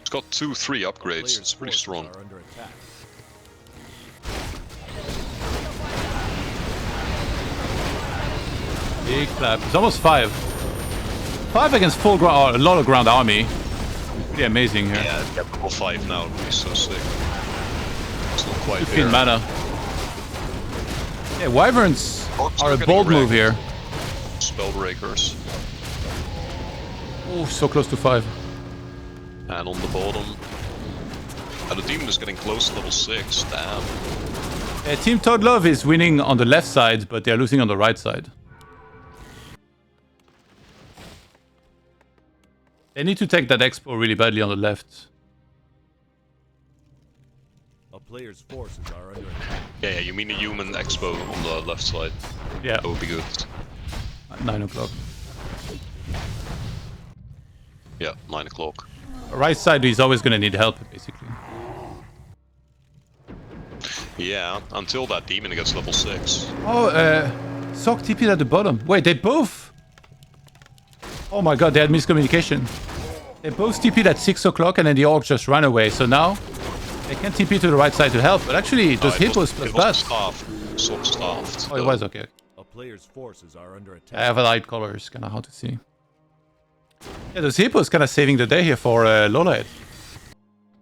S4: It's got 2-3 upgrades.
S2: Player's
S4: It's pretty
S2: forces
S4: strong.
S2: are under attack.
S1: Big clap. It's almost 5. 5 against full ground, a lot of ground army. Pretty amazing here.
S4: Yeah, level 5 now would be so sick. It's not quite
S1: 15
S4: there.
S1: mana. Yeah, Wyverns
S4: Orcs
S1: are a
S4: getting
S1: bold move
S4: wrecked.
S1: here.
S4: Spellbreakers.
S1: Oh, so close to 5.
S4: And on the bottom. And the demon is getting close to level 6. Damn.
S1: Team ToDLove is winning on the left side, but they're losing on the right side. They need to take that expo really badly on the left.
S2: A player's forces are under attack.
S4: Yeah, you mean a human expo on the left side.
S1: Yeah,
S4: That would be good.
S1: at 9 o'clock.
S4: Yeah, 9 o'clock.
S1: Right side is always going to need help, basically.
S4: Yeah, until that demon gets level 6.
S1: Oh, Sock TP'd at the bottom. Wait, they both... Oh my god, they had miscommunication. They both TP'd at 6 o'clock and then the orc just ran away. So now they can TP to the right side to help. But actually, it was hippos plus bats.
S4: Sock staffed.
S1: Oh, it was, okay.
S2: A player's forces are under attack.
S1: I have a light colors, kind of hard to see. Yeah, those hippos kind of saving the day here for Lolite.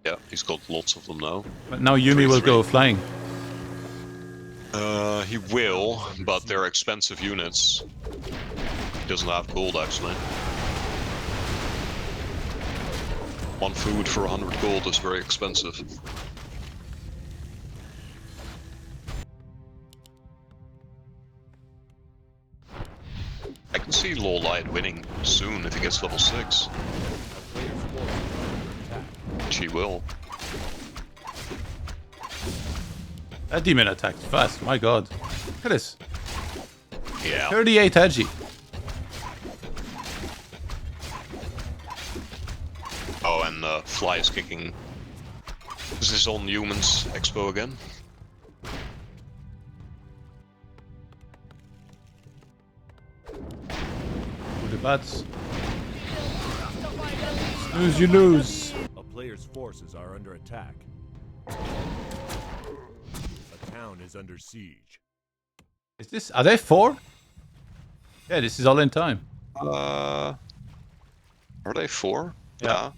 S4: Yeah, he's got lots of them now.
S1: But now Yumi will go flying.
S4: He will, but they're expensive units. He doesn't have gold, actually. One food for 100 gold is very expensive. I can see Lowlight winning soon if he gets level 6. Which he will.
S1: That demon attacked fast, my god. Look at this.
S4: Yeah.
S1: 38 Agi.
S4: Oh, and Fly is kicking. This is on Humans Expo again.
S1: For the bats. Snooze, you lose.
S2: A player's forces are under attack. A town is under siege.
S1: Is this... Are they 4? Yeah, this is all in time.
S4: Are they 4?
S1: Yeah.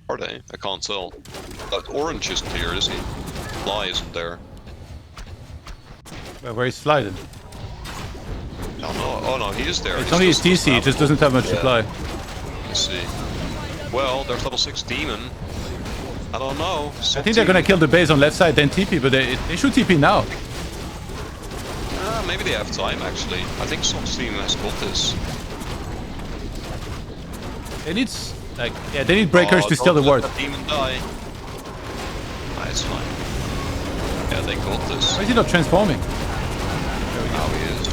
S4: Are they? I can't tell. Orange isn't here, is he? Fly isn't there.
S1: Where is sliding?
S4: Oh no, oh no, he is there.
S1: It's only his TC, he just doesn't have much supply.
S4: Let's see. Well, there's level 6 demon. I don't know.
S1: I think they're gonna kill the base on left side, then TP, but they should TP now.
S4: Maybe they have time, actually. I think Sock's team has got this.
S1: They need, like, yeah, they need breakers to steal the ward.
S4: Let that demon die. Ah, it's fine. Yeah, they got this.
S1: Why is he not transforming?
S4: Now he is.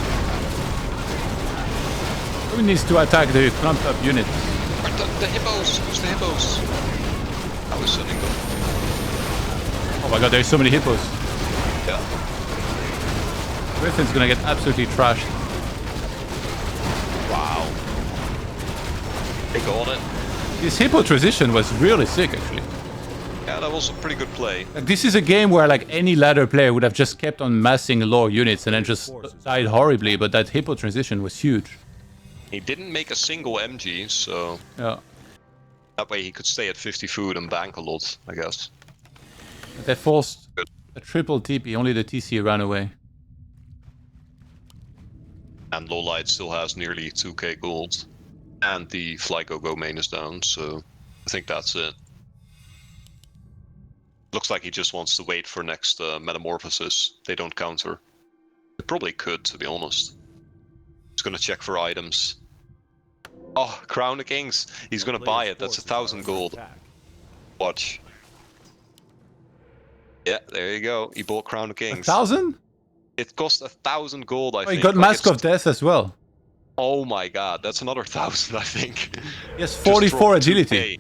S1: Who needs to attack the clumped up units?
S4: The hippos! Who's the hippos? I was sending them.
S1: Oh my god, there's so many hippos.
S4: Yeah.
S1: Griffin's gonna get absolutely trashed.
S4: Wow. They got it.
S1: This hippo transition was really sick, actually.
S4: Yeah, that was a pretty good play.
S1: Like, this is a game where like any ladder player would have just kept on massing low units and then just died horribly, but that hippo transition was huge.
S4: He didn't make a single MG, so
S1: Yeah.
S4: that way he could stay at 50 food and bank a lot, I guess.
S1: They forced a triple TP, only the TC ran away.
S4: And Lowlight still has nearly 2k gold. And the Fly Go main is down, so I think that's it. Looks like he just wants to wait for next Metamorphosis. They don't counter. They probably could, to be honest. He's gonna check for items. Oh, Crown of Kings! He's gonna buy it, that's 1,000 gold. Watch. Yeah, there you go. He bought Crown of Kings.
S1: 1,000?
S4: It cost 1,000 gold, I think.
S1: Oh, he got
S4: Like,
S1: Mask of Death as well.
S4: Oh my god, that's another 1,000, I think.
S1: He has 44 agility.
S4: 2K.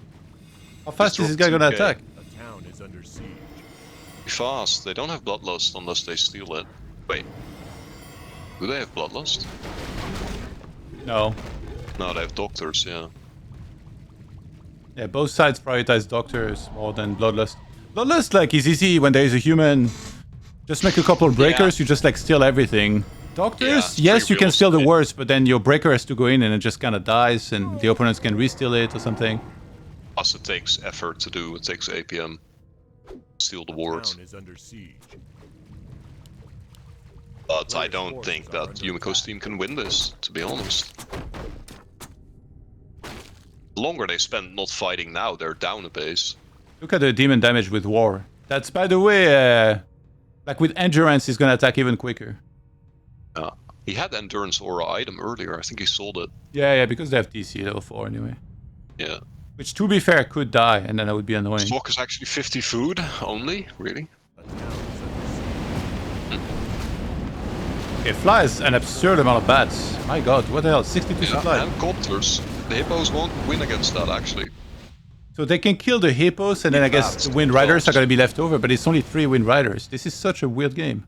S1: How fast is this
S4: dropped
S1: guy gonna
S4: 2K.
S1: attack?
S2: A town is under siege.
S4: Be fast. They don't have Bloodlust unless they steal it. Wait. Do they have Bloodlust?
S1: No.
S4: No, they have Doctors, yeah.
S1: Yeah, both sides prioritize Doctors more than Bloodlust. Bloodlust, like, is easy when there is a human. Just make a couple of breakers, you just, like, steal everything. Doctors,
S4: Yeah,
S1: yes, you can
S4: real
S1: steal the
S4: estate.
S1: worst, but then your breaker has to go in and it just kind of dies, and the opponents can re-steal it or something.
S4: Plus it takes effort to do, it takes APM. Steal the ward.
S2: Town is under siege.
S4: But I don't think that Yumiko's team can win this, to be honest. The longer they spend not fighting now, they're down a base.
S1: Look at the demon damage with War. That's, by the way, like with Endurance, he's gonna attack even quicker.
S4: He had Endurance Aura item earlier, I think he sold it.
S1: Yeah, because they have DC level 4 anyway.
S4: Yeah.
S1: Which, to be fair, could die, and then that would be annoying.
S4: Stock is actually 50 food only? Really?
S2: A town is under siege.
S1: Okay, Fly is an absurd amount of bats. My god, what the hell? 62 supply.
S4: And Copters. The Hippos won't win against that, actually.
S1: So they can kill the Hippos, and then I guess
S4: Bats,
S1: the Wind Riders are
S4: dogs.
S1: gonna be left over, but it's only 3 Wind Riders. This is such a weird game.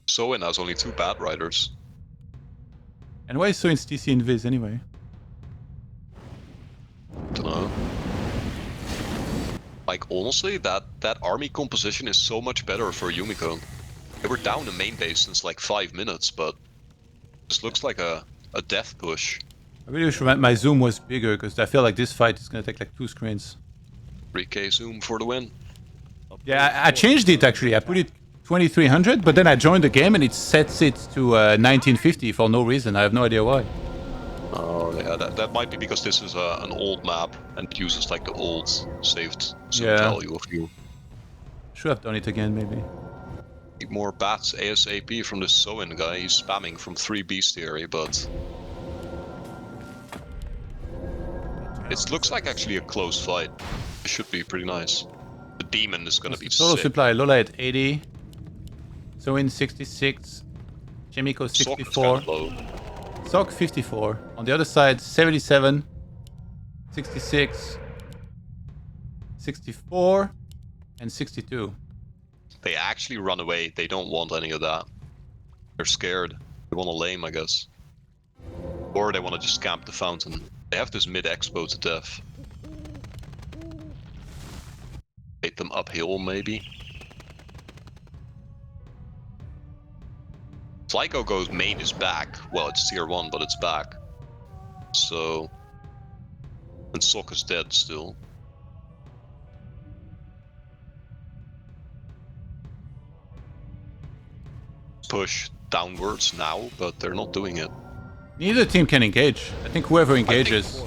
S4: Soin has only 2 bad riders.
S1: And why is Soin's TC Invis anyway?
S4: Dunno. Like, honestly, that army composition is so much better for Yumiko. They were down the main base since like 5 minutes, but this looks like a death push.
S1: I really wish my zoom was bigger, because I feel like this fight is gonna take like 2 screens.
S4: 3K zoom for the win.
S1: Yeah, I changed it actually. I put it 2300, but then I joined the game and it sets it to 1950 for no reason. I have no idea why.
S4: Oh yeah, that might be because this is an old map and it uses like the old saved zoom
S1: Yeah.
S4: value of you.
S1: Should have done it again, maybe.
S4: Need more bats ASAP from this Soin guy. He's spamming from 3 bestiary, but it looks like actually a close fight. It should be pretty nice. The demon is gonna be
S1: Total
S4: sick.
S1: supply, Lola at 80. Soin 66. Chemico
S4: Sok is
S1: 64.
S4: kinda low.
S1: Sok 54. On the other side, 77. 66. 64. And 62.
S4: They actually run away. They don't want any of that. They're scared. They want to lame, I guess. Or they want to just camp the fountain. They have this mid-expo to death. Hit them uphill, maybe. Flyco goes main is back. Well, it's tier 1, but it's back. So... And Sok is dead still. Push downwards now, but they're not doing it.
S1: Neither team can engage. I think whoever engages...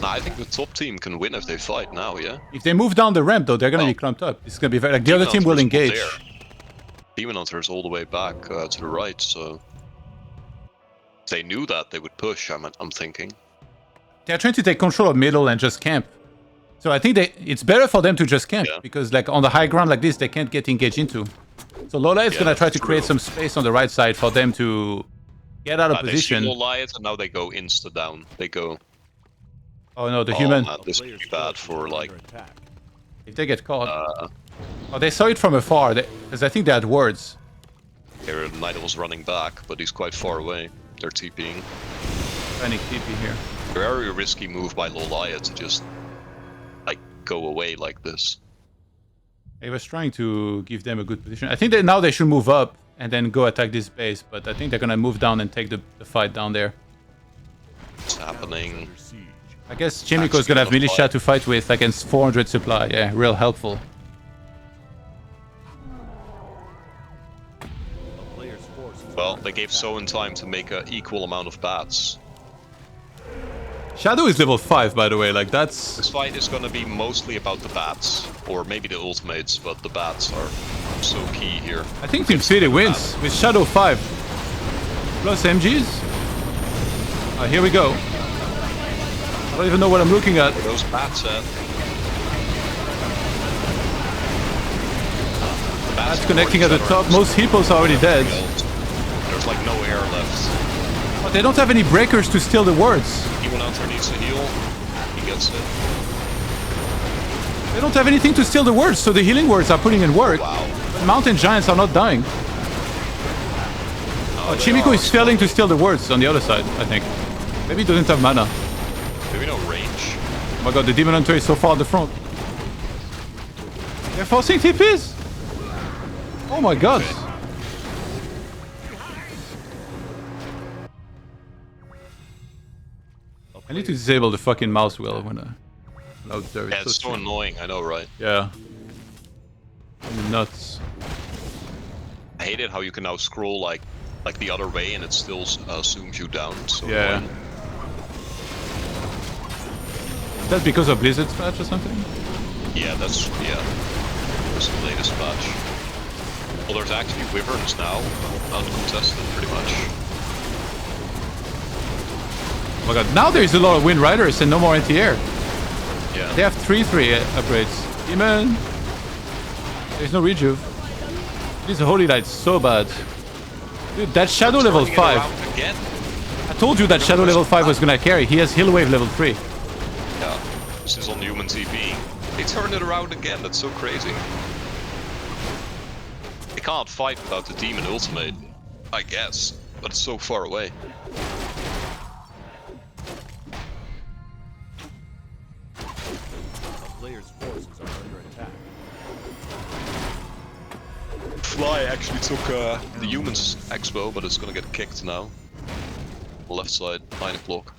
S4: Nah, I think the top team can win if they fight now, yeah?
S1: If they move down the ramp, though, they're gonna
S4: Oh.
S1: be clumped up. It's gonna be very... Like, the other team will
S4: Hunter's not
S1: engage.
S4: there. Demon Hunter is all the way back to the right, so... If they knew that, they would push, I'm thinking.
S1: They're trying to take control of middle and just camp. So I think it's better for them to just camp,
S4: Yeah.
S1: because like on the high ground like this, they can't get engaged into. So Lola is
S4: Yeah,
S1: gonna try to
S4: that's
S1: create
S4: true.
S1: some space on the right side for them to get out of
S4: They
S1: position.
S4: see Goliath and now they go insta down. They go...
S1: Oh no, the
S4: Oh,
S1: human.
S4: man, this could be bad for like...
S1: If they get caught. Oh, they saw it from afar, because I think they had words.
S4: Here, Knight was running back, but he's quite far away. They're TPing.
S1: Panic TP here.
S4: Very risky move by Lolaya to just... like, go away like this.
S1: He was trying to give them a good position. I think that now they should move up and then go attack this base, but I think they're gonna move down and take the fight down there.
S4: It's happening.
S1: I guess Chimico is gonna have militia to fight with against 400 supply. Yeah, real helpful.
S4: Well, they gave Soin time to make an equal amount of bats.
S1: Shadow is level 5, by the way. Like that's.
S4: This fight is gonna be mostly about the bats, or maybe the ultimates, but the bats are so key here.
S1: I think Team City wins with Shadow 5 plus MGs. Here we go. I don't even know what I'm looking at.
S4: Those bats at...
S1: That's connecting at the top. Most hippos are already dead.
S4: There's like no air left.
S1: But they don't have any breakers to steal the wards.
S4: Demon Hunter needs to heal. He gets it.
S1: They don't have anything to steal the wards, so the healing wards are putting in work.
S4: Wow.
S1: But Mountain Giants are not dying.
S4: Oh,
S1: Chimico is failing to steal the wards on the other side, I think. Maybe he doesn't have mana.
S4: Maybe no range.
S1: Oh my god, the Demon Hunter is so far at the front. They're forcing TPs! Oh my god. I need to disable the fucking mouse wheel when I load there.
S4: Yeah, it's so annoying, I know, right?
S1: Yeah. Nuts.
S4: I hate it how you can now scroll like the other way and it still zooms you down. So
S1: Yeah.
S4: annoying.
S1: Is that because of Blizzard's patch or something?
S4: Yeah, that's the latest patch. Well, there's actually wyverns now, uncontested pretty much.
S1: Oh my god, now there's a lot of Wind Riders and no more anti-air.
S4: Yeah.
S1: They have 3/3 upgrades. Demon! There's no rejuve. This Holy Light so bad. Dude, that Shadow level
S4: Turning it
S1: 5.
S4: around again.
S1: I told you that Shadow level 5 was gonna carry. He has Heal Wave level 3.
S4: Yeah, this is on human TP. They turned it around again, that's so crazy. They can't fight without the demon ultimate. I guess, but it's so far away.
S2: A player's forces are under attack.
S4: Fly actually took the humans expo, but it's gonna get kicked now. Left side, 9 o'clock.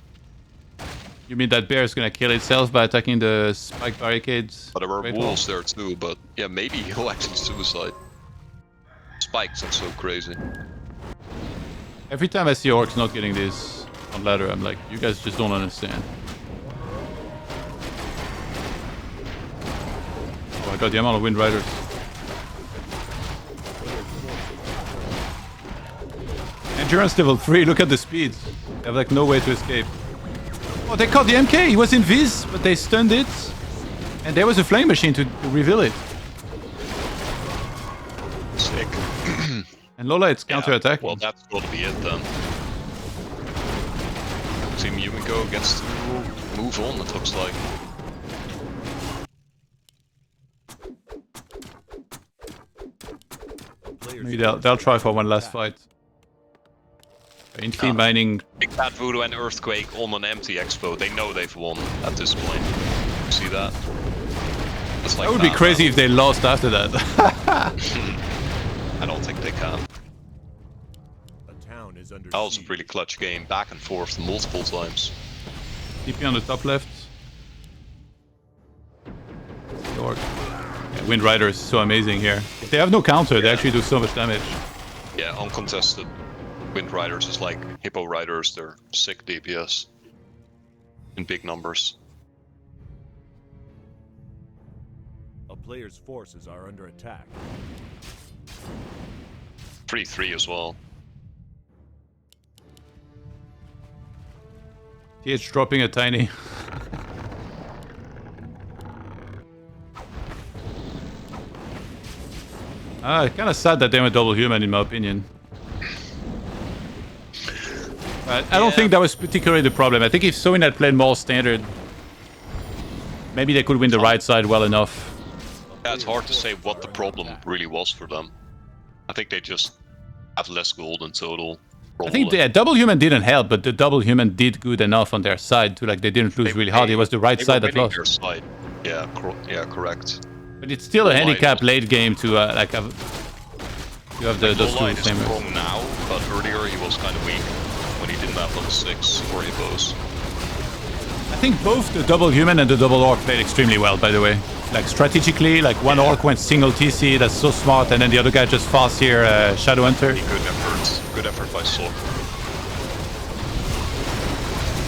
S1: You mean that bear is gonna kill itself by attacking the spike barricades?
S4: But there were
S1: Great
S4: wolves there too, but yeah, maybe he'll actually suicide. Spikes are so crazy.
S1: Every time I see orcs not getting this on ladder, I'm like, you guys just don't understand. Oh my god, the amount of wind riders. Endurance level 3, look at the speeds. They have like no way to escape. Oh, they caught the MK, he was in Viz, but they stunned it. And there was a flame machine to reveal it.
S4: Sick.
S1: And Lola, it's counter-attack.
S4: Well, that's gotta be it then. Team Yumiko gets to move on, it looks like.
S1: Maybe they'll try for one last fight. Infi mining.
S4: Big Bad Voodoo and Earthquake on an empty expo. They know they've won at this point. You see that? It's like,
S1: That would be crazy if they lost after that.
S4: I don't think they can.
S2: A town is under
S4: That was a
S2: siege.
S4: really clutch game, back and forth multiple times.
S1: TP on the top left. Orc. Yeah, Wind Rider is so amazing here. If they have no counter, they actually do so much damage.
S4: Yeah, uncontested. Wind Riders is like Hippo Riders, they're sick DPS. In big numbers.
S2: A player's forces are under attack.
S4: 3-3 as well.
S1: TH dropping a tiny. Kind of sad that they went double human in my opinion. But I don't think that was particularly the problem. I think if Soin had played more standard, maybe they could win the right side well enough.
S4: Yeah, it's hard to say what the problem really was for them. I think they just have less gold in total.
S1: I think the double human didn't help, but the double human did good enough on their side to like they didn't lose really hard. It was the right side that lost.
S4: Their side. Yeah, correct.
S1: But it's still a handicap late game to like have. You have those two
S4: Line is
S1: same.
S4: strong now, but earlier he was kind of weak when he didn't have level 6 or hippos.
S1: I think both the double human and the double orc played extremely well, by the way. Like strategically, like one orc went single TC, that's so smart, and then the other guy just fast here, Shadow Hunter.
S4: Good effort by Sok.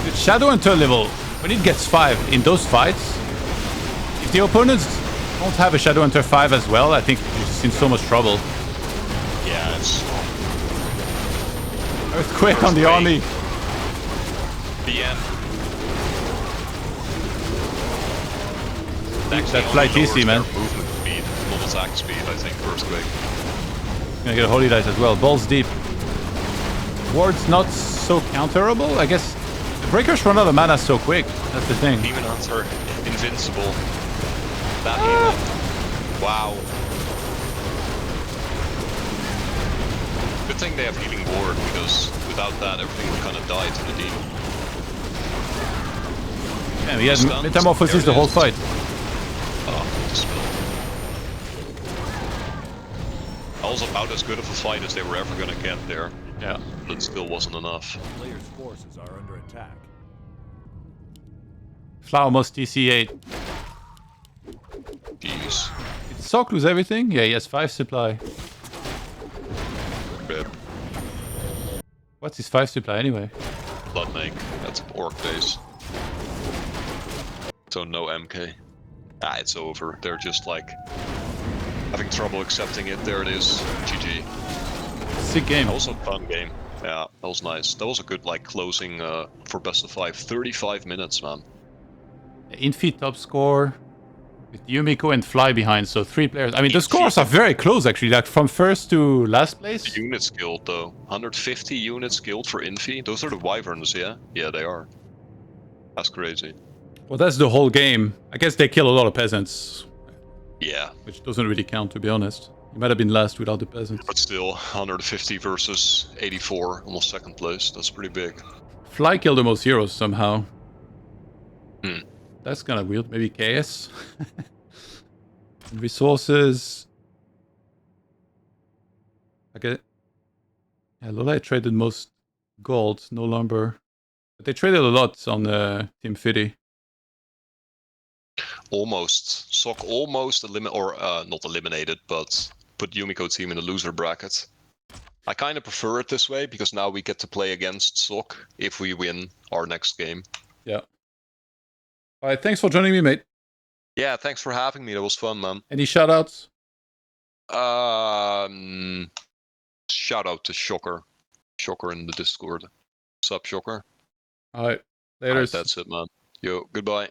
S1: With Shadow Hunter level, when it gets 5 in those fights, if the opponents don't have a Shadow Hunter 5 as well, I think you're just in so much trouble.
S4: Yeah, it's
S1: Earthquake on the army.
S4: the end.
S1: That fly TC, man.
S4: Movement speed, not attack speed, I think, Earthquake.
S1: Gonna get a Holy Dice as well. Balls deep. Ward's not so counterable. I guess the breakers run out of mana so quick. That's the thing.
S4: Demon Hunter, invincible. That healing. Wow. Good thing they have healing ward, because without that everything would kind of die to the demon.
S1: Yeah, he had Metamorphosis the whole fight.
S4: Oh, dispel. That was about as good of a fight as they were ever gonna get there.
S1: Yeah.
S4: But it still wasn't enough.
S2: A player's forces are under attack.
S1: Flower must TC8.
S4: Jeez.
S1: Did Sok lose everything? Yeah, he has 5 supply.
S4: Rip.
S1: What's his 5 supply anyway?
S4: Blood make. That's orc base. So no MK. Ah, it's over. They're just like having trouble accepting it. There it is. GG.
S1: Sick game.
S4: That was a fun game. Yeah, that was nice. That was a good like closing for best of 5. 35 minutes, man.
S1: Infi top score with Yumiko and Fly behind, so 3 players. I mean, the scores are very close actually, like from first to last place.
S4: Units killed though. 150 units killed for Infi. Those are the wyverns, yeah? Yeah, they are. That's crazy.
S1: Well, that's the whole game. I guess they kill a lot of peasants,
S4: Yeah.
S1: which doesn't really count, to be honest. You might have been last without the peasants.
S4: But still, 150 versus 84, almost second place. That's pretty big.
S1: Fly killed the most heroes somehow.
S4: Hmm.
S1: That's kind of weird. Maybe chaos. And resources. Okay. Yeah, Lola traded most gold, no lumber. But they traded a lot on Team FITY.
S4: Almost. Sok almost not eliminated, but put Yumiko team in the loser bracket. I kind of prefer it this way because now we get to play against Sok if we win our next game.
S1: Yeah. All right, thanks for joining me, mate.
S4: Yeah, thanks for having me. That was fun, man.
S1: Any shoutouts?
S4: Shout out to Shocker. Shocker in the Discord. Sup, Shocker?
S1: All right. Later.
S4: Alright, that's it, man. Yo, goodbye.